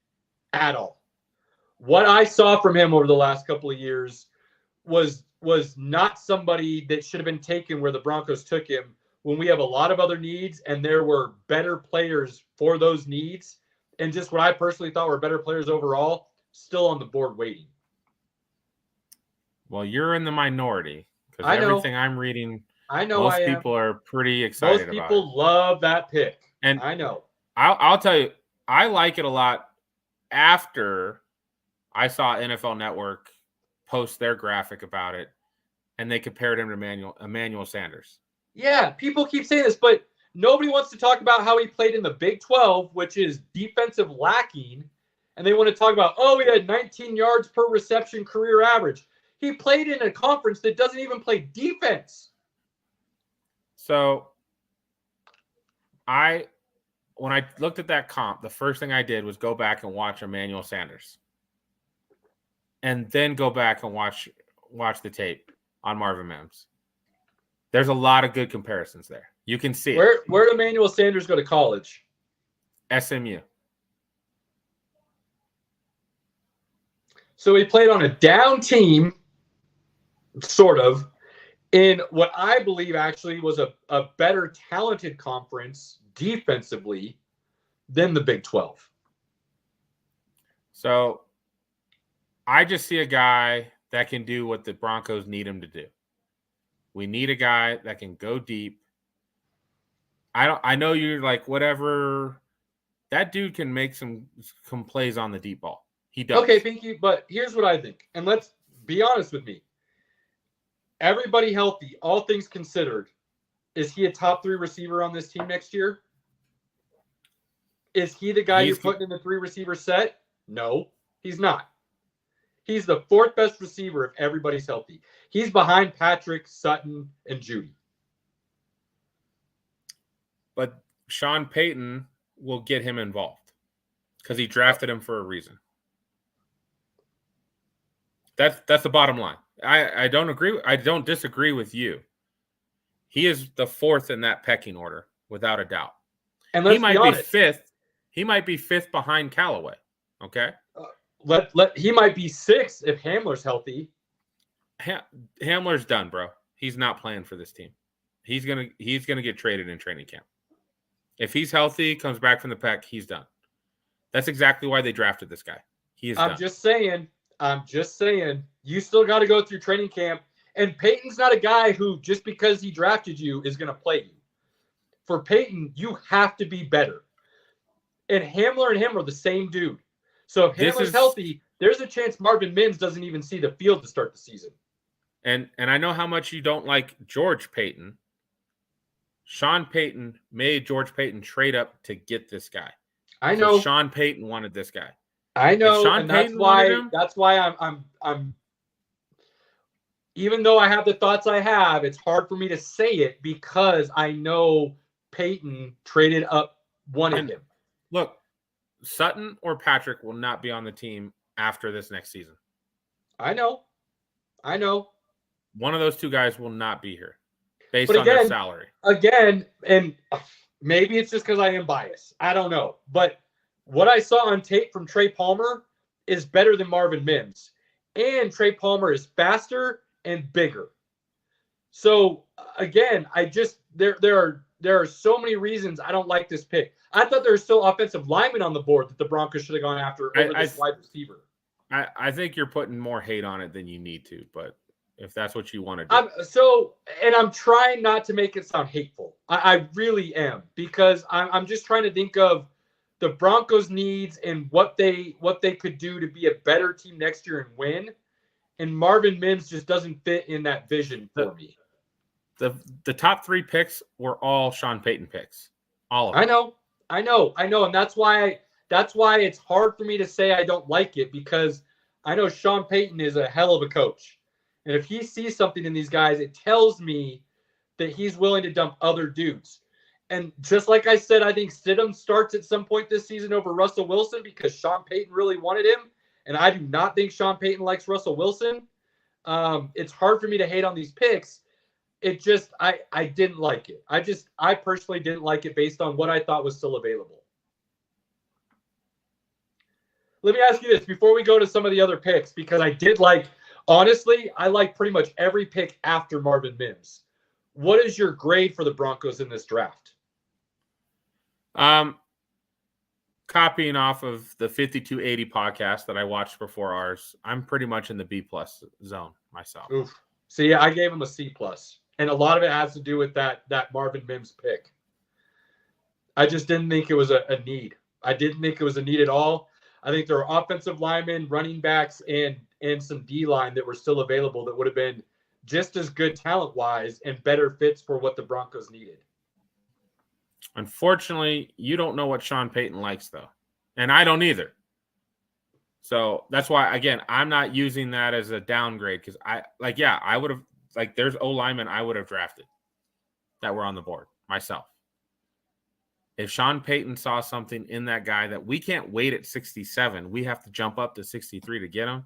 at all. What I saw from him over the last couple of years was not somebody that should have been taken where the Broncos took him, when we have a lot of other needs and there were better players for those needs, and just what I personally thought were better players overall, still on the board waiting. Well, you're in the minority, because everything I'm reading, most people are pretty excited about it. Most people love that pick. And I know. I'll tell you, I like it a lot after I saw NFL Network post their graphic about it, and they compared him to Emmanuel Sanders. Yeah, people keep saying this, but nobody wants to talk about how he played in the Big 12, which is defensive lacking. And they want to talk about, he had 19 yards per reception career average. He played in a conference that doesn't even play defense. So when I looked at that comp, the first thing I did was go back and watch Emmanuel Sanders. And then go back and watch the tape on Marvin Mims. There's a lot of good comparisons there. You can see it. Where did Emmanuel Sanders go to college? SMU. So he played on a down team, sort of, in what I believe actually was a better talented conference defensively than the Big 12. So I just see a guy that can do what the Broncos need him to do. We need a guy that can go deep. I know you're like, whatever. That dude can make some plays on the deep ball. He does. Okay, Pinky, but here's what I think. And let's be honest with me. Everybody healthy, all things considered, is he a top 3 receiver on this team next year? Is he the guy you're putting in the 3 receiver set? No, he's not. He's the 4th best receiver if everybody's healthy. He's behind Patrick, Sutton, and Judy. But Sean Payton will get him involved. Because he drafted him for a reason. That's the bottom line. I don't agree. I don't disagree with you. He is the fourth in that pecking order, without a doubt. And let's be honest, fifth. He might be fifth behind Callaway. Okay. He might be sixth if Hamler's healthy. Hamler's done, bro. He's not playing for this team. He's gonna get traded in training camp. If he's healthy, comes back from the PEC, he's done. That's exactly why they drafted this guy. He is done. I'm just saying, you still got to go through training camp. And Peyton's not a guy who, just because he drafted you, is going to play you. For Peyton, you have to be better. And Hamler and him are the same dude. So if Hamler's healthy, there's a chance Marvin Mims doesn't even see the field to start the season. And I know how much you don't like George Payton. Sean Payton made George Payton trade up to get this guy. I know. So Sean Payton wanted this guy. I know, and that's why I'm even though I have the thoughts I have, it's hard for me to say it because I know Peyton traded up, wanted him. Look, Sutton or Patrick will not be on the team after this next season. I know. One of those two guys will not be here based on their salary. Again, and maybe it's just because I am biased. I don't know. But what I saw on tape from Trey Palmer is better than Marvin Mims. And Trey Palmer is faster and bigger. So again, there are so many reasons I don't like this pick. I thought there were still offensive linemen on the board that the Broncos should have gone after over this wide receiver. I think you're putting more hate on it than you need to, but if that's what you want to do. I'm trying not to make it sound hateful. I really am, because I'm just trying to think of the Broncos' needs and what they could do to be a better team next year and win. And Marvin Mims just doesn't fit in that vision for me. The top three picks were all Sean Payton picks. All of them. I know. And that's why it's hard for me to say I don't like it, because I know Sean Payton is a hell of a coach. And if he sees something in these guys, it tells me that he's willing to dump other dudes. And just like I said, I think Stidham starts at some point this season over Russell Wilson because Sean Payton really wanted him. And I do not think Sean Payton likes Russell Wilson. It's hard for me to hate on these picks. It just, I didn't like it. I personally didn't like it based on what I thought was still available. Let me ask you this before we go to some of the other picks, because honestly, I like pretty much every pick after Marvin Mims. What is your grade for the Broncos in this draft? Copying off of the 5280 podcast that I watched before ours, I'm pretty much in the B+ zone myself. Oof. See, I gave him a C+, and a lot of it has to do with that Marvin Mims pick. I just didn't think it was a need. I didn't think it was a need at all. I think there are offensive linemen, running backs, and some D-line that were still available that would have been just as good talent-wise and better fits for what the Broncos needed. Unfortunately, you don't know what Sean Payton likes, though. And I don't either. So that's why, again, I'm not using that as a downgrade, because I would have, there's O-linemen I would have drafted that were on the board myself. If Sean Payton saw something in that guy that we can't wait at 67, we have to jump up to 63 to get him,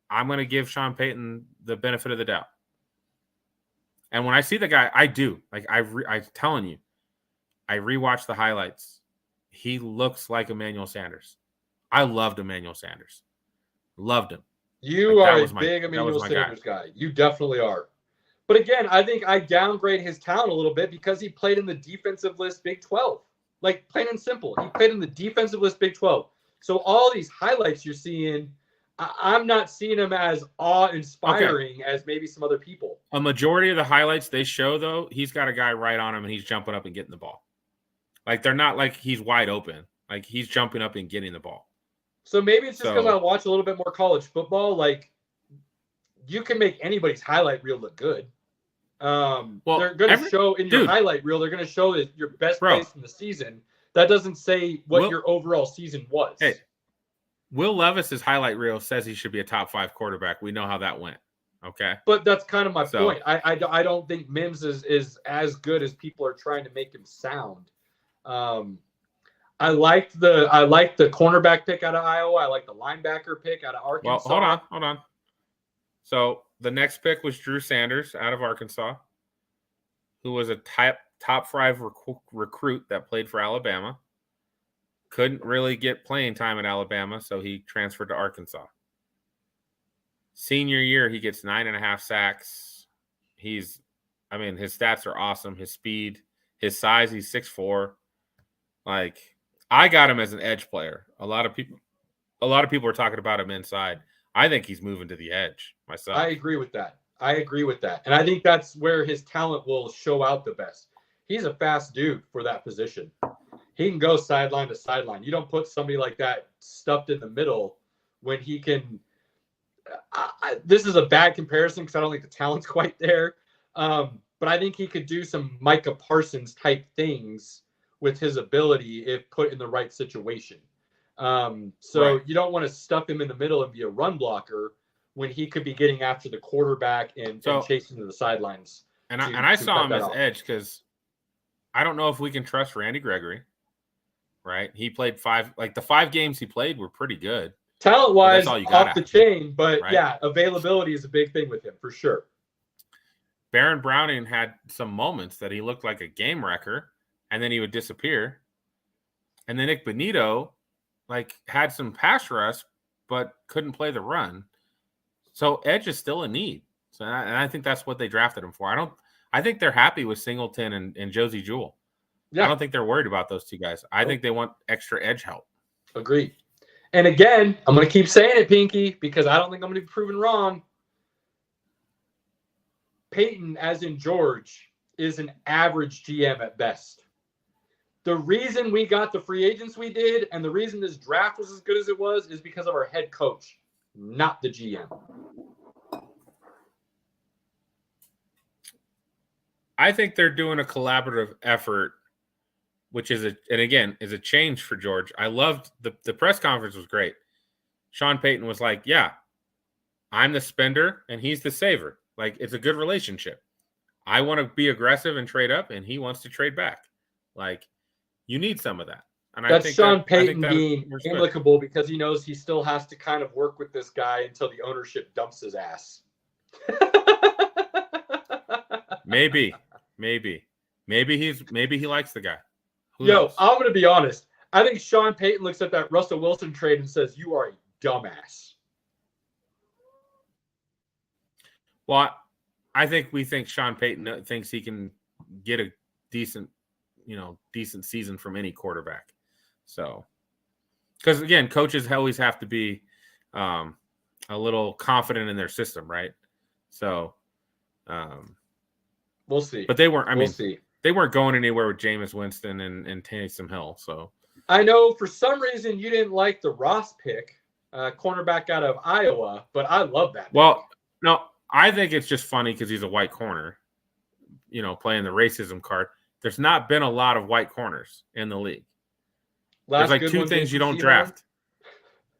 I'm going to give Sean Payton the benefit of the doubt. And when I see the guy, I do. I'm telling you, I rewatched the highlights. He looks like Emmanuel Sanders. I loved Emmanuel Sanders. Loved him. You are a big Emmanuel Sanders guy. You definitely are. But again, I think I downgrade his talent a little bit because he played in the defensive list Big 12. Plain and simple. He played in the defensive list Big 12. So all these highlights you're seeing, I'm not seeing him as awe-inspiring as maybe some other people. A majority of the highlights they show, though, he's got a guy right on him and he's jumping up and getting the ball. They're not like he's wide open. He's jumping up and getting the ball. So maybe it's just because I watch a little bit more college football. You can make anybody's highlight reel look good. They're going to show in your highlight reel, they're going to show that your best place in the season. That doesn't say what your overall season was. Hey, Will Levis's highlight reel says he should be a top 5 quarterback. We know how that went. Okay. But that's kind of my point. I don't think Mims is as good as people are trying to make him sound. I liked the cornerback pick out of Iowa. I like the linebacker pick out of Arkansas. Well, hold on. So the next pick was Drew Sanders out of Arkansas, who was a top 5 recruit that played for Alabama. Couldn't really get playing time at Alabama, so he transferred to Arkansas. Senior year, he gets 9.5 sacks. His stats are awesome. His speed, his size, he's 6'4". Like, I got him as an edge player. A lot of people are talking about him inside. I think he's moving to the edge myself. I agree with that. And I think that's where his talent will show out the best. He's a fast dude for that position. He can go sideline to sideline. You don't put somebody like that stuffed in the middle when he can. This is a bad comparison because I don't think the talent's quite there. But I think he could do some Micah Parsons type things with his ability if put in the right situation. Right. You don't want to stuff him in the middle and be a run blocker when he could be getting after the quarterback and chasing to the sidelines. And I saw him as edge because I don't know if we can trust Randy Gregory. Right, he played 5. Like the 5 games he played were pretty good, talent-wise, off the chain. But right? Yeah, availability is a big thing with him for sure. Baron Browning had some moments that he looked like a game wrecker, and then he would disappear. And then Nick Bonito, had some pass rush, but couldn't play the run. So edge is still a need. So I think that's what they drafted him for. I think they're happy with Singleton and Josie Jewell. Yeah. I don't think they're worried about those 2 guys. I think they want extra edge help. Agreed. And again, I'm going to keep saying it, Pinky, because I don't think I'm going to be proven wrong. Peyton, as in George, is an average GM at best. The reason we got the free agents we did and the reason this draft was as good as it was is because of our head coach, not the GM. I think they're doing a collaborative effort, which is a change for George. I loved the press conference was great. Sean Payton was like, yeah, I'm the spender and he's the saver. Like, it's a good relationship. I want to be aggressive and trade up, and he wants to trade back. Like, you need some of that. And that's I think Sean Payton being amicable because he knows he still has to kind of work with this guy until the ownership dumps his ass. Maybe he likes the guy. Who Yo, knows? I'm going to be honest. I think Sean Payton looks at that Russell Wilson trade and says, you are a dumbass. Well, I think Sean Payton thinks he can get a decent season from any quarterback. So, because again, coaches always have to be a little confident in their system, right? So, we'll see. But they weren't. We'll see. They weren't going anywhere with Jameis Winston and Taysom Hill. So I know for some reason you didn't like the Ross pick, cornerback out of Iowa, but I love that. Well, no, I think it's just funny because he's a white corner, playing the racism card. There's not been a lot of white corners in the league. There's 2 things you don't draft.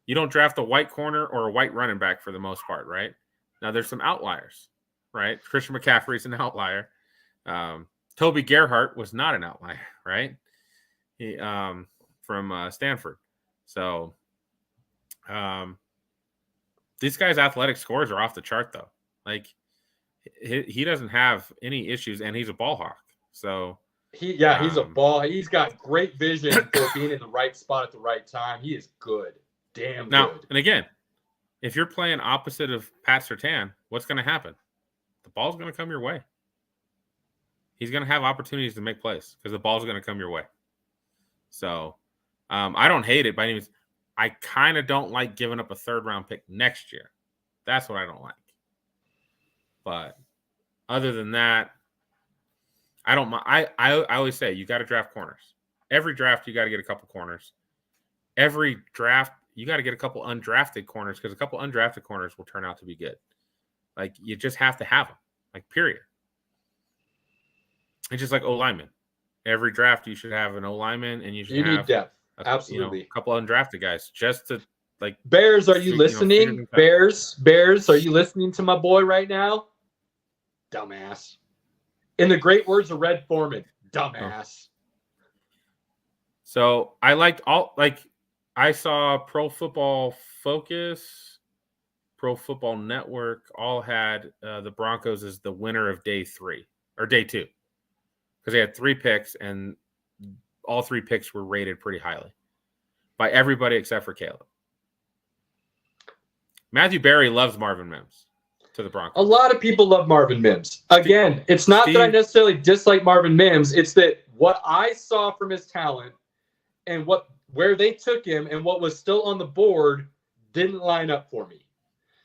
You don't draft a white corner or a white running back for the most part, right? Now there's some outliers, right? Christian McCaffrey's an outlier. Toby Gerhart was not an outlier, right? He from Stanford. So these guys' athletic scores are off the chart, though. Like he doesn't have any issues, and he's a ball hawk. So he's a ball. He's got great vision for being in the right spot at the right time. He is good, damn now, good. And again, if you're playing opposite of Pat Surtain, what's going to happen? The ball's going to come your way. He's going to have opportunities to make plays because the ball's going to come your way. So I don't hate it by any means. I kind of don't like giving up a 3rd-round pick next year. That's what I don't like. But other than that, I don't mind. I always say you got to draft corners. Every draft, you got to get a couple corners. Every draft, you got to get a couple undrafted corners because a couple undrafted corners will turn out to be good. Like, you just have to have them. Like, period. It's just like O-lineman. Every draft, you should have an O-lineman, and you need depth. Absolutely. A couple undrafted guys just to, like. Bears, are you listening? Bears, are you listening to my boy right now? Dumbass. In the great words of Red Foreman, dumbass. So I liked I saw Pro Football Focus, Pro Football Network all had the Broncos as the winner of day 2 because they had 3 picks and all 3 picks were rated pretty highly by everybody except for Caleb. Matthew Berry loves Marvin Mims to the Broncos. A lot of people love Marvin Mims. Again, it's not that I necessarily dislike Marvin Mims. It's that what I saw from his talent and where they took him and what was still on the board didn't line up for me.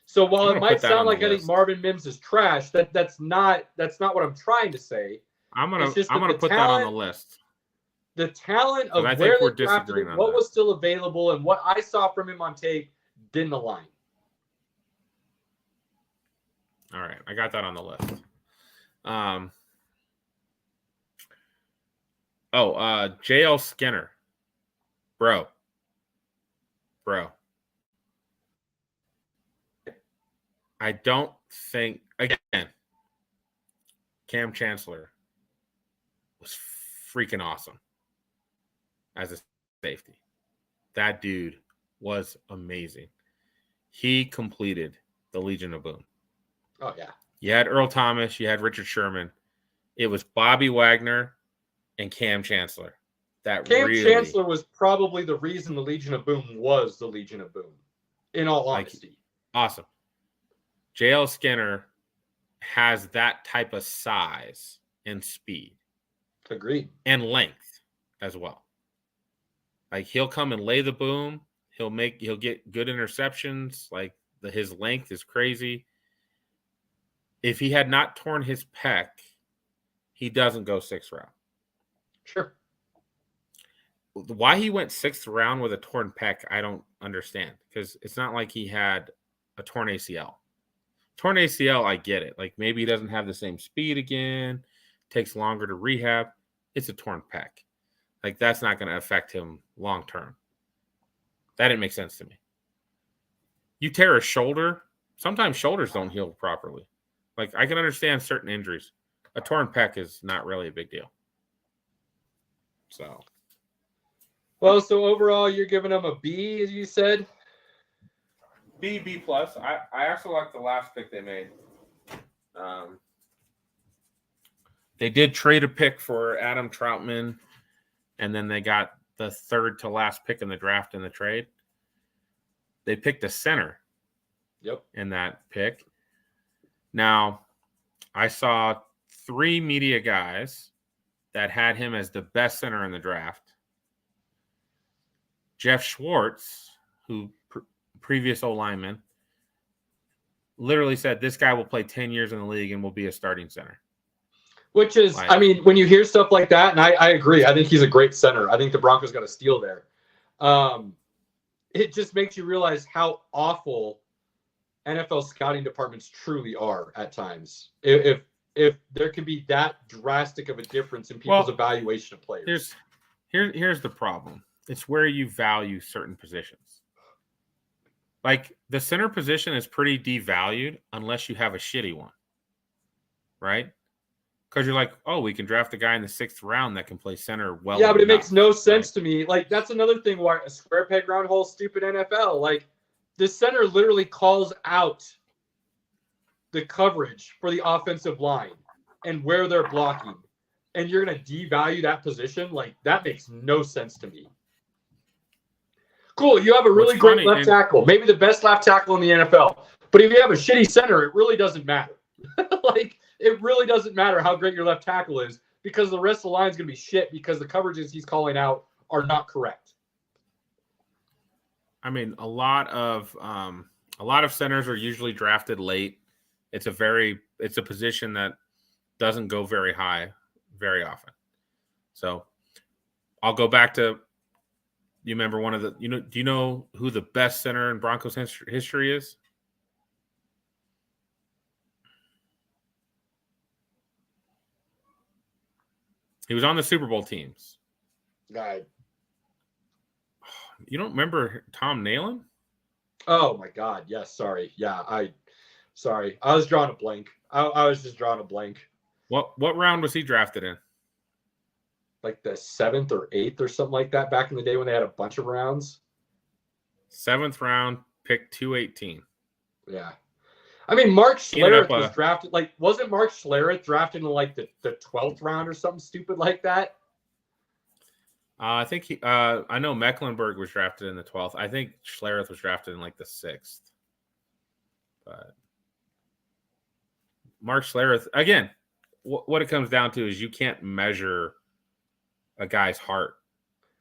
So while it might sound like I think Marvin Mims is trash, that's not what I'm trying to say. I'm gonna put that on the list. The talent of where they drafted him, what was still available, and what I saw from him on tape didn't align. All right, I got that on the list. JL Skinner. Bro. I don't think, again, Cam Chancellor was freaking awesome as a safety. That dude was amazing. He completed the Legion of Boom. Oh, yeah. You had Earl Thomas. You had Richard Sherman. It was Bobby Wagner and Cam Chancellor. Cam Chancellor was probably the reason the Legion of Boom was the Legion of Boom, in all honesty. Awesome. JL Skinner has that type of size and speed. Agreed. And length as well. Like, he'll come and lay the boom. He'll get good interceptions. Like, his length is crazy. If he had not torn his pec, he doesn't go 6th round. Sure. Why he went 6th round with a torn pec, I don't understand. Because it's not like he had a torn ACL. Torn ACL, I get it. Like, maybe he doesn't have the same speed again. Takes longer to rehab. It's a torn pec. Like, that's not going to affect him long term. That didn't make sense to me. You tear a shoulder. Sometimes shoulders don't heal properly. Like, I can understand certain injuries. A torn pec is not really a big deal. So overall, you're giving them a B, as you said? B plus. I actually like the last pick they made. They did trade a pick for Adam Troutman, and then they got the 3rd to last pick in the draft in the trade. They picked a center. Yep. In that pick. Now, I saw 3 media guys that had him as the best center in the draft. Jeff Schwartz, who previous O-lineman, literally said this guy will play 10 years in the league and will be a starting center. Which is, I mean, when you hear stuff like that, and I agree, I think he's a great center. I think the Broncos got a steal there. It just makes you realize how awful NFL scouting departments truly are at times. If there can be that drastic of a difference in people's evaluation of players. Here's the problem. It's where you value certain positions. Like, the center position is pretty devalued unless you have a shitty one, right? Because you're like, oh, we can draft a guy in the 6th round that can play center well. Yeah, but it makes no sense to me. Like, that's another thing why a square peg round hole stupid NFL. Like, the center literally calls out the coverage for the offensive line and where they're blocking. And you're going to devalue that position? Like, that makes no sense to me. Cool, you have a really great left tackle. Maybe the best left tackle in the NFL. But if you have a shitty center, it really doesn't matter. Like, it really doesn't matter how great your left tackle is because the rest of the line is going to be shit because the coverages he's calling out are not correct. I mean, a lot of centers are usually drafted late. It's a position that doesn't go very high very often. So I'll go back to, you remember one of the, do you know who the best center in Broncos history is? He was on the Super Bowl teams. Right. You don't remember Tom Nalen? Oh my God. Yes. Sorry. Yeah. I was drawing a blank. I was just drawing a blank. What round was he drafted in? like the 7th or 8th or something like that back in the day when they had a bunch of rounds. 7th round, pick 218. Yeah. I mean, Mark Schlereth was drafted. Like, wasn't Mark Schlereth drafted in like the 12th round or something stupid like that? I think I know Mecklenburg was drafted in the 12th. I think Schlereth was drafted in like the 6th. But Mark Schlereth, again, what it comes down to is you can't measure a guy's heart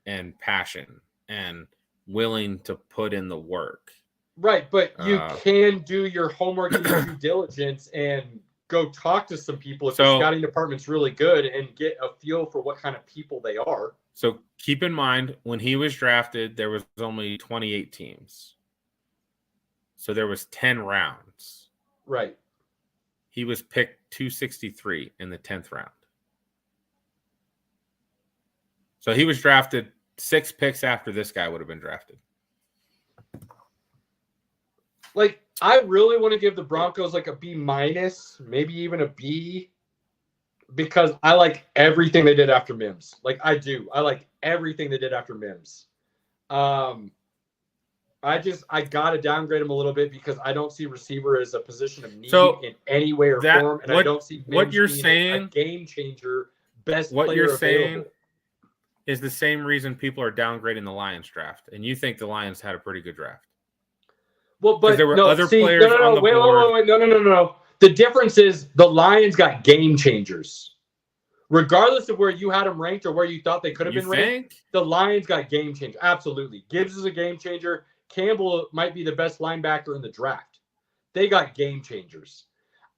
and passion and willing to put in the work. Right, but you can do your homework and your due diligence and go talk to some people if the scouting department's really good and get a feel for what kind of people they are. So keep in mind, when he was drafted, there was only 28 teams. So there was 10 rounds. Right. He was picked 263 in the 10th round. So he was drafted 6 picks after this guy would have been drafted. Like, I really want to give the Broncos like a B-, maybe even a B, because I like everything they did after Mims. Like, I do. I like everything they did after Mims. I got to downgrade him a little bit because I don't see receiver as a position of need in any way or form, and I don't see Mims what you're being saying, a game changer, best what player you're available. saying is the same reason people are downgrading the Lions draft, and you think the Lions had a pretty good draft. Well, but there were other players on the board. Wait, no. The difference is the Lions got game changers. Regardless of where you had them ranked or where you thought they could have been ranked, the Lions got game changers. Absolutely. Gibbs is a game changer. Campbell might be the best linebacker in the draft. They got game changers.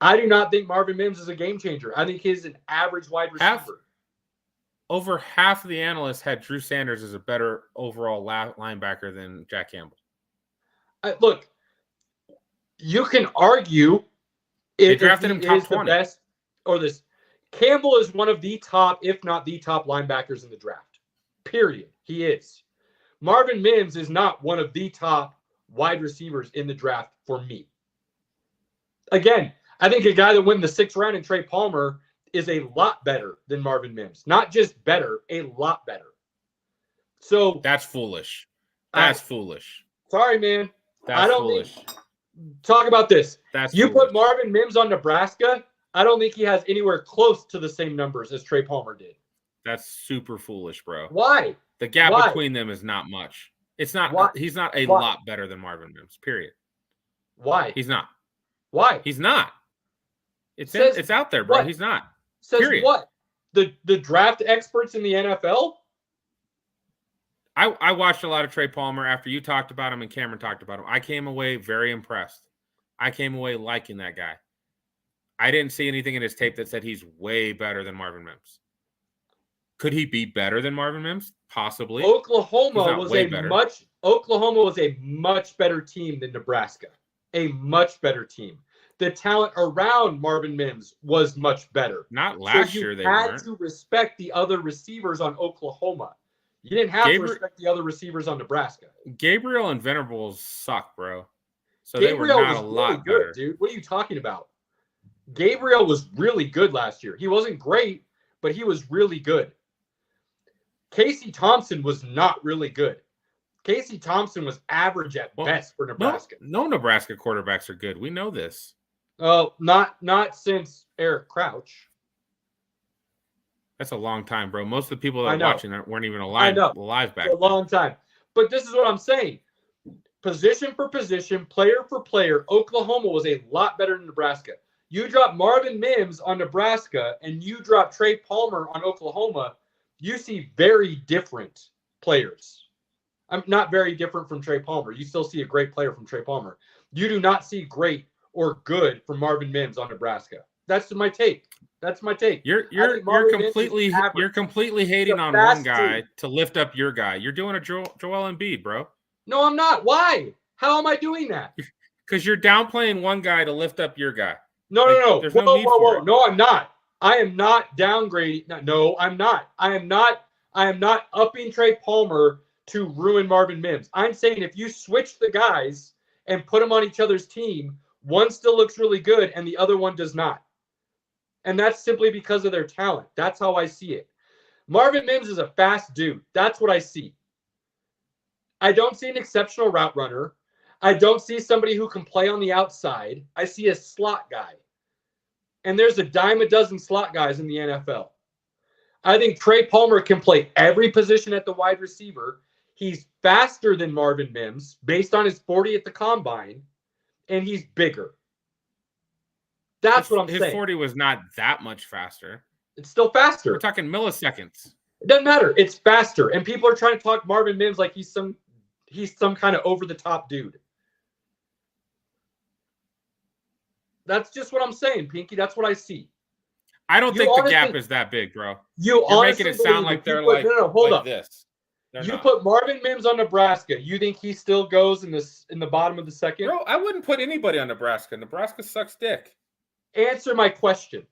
I do not think Marvin Mims is a game changer. I think he's an average wide receiver. Over half of the analysts had Drew Sanders as a better overall linebacker than Jack Campbell. Look, you can argue if he drafted him top is 20. The best or this. Campbell is one of the top, if not the top linebackers in the draft. Period. He is. Marvin Mims is not one of the top wide receivers in the draft for me. Again, I think a guy that went in the 6th round in Trey Palmer is a lot better than Marvin Mims. Not just better, a lot better. So that's foolish. That's foolish. Sorry, man. That's foolish. Talk about this. You foolish. put Marvin Mims on Nebraska, I don't think he has anywhere close to the same numbers as Trey Palmer did. That's super foolish, bro. Why? The gap between them is not much. It's not. Why? He's not a lot better than Marvin Mims. Period. Why? He's not. Why? He's not. It's out there, bro. What? He's not. Says period. What? The draft experts in the NFL? I watched a lot of Trey Palmer after you talked about him and Cameron talked about him. I came away very impressed. I came away liking that guy. I didn't see anything in his tape that said he's way better than Marvin Mims. Could he be better than Marvin Mims? Possibly. Oklahoma was a much better team than Nebraska. A much better team. The talent around Marvin Mims was much better. Not last year they weren't. You had to respect the other receivers on Oklahoma. You didn't have to respect the other receivers on Nebraska. Gabriel and Venables suck, bro. So Gabriel they were not was a lot really good, better. dude. What are you talking about? Gabriel was really good last year. He wasn't great, but he was really good. Casey Thompson was not really good. Casey Thompson was average at best for Nebraska. No Nebraska quarterbacks are good. We know this. Oh, not since Eric Crouch. That's a long time, bro. Most of the people that are watching that weren't even alive back then. A long time. But this is what I'm saying. Position for position, player for player, Oklahoma was a lot better than Nebraska. You drop Marvin Mims on Nebraska and you drop Trey Palmer on Oklahoma, you see very different players. I'm not very different from Trey Palmer. You still see a great player from Trey Palmer. You do not see great or good from Marvin Mims on Nebraska. That's my take. You're completely hating on one guy to lift up your guy. You're doing a Joel Embiid, bro. No, I'm not. Why? How am I doing that? Because you're downplaying one guy to lift up your guy. No. There's no need for it. No, I'm not. I am not downgrading. No, I'm not. I am not upping Trey Palmer to ruin Marvin Mims. I'm saying if you switch the guys and put them on each other's team, one still looks really good and the other one does not. And that's simply because of their talent. That's how I see it. Marvin Mims is a fast dude. That's what I see. I don't see an exceptional route runner. I don't see somebody who can play on the outside. I see a slot guy. And there's a dime a dozen slot guys in the NFL. I think Trey Palmer can play every position at the wide receiver. He's faster than Marvin Mims based on his 40 at the combine, and he's bigger. That's what I'm saying. His 40 was not that much faster. It's still faster. We're talking milliseconds. It doesn't matter. It's faster. And people are trying to talk Marvin Mims like he's some kind of over-the-top dude. That's just what I'm saying, Pinky. That's what I see. I don't think the gap is that big, bro. You're making it sound like they're like, hold up. This. You put Marvin Mims on Nebraska. You think he still goes in the bottom of the second? Bro, I wouldn't put anybody on Nebraska. Nebraska sucks dick. Answer my question.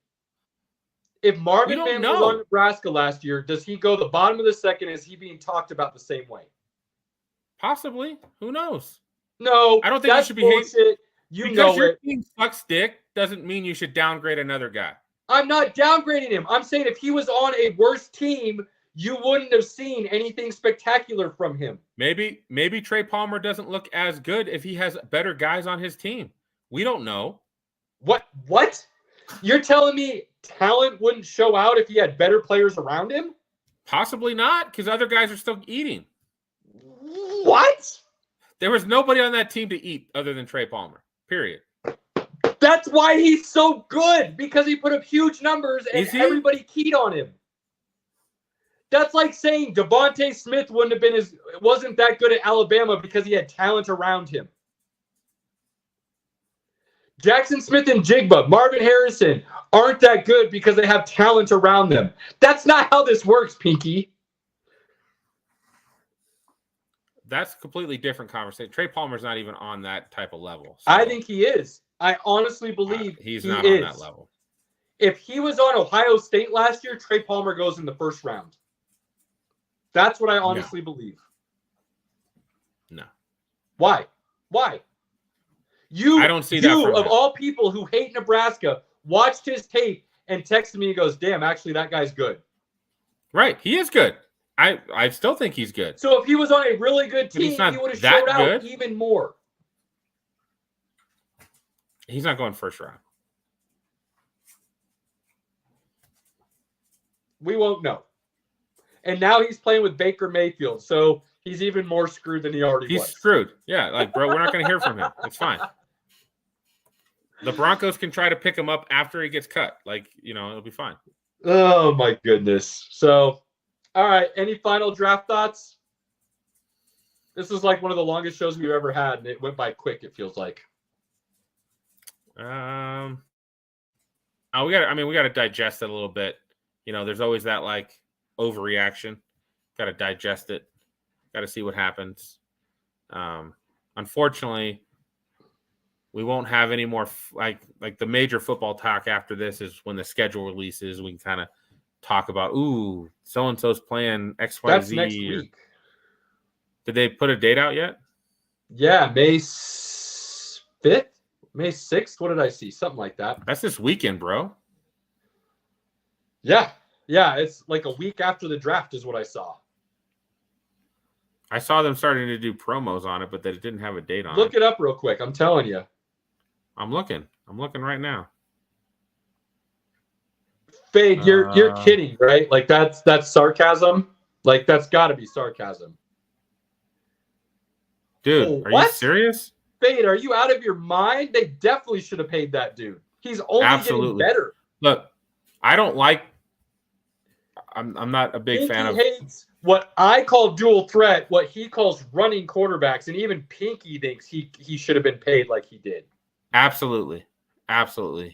If Marvin Mims was on Nebraska last year, does he go the bottom of the second? Is he being talked about the same way? Possibly. Who knows? No, I don't think you should be hating. Because your team sucks dick doesn't mean you should downgrade another guy. I'm not downgrading him. I'm saying if he was on a worse team, you wouldn't have seen anything spectacular from him. Maybe Trey Palmer doesn't look as good if he has better guys on his team. We don't know. What? You're telling me talent wouldn't show out if he had better players around him? Possibly not, because other guys are still eating. What? There was nobody on that team to eat other than Trey Palmer. Period. That's why he's so good, because he put up huge numbers and everybody keyed on him. That's like saying Devontae Smith wasn't that good at Alabama because he had talent around him. Jackson Smith and Jigba, Marvin Harrison aren't that good because they have talent around them. That's not how this works, Pinky. That's a completely different conversation. Trey Palmer's not even on that type of level. So. I think he is. I honestly believe he's not on that level. If he was on Ohio State last year, Trey Palmer goes in the first round. That's what I honestly believe. No. Why? I don't see that. You, of all people who hate Nebraska, watched his tape and texted me and goes, damn, actually, that guy's good. Right. He is good. I still think he's good. So if he was on a really good team, he would have showed out even more. He's not going first round. We won't know. And now he's playing with Baker Mayfield, so he's even more screwed than he already was. He's screwed. Yeah, like, bro, we're not going to hear from him. It's fine. The Broncos can try to pick him up after he gets cut. Like, it'll be fine. Oh, my goodness. So, all right, any final draft thoughts? This is like one of the longest shows we've ever had, and it went by quick, it feels like. We got to digest it a little bit. There's always that, like, overreaction. Got to digest it. Got to see what happens. Unfortunately, we won't have any more like the major football talk after this is when the schedule releases. We can kind of talk about, so and so's playing XYZ. That's next week. Did they put a date out yet? Yeah, May 5th, May 6th. What did I see? Something like that. That's this weekend, bro. Yeah, it's like a week after the draft is what I saw. I saw them starting to do promos on it, but they didn't have a date on it. Look it up real quick. I'm telling you. I'm looking right now. Fade, you're kidding, right? Like that's sarcasm. Like that's got to be sarcasm. Dude, are you serious? Fade, are you out of your mind? They definitely should have paid that dude. He's only getting better. Look, I don't like. I'm not a big fan of. Hates what I call dual threat, what he calls running quarterbacks, and even Pinky thinks he should have been paid like he did. Absolutely.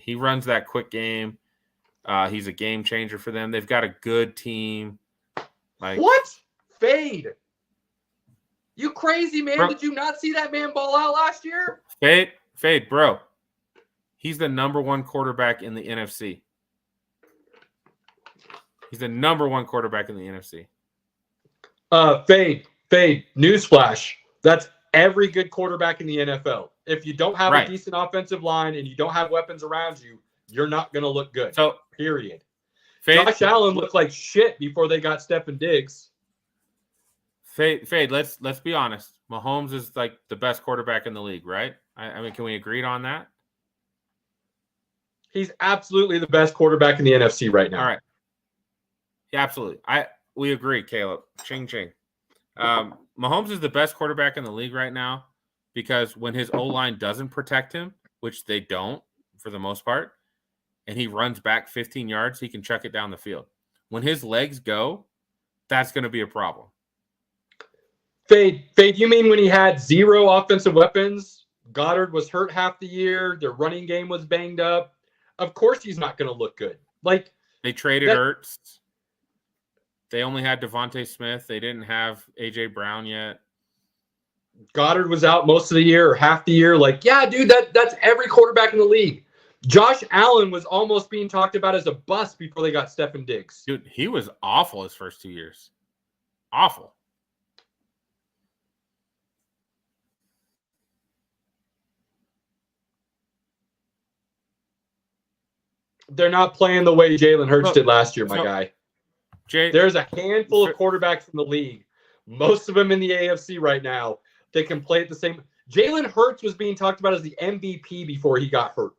He runs that quick game. He's a game changer for them. They've got a good team. Like what? Fade. You crazy, man. Bro. Did you not see that man ball out last year? Fade, bro. He's the number one quarterback in the NFC. He's the number one quarterback in the NFC. Fade. Newsflash. That's every good quarterback in the NFL. If you don't have a decent offensive line and you don't have weapons around you, you're not going to look good. So, period. Josh Allen looked like shit before they got Stephen Diggs. Fade, let's be honest. Mahomes is like the best quarterback in the league, right? I mean, can we agree on that? He's absolutely the best quarterback in the NFC right now. All right. Yeah, absolutely. We agree, Caleb. Ching ching. Mahomes is the best quarterback in the league right now because when his O-line doesn't protect him, which they don't for the most part, and he runs back 15 yards, he can chuck it down the field. When his legs go, that's going to be a problem. Fade, you mean when he had 0 offensive weapons? Goddard was hurt half the year. Their running game was banged up. Of course he's not going to look good. Like they traded Ertz. They only had Devontae Smith. They didn't have A.J. Brown yet. Goddard was out most of the year or half the year. Like, yeah, dude, that's every quarterback in the league. Josh Allen was almost being talked about as a bust before they got Stephen Diggs. Dude, he was awful his first 2 years. Awful. They're not playing the way Jalen Hurts did last year, my guy. There's a handful of quarterbacks in the league, most of them in the AFC right now, that can play at the same. Jalen Hurts was being talked about as the MVP before he got hurt.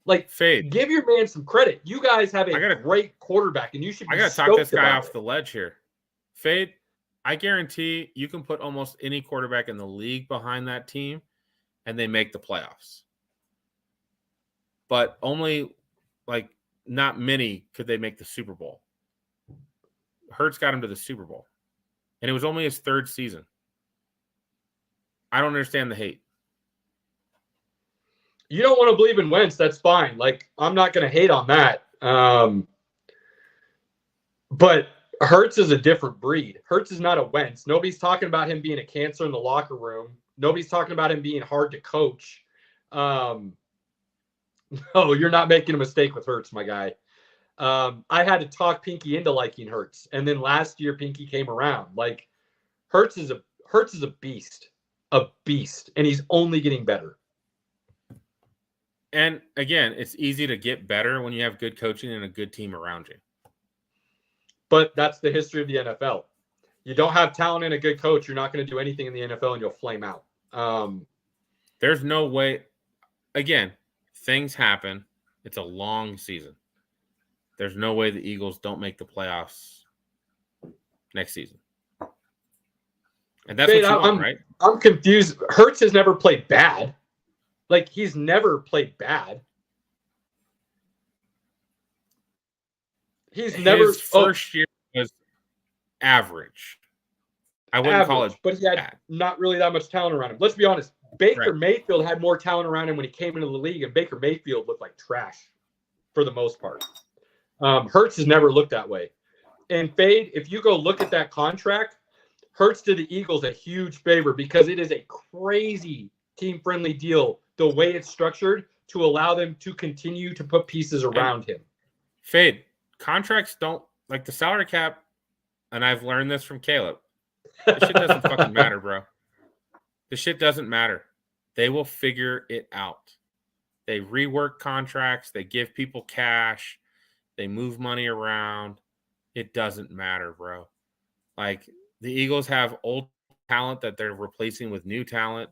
Like, Fade. Give your man some credit. You guys have a great quarterback, and you should be I got to talk this guy off the ledge here. Fade, I guarantee you can put almost any quarterback in the league behind that team, and they make the playoffs. But only, like, not many could they make the Super Bowl. Hurts got him to the Super Bowl, and it was only his 3rd season. I don't understand the hate. You don't want to believe in Wentz, that's fine. Like, I'm not going to hate on that. But Hurts is a different breed. Hurts is not a Wentz. Nobody's talking about him being a cancer in the locker room. Nobody's talking about him being hard to coach. No, you're not making a mistake with Hurts, my guy. I had to talk Pinky into liking Hurts, and then last year Pinky came around. Like, Hurts is a beast, and he's only getting better. And again, it's easy to get better when you have good coaching and a good team around you. But that's the history of the NFL. You don't have talent and a good coach, you're not going to do anything in the NFL, and you'll flame out. There's no way. Again, things happen. It's a long season. There's no way the Eagles don't make the playoffs next season. And that's what you want, right? I'm confused. Hurts has never played bad. Like, he's never played bad. His first year was average. I wouldn't call it but he had bad. Not really that much talent around him. Let's be honest. Baker Mayfield had more talent around him when he came into the league, and Baker Mayfield looked like trash for the most part. Hurts has never looked that way. And Fade, if you go look at that contract, Hurts did the Eagles a huge favor because it is a crazy team-friendly deal the way it's structured to allow them to continue to put pieces around him. Fade, contracts don't, like the salary cap, and I've learned this from Caleb, this shit doesn't fucking matter, bro. This shit doesn't matter. They will figure it out. They rework contracts. They give people cash. They move money around. It doesn't matter, bro. Like, the Eagles have old talent that they're replacing with new talent.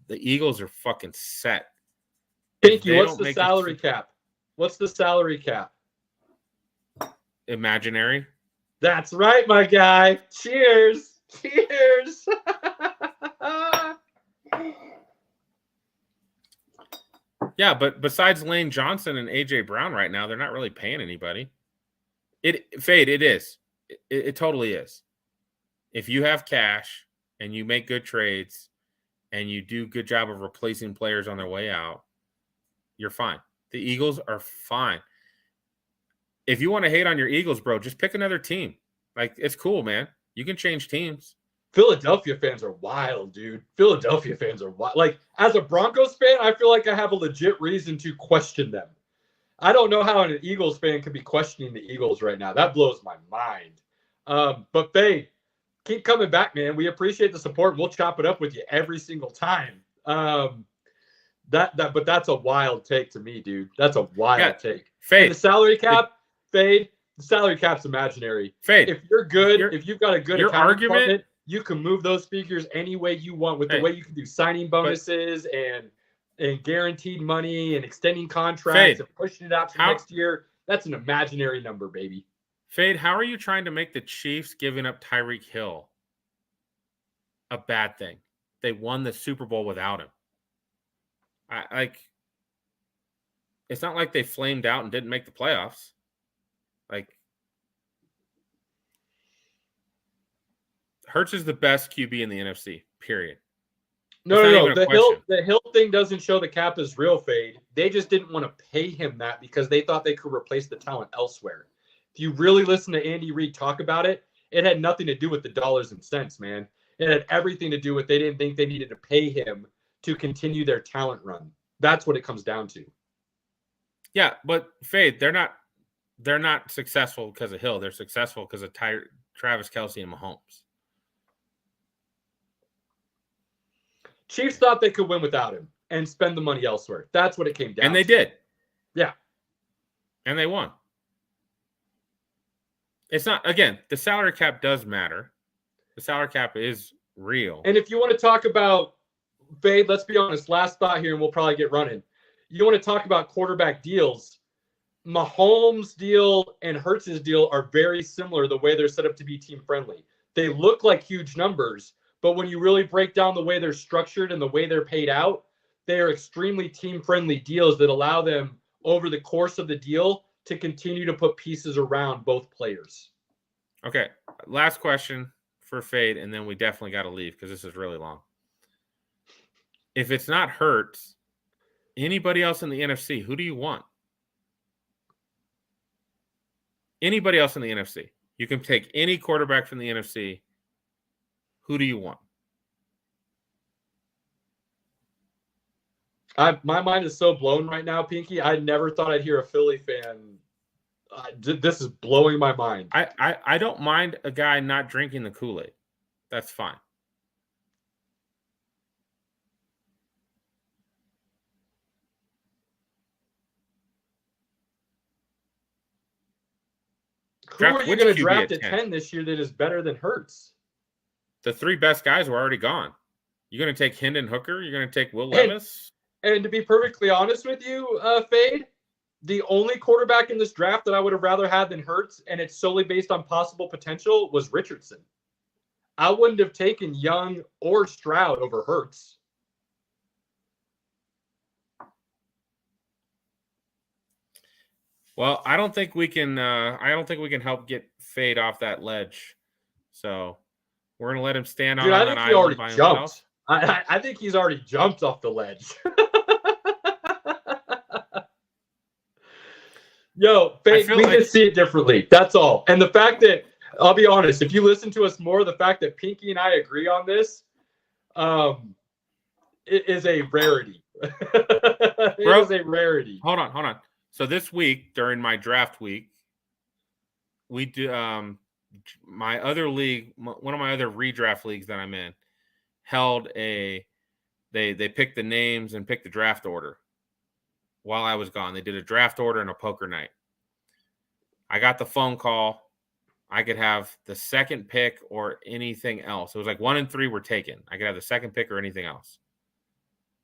The Eagles are fucking set. Pinky, what's the salary cap? What's the salary cap? Imaginary. That's right, my guy. Cheers. Cheers. Yeah, but besides Lane Johnson and A.J. Brown right now, they're not really paying anybody. It is. It totally is. If you have cash and you make good trades and you do a good job of replacing players on their way out, you're fine. The Eagles are fine. If you want to hate on your Eagles, bro, just pick another team. Like, it's cool, man. You can change teams. Philadelphia fans are wild, dude. Philadelphia fans are wild. Like, as a Broncos fan, I feel like I have a legit reason to question them. I don't know how an Eagles fan could be questioning the Eagles right now. That blows my mind. But Faye, keep coming back, man. We appreciate the support. We'll chop it up with you every single time. But that's a wild take to me, dude. That's a wild take. Fade. The salary cap, Fade. the salary cap's imaginary. Fade. If you're good, if you've got a good your accounting argument, department, you can move those figures any way you want with the way you can do signing bonuses and guaranteed money and extending contracts and pushing it out to next year. That's an imaginary number, baby. Fade, how are you trying to make the Chiefs giving up Tyreek Hill a bad thing? They won the Super Bowl without him. It's not like they flamed out and didn't make the playoffs. Hurts is the best QB in the NFC, period. No. The Hill thing doesn't show the cap is real, Fade. They just didn't want to pay him that because they thought they could replace the talent elsewhere. If you really listen to Andy Reid talk about it, it had nothing to do with the dollars and cents, man. It had everything to do with they didn't think they needed to pay him to continue their talent run. That's what it comes down to. Yeah, but Fade, they're not successful because of Hill. They're successful because of Travis Kelce and Mahomes. Chiefs thought they could win without him and spend the money elsewhere. That's what it came down to. And they did. Yeah. And they won. It's not, again, the salary cap does matter. The salary cap is real. And if you want to talk about, Fade, let's be honest, last thought here, and we'll probably get running. You want to talk about quarterback deals. Mahomes' deal and Hurts' deal are very similar the way they're set up to be team-friendly. They look like huge numbers, but when you really break down the way they're structured and the way they're paid out, they are extremely team-friendly deals that allow them, over the course of the deal, to continue to put pieces around both players. Okay, last question for Fade, and then we definitely got to leave because this is really long. If it's not Hurts, anybody else in the NFC, who do you want? Anybody else in the NFC. You can take any quarterback from the NFC. Who do you want? My mind is so blown right now, Pinky. I never thought I'd hear a Philly fan. This is blowing my mind. I don't mind a guy not drinking the Kool-Aid. That's fine. Who are you going to draft at 10 this year that is better than Hurts? The three best guys were already gone. You're going to take Hendon Hooker? You're going to take Will Levis? And to be perfectly honest with you, Fade, the only quarterback in this draft that I would have rather had than Hurts, and it's solely based on possible potential, was Richardson. I wouldn't have taken Young or Stroud over Hurts. Well, I don't think we can. I don't think we can help get Fade off that ledge. So we're gonna let him stand on that island by himself. I think he's already jumped off the ledge. Yo, Fade, we can see it differently. That's all. And the fact that, I'll be honest, if you listen to us more, the fact that Pinky and I agree on this, it is a rarity. It is a rarity. Hold on. So this week, during my draft week, we do my other league, one of my other redraft leagues that I'm in, held they picked the names and picked the draft order while I was gone. They did a draft order and a poker night. I got the phone call. I could have the second pick or anything else. It was like 1 and 3 were taken. I could have the second pick or anything else.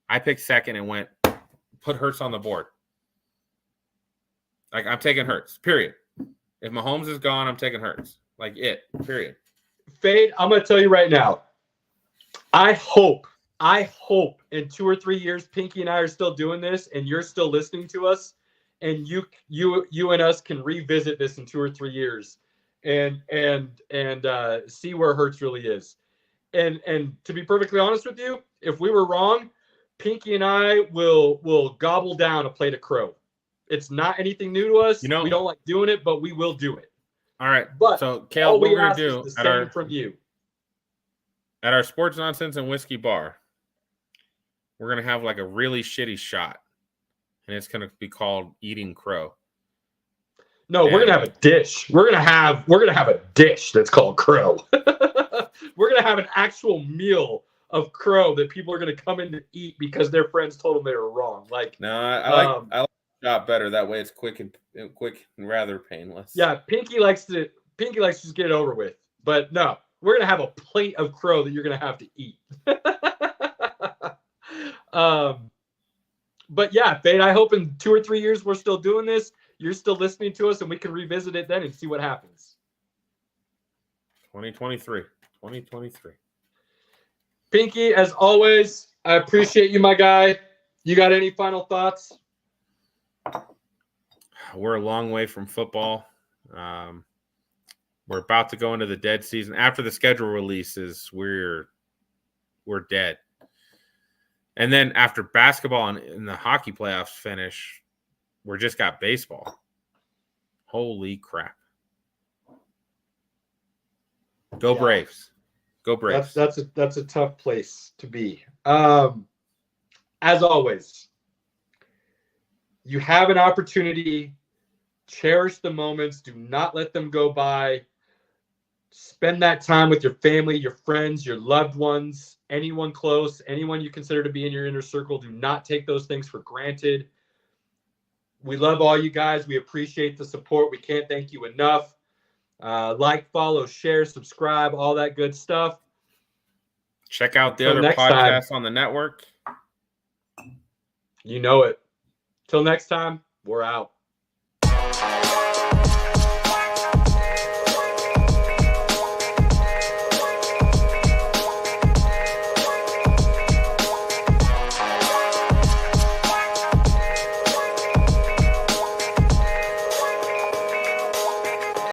I picked second and put Hurts on the board. Like, I'm taking Hurts, period. If Mahomes is gone, I'm taking Hurts. Like, period. Fade, I'm going to tell you right now. I hope in 2 or 3 years, Pinky and I are still doing this and you're still listening to us, and you and us can revisit this in 2 or 3 years and see where Hurts really is. And to be perfectly honest with you, if we were wrong, Pinky and I will gobble down a plate of crow. It's not anything new to us. We don't like doing it, but we will do it. All right. But so, Kale, what we're going to do at our Sports Nonsense and Whiskey Bar, we're going to have like a really shitty shot, and it's going to be called Eating Crow. No, we're going to have a dish. We're going to have a dish that's called crow. We're going to have an actual meal of crow that people are going to come in to eat because their friends told them they were wrong. Like, no, I like shot better. That way, it's quick and rather painless. Yeah, Pinky likes to just get it over with. But no, we're gonna have a plate of crow that you're gonna have to eat. But yeah, Fade, I hope in 2 or 3 years we're still doing this. You're still listening to us, and we can revisit it then and see what happens. 2023. Pinky, as always, I appreciate you, my guy. You got any final thoughts? We're a long way from football. We're about to go into the dead season. After the schedule releases, we're dead. And then after basketball and the hockey playoffs finish, we're just got baseball. Holy crap. Go Braves. Go Braves. That's a tough place to be. As always, you have an opportunity. Cherish the moments. Do not let them go by. Spend that time with your family, your friends, your loved ones, anyone close, anyone you consider to be in your inner circle. Do not take those things for granted. We love all you guys. We appreciate the support. We can't thank you enough. Like, follow, share, subscribe, all that good stuff. Check out the other podcasts on the network. You know it. Till next time, we're out.